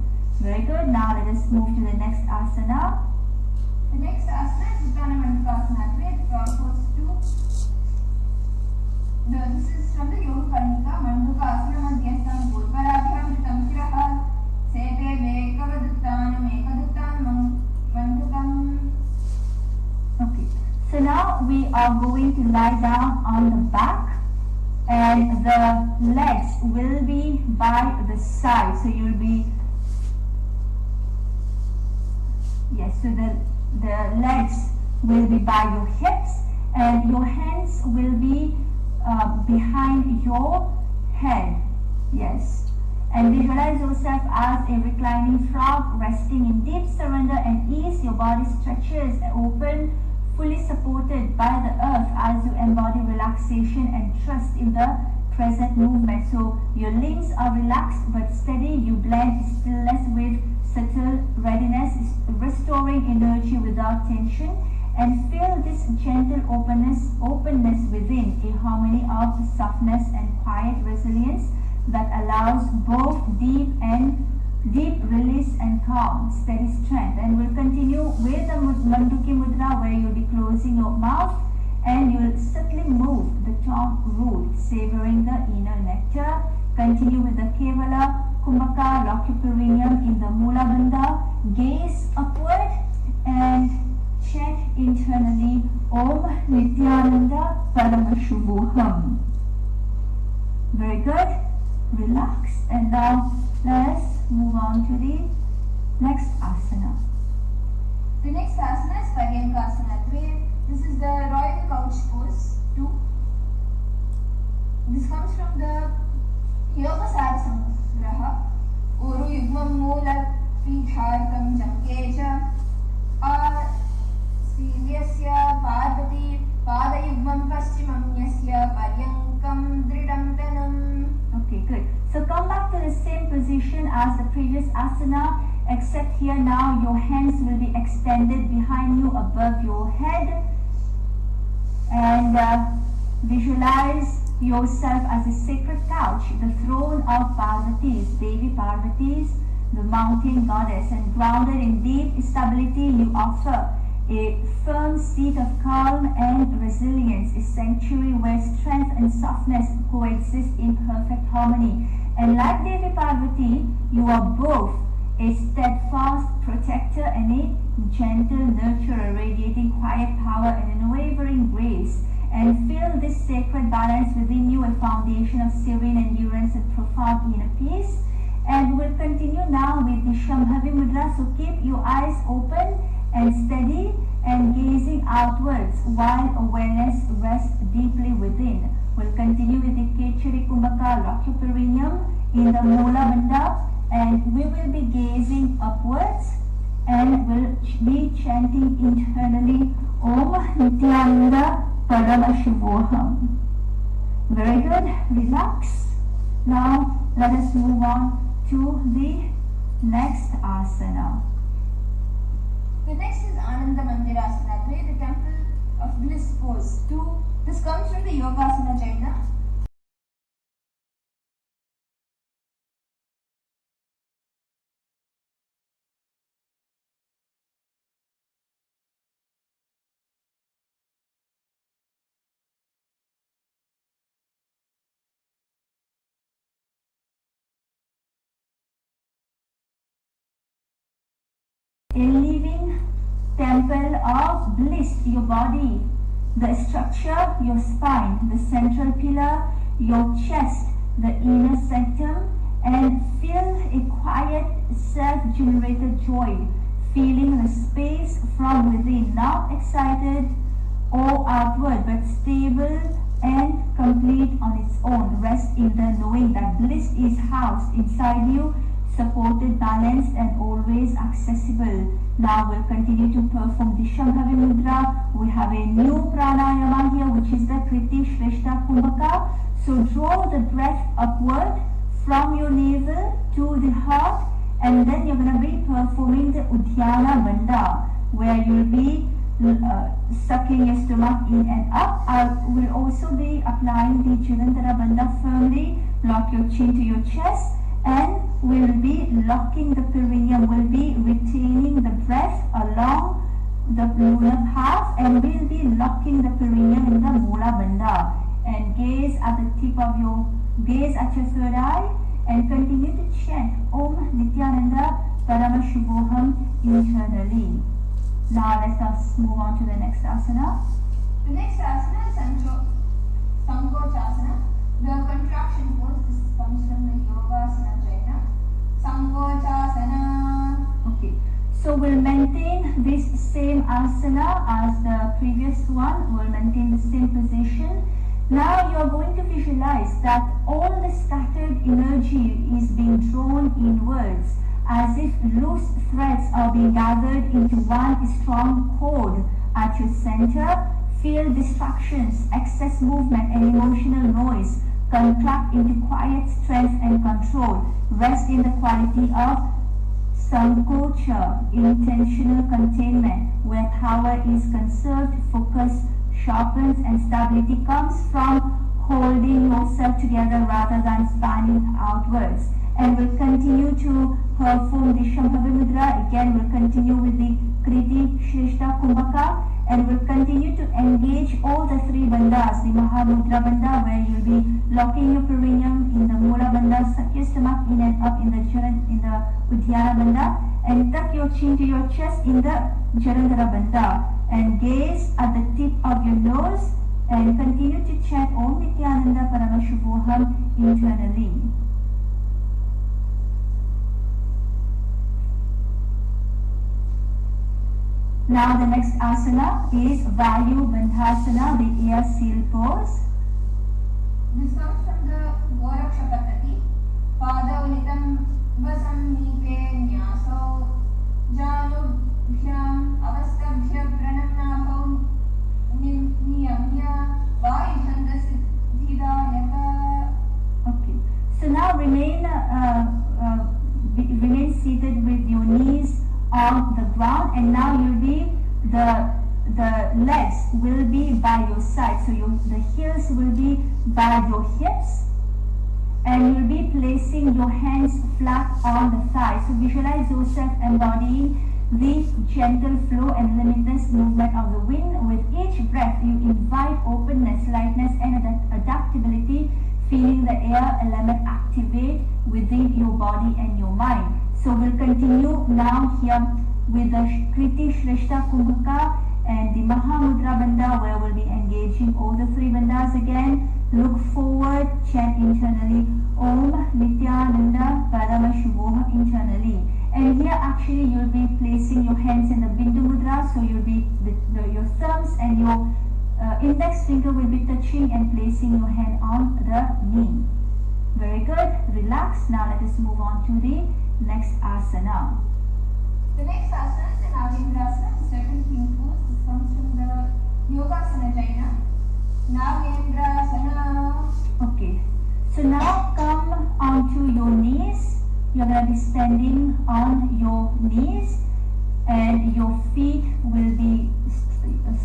Very good. Now let us move to the next asana. The next asana is Uttana Mandukasana. Great pose 2. This is from the Yoga Karnika. Mandukasana Madhyastam Gurvarabhyam Ritam Sete Vekavaduttanam Ekaduttanam Mandukam. Okay. So now we are going to lie down on the back and the legs will be by the side. So you'll be, yes, so the legs will be by your hips and your hands will be behind your head. Yes. And visualize yourself as a reclining frog, resting in deep surrender and ease. Your body stretches open, fully supported by the earth as you embody relaxation and trust in the present movement. So your limbs are relaxed but steady. You blend stillness with subtle readiness, restoring energy without tension, and feel this gentle openness within, a harmony of softness and quiet resilience that allows both deep release and calm, steady strength. And we'll continue with the Manduki Mudra, where you'll be closing your mouth and you'll subtly move the tongue root, savoring the inner nectar. Continue with the Kevala Kumbhaka, lock your perineum in the Mula Bandha, gaze upward and chant internally Om Nithyananda Paramashubhoham. Very good. Relax, and now let us move on to the next asana. The next asana is Paryankasana. This is the Royal Couch Pose 2. This comes from the Yoga Sara Samgraha. Uru Yugmam Mula Pidhartam Jamkeja Silyasya Parvati Pada Yugmam Paschimam Yasya Paryankam Dridam Tanam. Okay, good. So come back to the same position as the previous asana, except here now your hands will be extended behind you above your head, and visualize yourself as a sacred couch, the throne of Parvati's, Devi Parvati's, the mountain goddess, and grounded in deep stability you offer a firm seat of calm and resilience, a sanctuary where strength and softness coexist in perfect harmony. And like Devi Parvati, you are both a steadfast protector and a gentle nurturer, radiating quiet power and unwavering grace. And feel this sacred balance within you, a foundation of serene endurance and profound inner peace. And we'll continue now with the Shambhavi Mudra. So keep your eyes open and steady and gazing outwards while awareness rests deeply within. We'll continue with the Kechari Kumbhaka, lock your perineum in the Mula Bandha, and we will be gazing upwards and we'll be chanting internally Om Nithyananda Paramashubhoham. Very good. Relax. Now let us move on to the next asana. The next is Ananda Mandirasana, the Temple of Bliss Pose 2. This comes from the Yogasana Jaina. A living temple of bliss, your body, the structure, your spine, the central pillar, your chest, the inner sanctum, and feel a quiet self-generated joy, feeling the space from within, not excited or outward, but stable and complete on its own. Rest in the knowing that bliss is housed inside you, supported, balanced, and always accessible. Now we'll continue to perform the Shambhavi Mudra. We have a new pranayama here, which is the Kriti Shrestha Kumbhaka. So draw the breath upward from your navel to the heart, and then you're going to be performing the Uddiyana Bandha, where you'll be sucking your stomach in and up. I will also be applying the Jalandhara Bandha firmly. Lock your chin to your chest, and we'll be locking the perineum. We'll be retaining the breath along the lunar path, and we'll be locking the perineum in the Mula Bandha. And gaze at the tip of your third eye, and continue to chant Om Nithyananda Paramashuvoham internally. Now let us move on to the next asana. The next asana is Sankochasana. The contraction pose. This comes from the Yogasana Jaina. Sankochasana. Okay, so we'll maintain this same asana as the previous one. We'll maintain the same position. Now you are going to visualize that all the scattered energy is being drawn inwards, as if loose threads are being gathered into one strong cord at your center. Feel distractions, excess movement and emotional noise contract into quiet strength and control. Rest in the quality of Sankocha, intentional containment, where power is conserved, focus sharpens, and stability comes from holding yourself together rather than spanning outwards. And we'll continue to perform the Shambhavi Mudra. Again, we'll continue with the Kriti, Shrishta, Kumbhaka, and we'll continue to engage all the three bandhas, the Mahamudra Bandha, where you'll be locking your perineum, in the Mula Bandha, suck your stomach in and up in the Uddiyana Bandha, and tuck your chin to your chest in the Jalandhara Bandha, and gaze at the tip of your nose, and continue to chant Om Nithyananda Paramashuvoham internally. Now the next asana is Vayu Bandhasana, the ear seal pose. This comes from the Goraksha Paddhati. Padaulitam vasamnipe nyaso janubhyam avastabhya pranamnapam niyamya vaidhandasiddhidayaka. Okay, so now remain seated with your knees on the ground, and now you'll be the legs will be by your side, so the heels will be by your hips, and you'll be placing your hands flat on the thighs. So visualize yourself embodying the gentle flow and limitless movement of the wind. With each breath you invite openness, lightness and adaptability, feeling the air element activate within your body and your mind. So we'll continue now here with the Kriti, Shrishta, Kumbhaka and the Mahamudra Bandha, where we'll be engaging all the three bandhas again. Look forward, chant internally Om Nithyananda Paramashuvoham internally. And here actually you'll be placing your hands in the Bindu Mudra, so you'll be your thumbs and your index finger will be touching and placing your hand on the knee. Very good. Relax. Now let us move on to the next asana. The next asana is an Nagendrasana, the second king pose. This comes from the Yogasana Jaina. Nagendrasana. Okay. So now come onto your knees. You're going to be standing on your knees, and your feet will be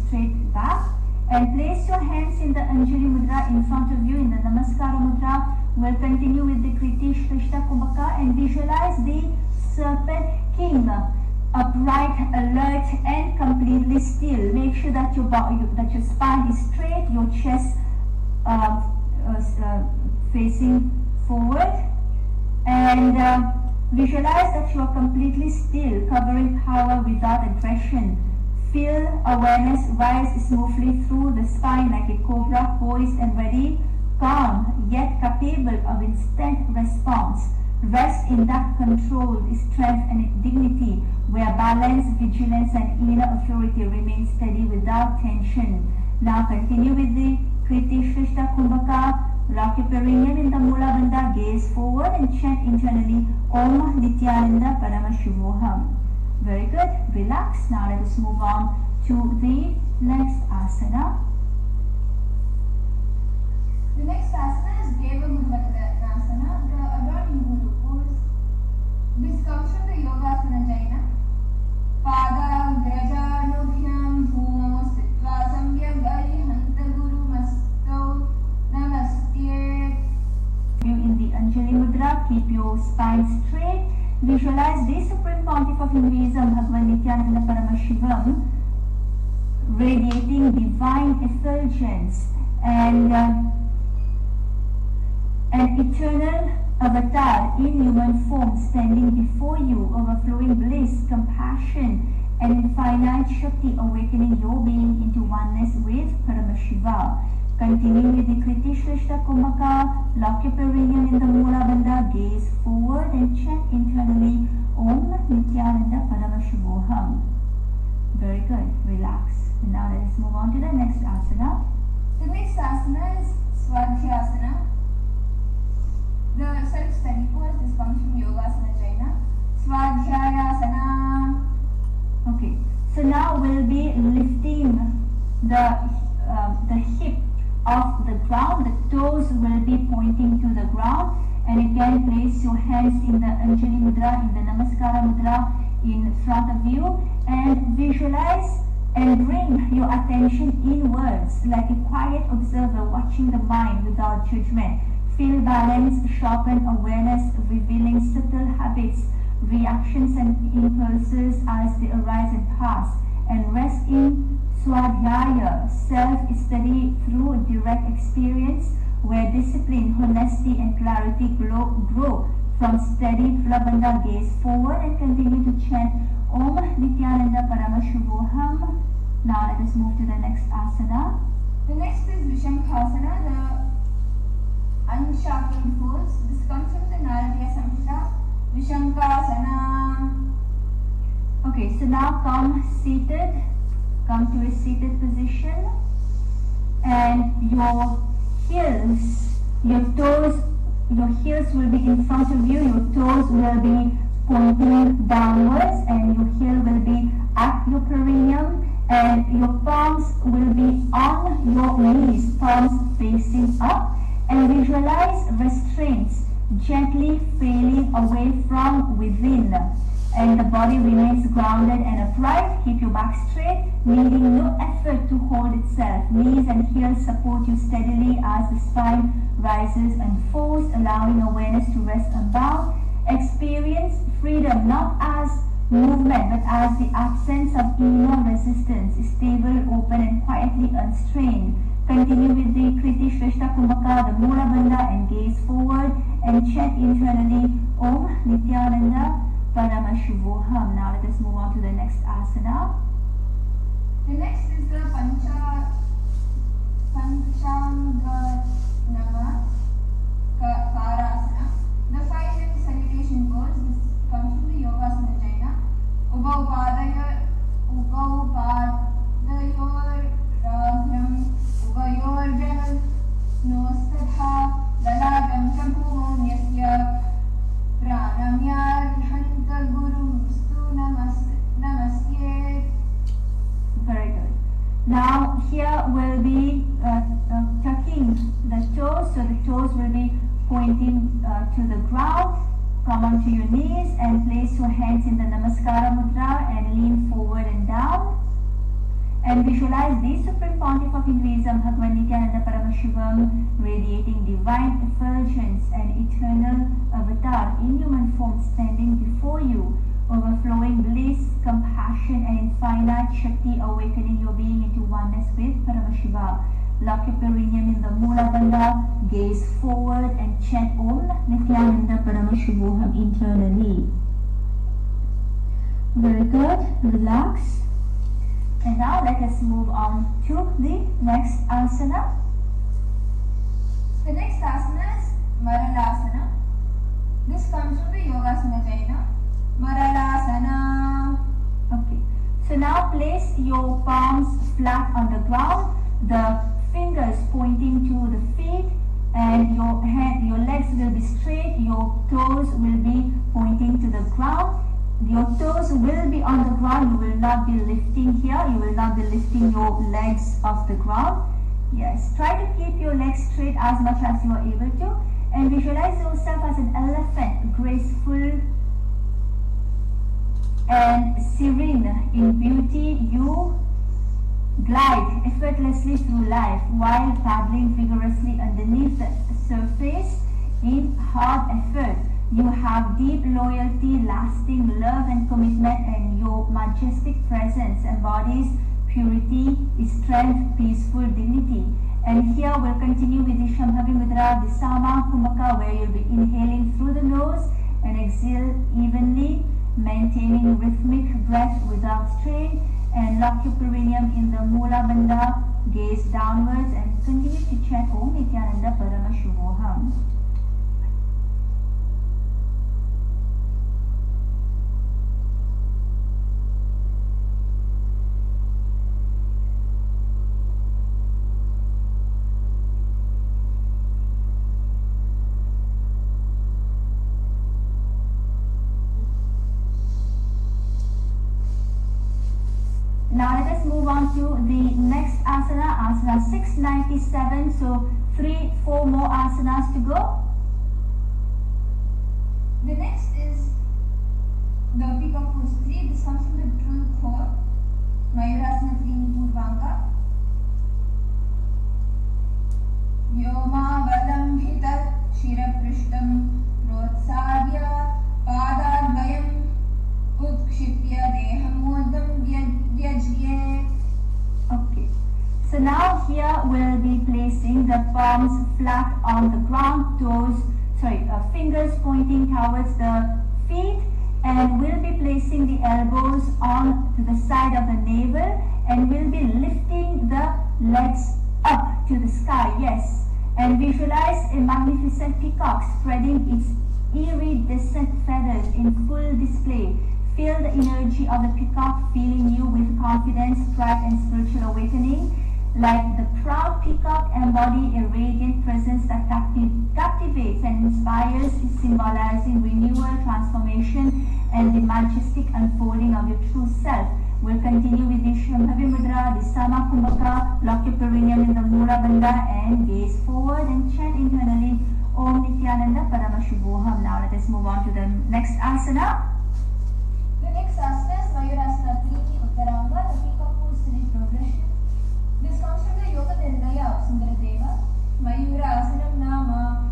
straight back. And place your hands in the Anjali Mudra in front of you in the Namaskara Mudra. We'll continue with the Kriti, Shrishta, Kumbhaka, and visualize the serpent king, upright, alert, and completely still. Make sure that your spine is straight, your chest facing forward, and visualize that you are completely still, covering power without aggression. Feel awareness rise smoothly through the spine like a cobra, poised and ready, calm yet capable of instant response. Rest in that controlled strength and dignity, where balance, vigilance and inner authority remain steady without tension. Now continue with the Kriti, Shrishta, Kumbhaka. Lock your perineum in the Mula Bandha, gaze forward and chant internally Om Nithyananda Paramashuvoham. Very good. Relax. Now let us move on to the next asana. The next asana is Deva Gurvattanasana, the Adorning Guru pose. This comes from the Yogasana Jaina. Pada Grajanubhyam spine straight. Visualize the Supreme Pontiff of Hinduism, Bhagavan Nithyananda Paramashivam, radiating divine effulgence and an eternal avatar in human form standing before you, overflowing bliss, compassion, and infinite Shakti, awakening your being into oneness with Paramashiva. Continue with the Kriti Shrishta Kumbhaka, lock your perineum in the Mula Bandha, gaze forward and chant internally Om Nithyananda Paramashivoham. Very good, relax. And now let us move on to the next asana. The next asana is Swadhyasana. The self-study pose, this comes from Yogasana Jaina. Swadhyayasana. Okay, so now we'll be lifting the hip off the ground. The toes will be pointing to the ground, and again place your hands in the Anjali Mudra, in the Namaskara Mudra in front of you, and visualize and bring your attention inwards like a quiet observer watching the mind without judgment. Feel balance, sharpen awareness, revealing subtle habits, reactions and impulses as they arise and pass, and rest in Swadhyaya, self-study through direct experience, where discipline, honesty and clarity grow from steady Flabandha gaze forward, and continue to chant Om Nithyananda Paramashivoham. Now let us move to the next asana. The next is Vishankhasana, the unshackled pose. This comes from the Naradiya Samhita. Vishankhasana. Okay, so now come to a seated position, and your heels will be in front of you, your toes will be pointing downwards, and your heel will be at your perineum, and your palms will be on your knees, palms facing up, and visualize restraints gently failing away from within, and the body remains grounded and upright. Keep your back straight, needing no effort to hold itself. Knees and heels support you steadily as the spine rises and falls, allowing awareness to rest unbound. Experience freedom not as movement but as the absence of inner resistance, stable, open and quietly unstrained. Continue with the Kriti Shrishta Kumbhaka, the Mula Bandha, and gaze forward and chant internally Om Nithyananda Paramashivoham. Now let us move on to the next asana. The next is the Panchanga Nama Karasana. The 5-limb salutation pose. This comes from the Yogasana Jaina. Ubau Padayor Ragham Ubayor Janam Nostatha Daladam Champumo Nyasya Pranamyar Hanta Guru Stu Namasye. Very good. Now here will be tucking the toes, so the toes will be pointing to the ground. Come onto your knees and place your hands in the Namaskara Mudra and lean forward and down. And visualize the Supreme Pontiff of Hinduism, Bhagavan Nithyananda Paramashivam, radiating divine effulgence and eternal avatar in human form standing before you, overflowing bliss, compassion and infinite Shakti, awakening your being into oneness with Paramashiva. Lock your perineum in the Mula Bandha, gaze forward and chant Om Nithyananda Paramashivoham internally. Very good, relax. And now let us move on to the next asana. The next asana is Maralasana. This comes from the Yogasana Jaina. Maralasana. Okay. So now place your palms flat on the ground, the fingers pointing to the feet, and your legs will be straight, your toes will be pointing to the ground. Your toes will be on the ground, you will not be lifting here, you will not be lifting your legs off the ground. Yes, try to keep your legs straight as much as you are able to, and visualize yourself as an elephant, graceful and serene in beauty. You glide effortlessly through life while paddling vigorously underneath the surface in hard effort. You have deep loyalty, lasting love and commitment, and your majestic presence embodies purity, strength, peaceful dignity. And here we'll continue with the Shambhavi Mudra, the Sama Kumbhaka, where you'll be inhaling through the nose and exhale evenly, maintaining rhythmic breath without strain, and lock your perineum in the Mula Bandha, gaze downwards, and continue to chant Om Nithyananda Parama Shubhoham. Now let us move on to the next asana, asana 697. So 3-4 more asanas to go. The next is the peacock pose 3. This comes from the true core. Mayurasana 3 Purvanga. Vyoma Vadambhita Shiraprishtam Protsadya Padadvayam Utkshipya Dehamodam Vyajye. Okay. So now here we'll be placing the palms flat on the ground, fingers pointing towards the feet, and we'll be placing the elbows on to the side of the navel, and we'll be lifting the legs up to the sky. Yes. And visualize a magnificent peacock spreading its iridescent feathers in full display. Feel the energy of the peacock filling you with confidence, pride, and spiritual awakening. Like the proud peacock, embody a radiant presence that captivates and inspires, symbolizing renewal, transformation, and the majestic unfolding of your true self. We'll continue with the Shambhavi Mudra, the Sama Kumbhaka, lock your perineum in the Mula Bandha, and gaze forward and chant internally Om Nithyananda Parama Shubhoham. Now let us move on to the next asana. The next asana is Mayurasana 3 Uttaranga, the peacock pose 3 progression. This comes from the Yoga Nirnaya of Sundaradeva. Mayura asanam nama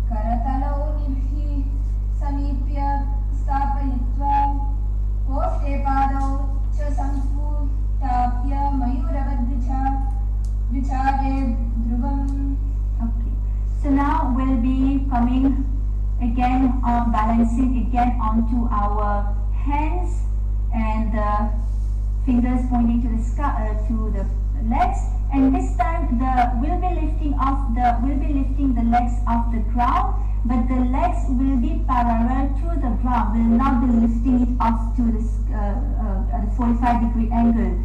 Karatala nibhi samipya stapayitva Poshte padau cha samphutapya mayurabadvicha vichare dhruvam. Okay. So now we'll be coming again on balancing again onto our hands and the fingers pointing to the sky, to the legs, and this time we'll be lifting the legs off the ground, but the legs will be parallel to the ground. We'll not be lifting it off to this at a 45-degree angle.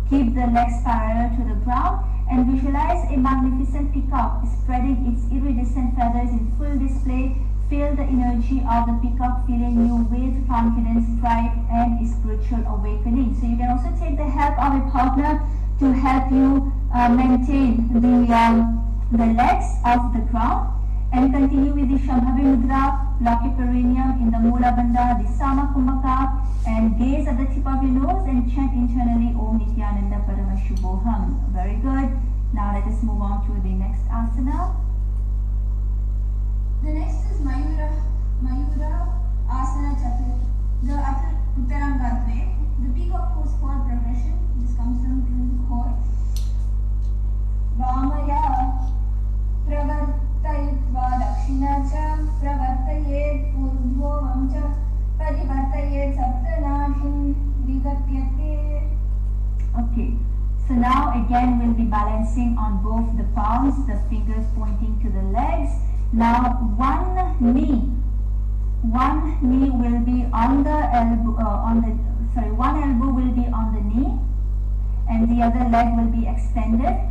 Keep the legs parallel to the ground and visualize a magnificent peacock spreading its iridescent feathers in full display. Feel the energy of the peacock filling you with confidence, pride, and spiritual awakening. So you can also take the help of a partner to help you maintain the legs off the ground, and continue with the Shambhavi Mudra, lock your perineum in the Mula Bandha, the Sama Kumbhaka, and gaze at the tip of your nose and chant internally Om Nithyananda Parama Shubhoham. Very good. Now let us move on to the next asana. The next is Mayura Asana Chatur, the Uttarangatve, the peacock pose 4 progression. This comes from the core. Vamaya Pravartayitva Dakshina cha Pravartayet Purdhovam cha Parivartayet Saptanashim Vigatyate. Okay. So now again we'll be balancing on both the palms, the fingers pointing to the legs. Now one knee will be on the elbow, one elbow will be on the knee, and the other leg will be extended.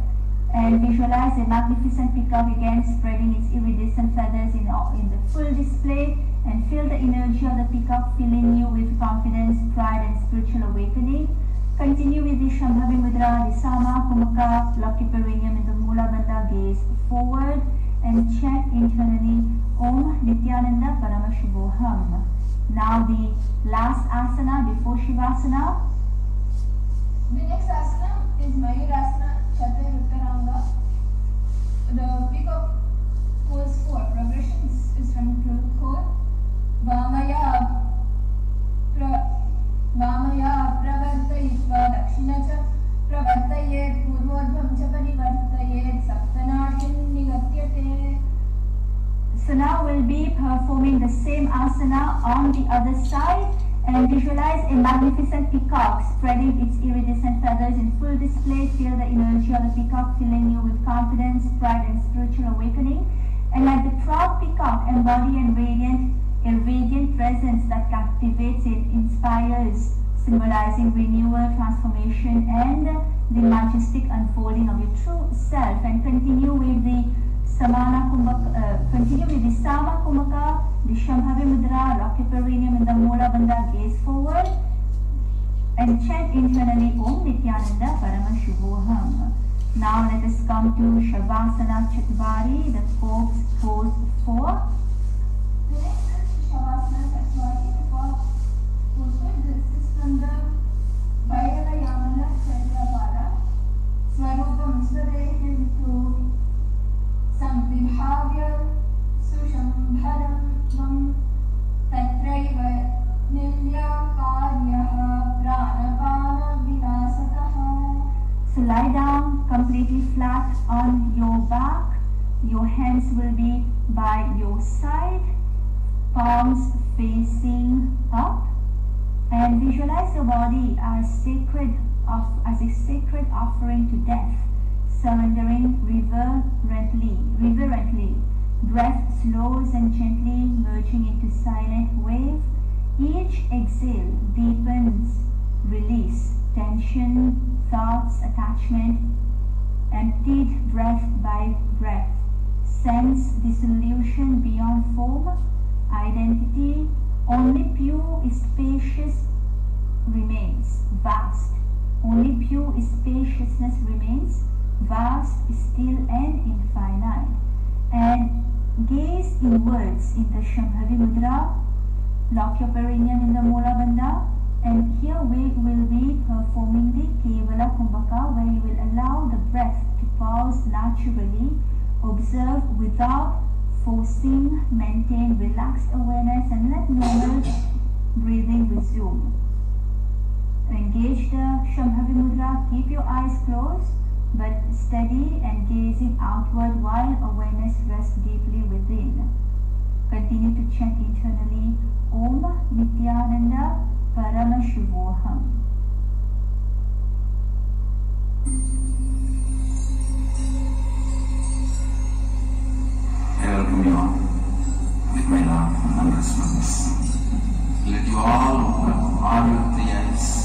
And visualize a magnificent peacock again spreading its iridescent feathers in the full display, and feel the energy of the peacock filling you with confidence, pride, and spiritual awakening. Continue with the Shambhavi Mudra, the Sama Kumbhaka, lock your perineum in the Mula Bandha, gaze forward, and chant internally Om Nithyananda Parama Shubhoham. Now the last asana before Shavasana. The next asana is Mayurasana Chaturtiya Uttaranga. The peacock pose 4 progression is from core. वामया प्रवर्तयित्वा दक्षिण च प्रवर्तयेत् पूर्वोर्ध्वं च परिवर्तयेत् सप्तनाड्यं निगत्यते. So now we'll be performing the same asana on the other side, and visualize a magnificent peacock spreading its iridescent feathers in full display. Feel the energy of the peacock filling you with confidence, pride and spiritual awakening. And like the proud peacock, embody a radiant presence that captivates and inspires, symbolizing renewal, transformation and the majestic unfolding of your true self. And continue with the Sama Kumbhaka, the Shambhavi Mudra, lock your perineum in the Mula Bandha, gaze forward and chant internally Om Nithyananda Paramashuvoham. Now let us come to Shavasana Chatvari, the corpse pose 4. The next is Shavasana Chatvari, the corpse pose 4. This is from the Bhairava Yamana Chaturpada. Swarupam Swadehem Tu Samvibhavya Sushambharam Vam Tatraiva Nilyakaryaha Pranapana Vinasataha. So lie down completely flat on your back. Your hands will be by your side, palms facing up, and visualize your body as a sacred offering to death, surrendering reverently. Breath slows and gently merging into silent wave. Each exhale deepens, release tension, thoughts, attachment, emptied breath by breath. Sense dissolution beyond form, identity, only pure spacious remains, vast. Only pure spaciousness remains, vast, still and infinite. And gaze inwards in the Shambhavi Mudra, lock your perineum in the Mula Bandha, and here we will be performing the Kevala Kumbhaka, where you will allow the breath to pause naturally, observe without forcing, maintain relaxed awareness and let normal breathing resume. Engage the Shambhavi Mudra, keep your eyes closed but steady and gazing outward while awareness rests deeply within. Continue to chant internally Om Nithyananda Paramashuvoham. Help me on with my love and response. Let you all open all your three eyes.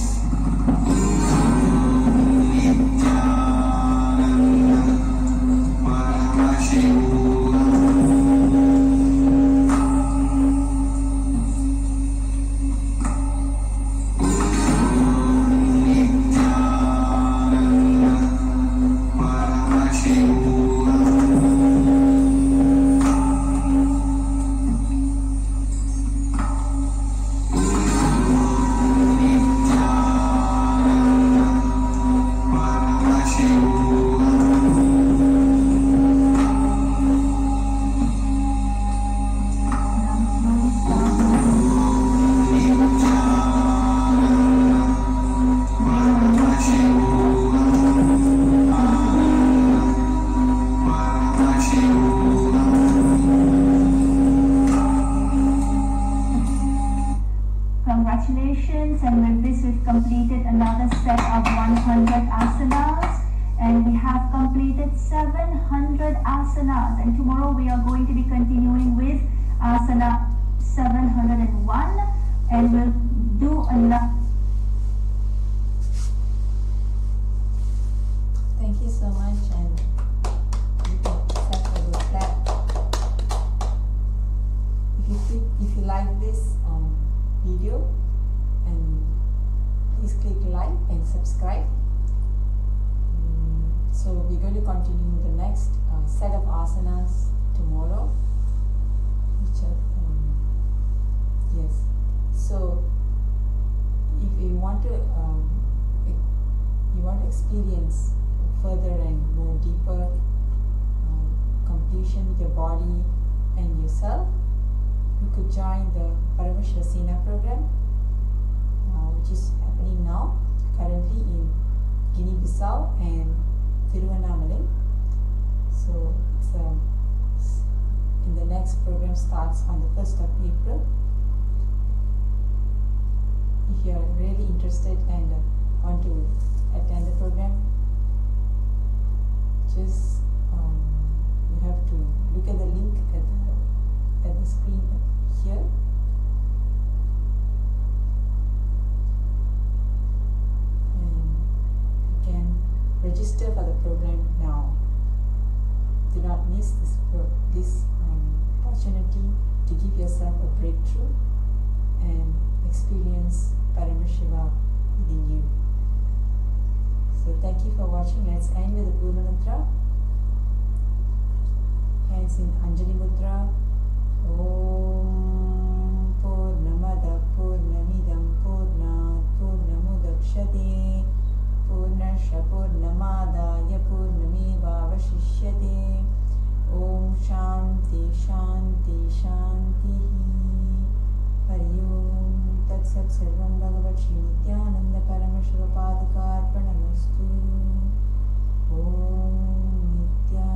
Congratulations, and with this we've completed another set of 100 asanas, and we have completed 700 asanas, and tomorrow we are going to be continuing with asana 701, and we'll do another. Thank you so much, and you can accept a good clap. If you like this video, and please click like and subscribe. So we're going to continue the next set of asanas tomorrow. Which are, yes. So if you want to experience further and more deeper completion with your body and yourself, you could join the Paramashasina program, which is happening now, currently in Guinea-Bissau and Tiruvannamalai. So in the next program starts on the 1st of April. If you are really interested and want to attend the program, just you have to look at the link at the screen here. And you can register for the program now. Do not miss this opportunity to give yourself a breakthrough and experience Paramashiva within you. So thank you for watching. Let's end with the Purna Mantra. Hands in Anjali Mudra. Om Purnamada Purnamidam Purnat Purnamudakshate Purnasya Purnamadaya Purnameva Vashishyate. Om Shanti Shanti Shanti. Hari Om Tat Sat Sarvam Bhagavat Shri Nithyananda Paramashiva Padukarpanamastu. Om Nitya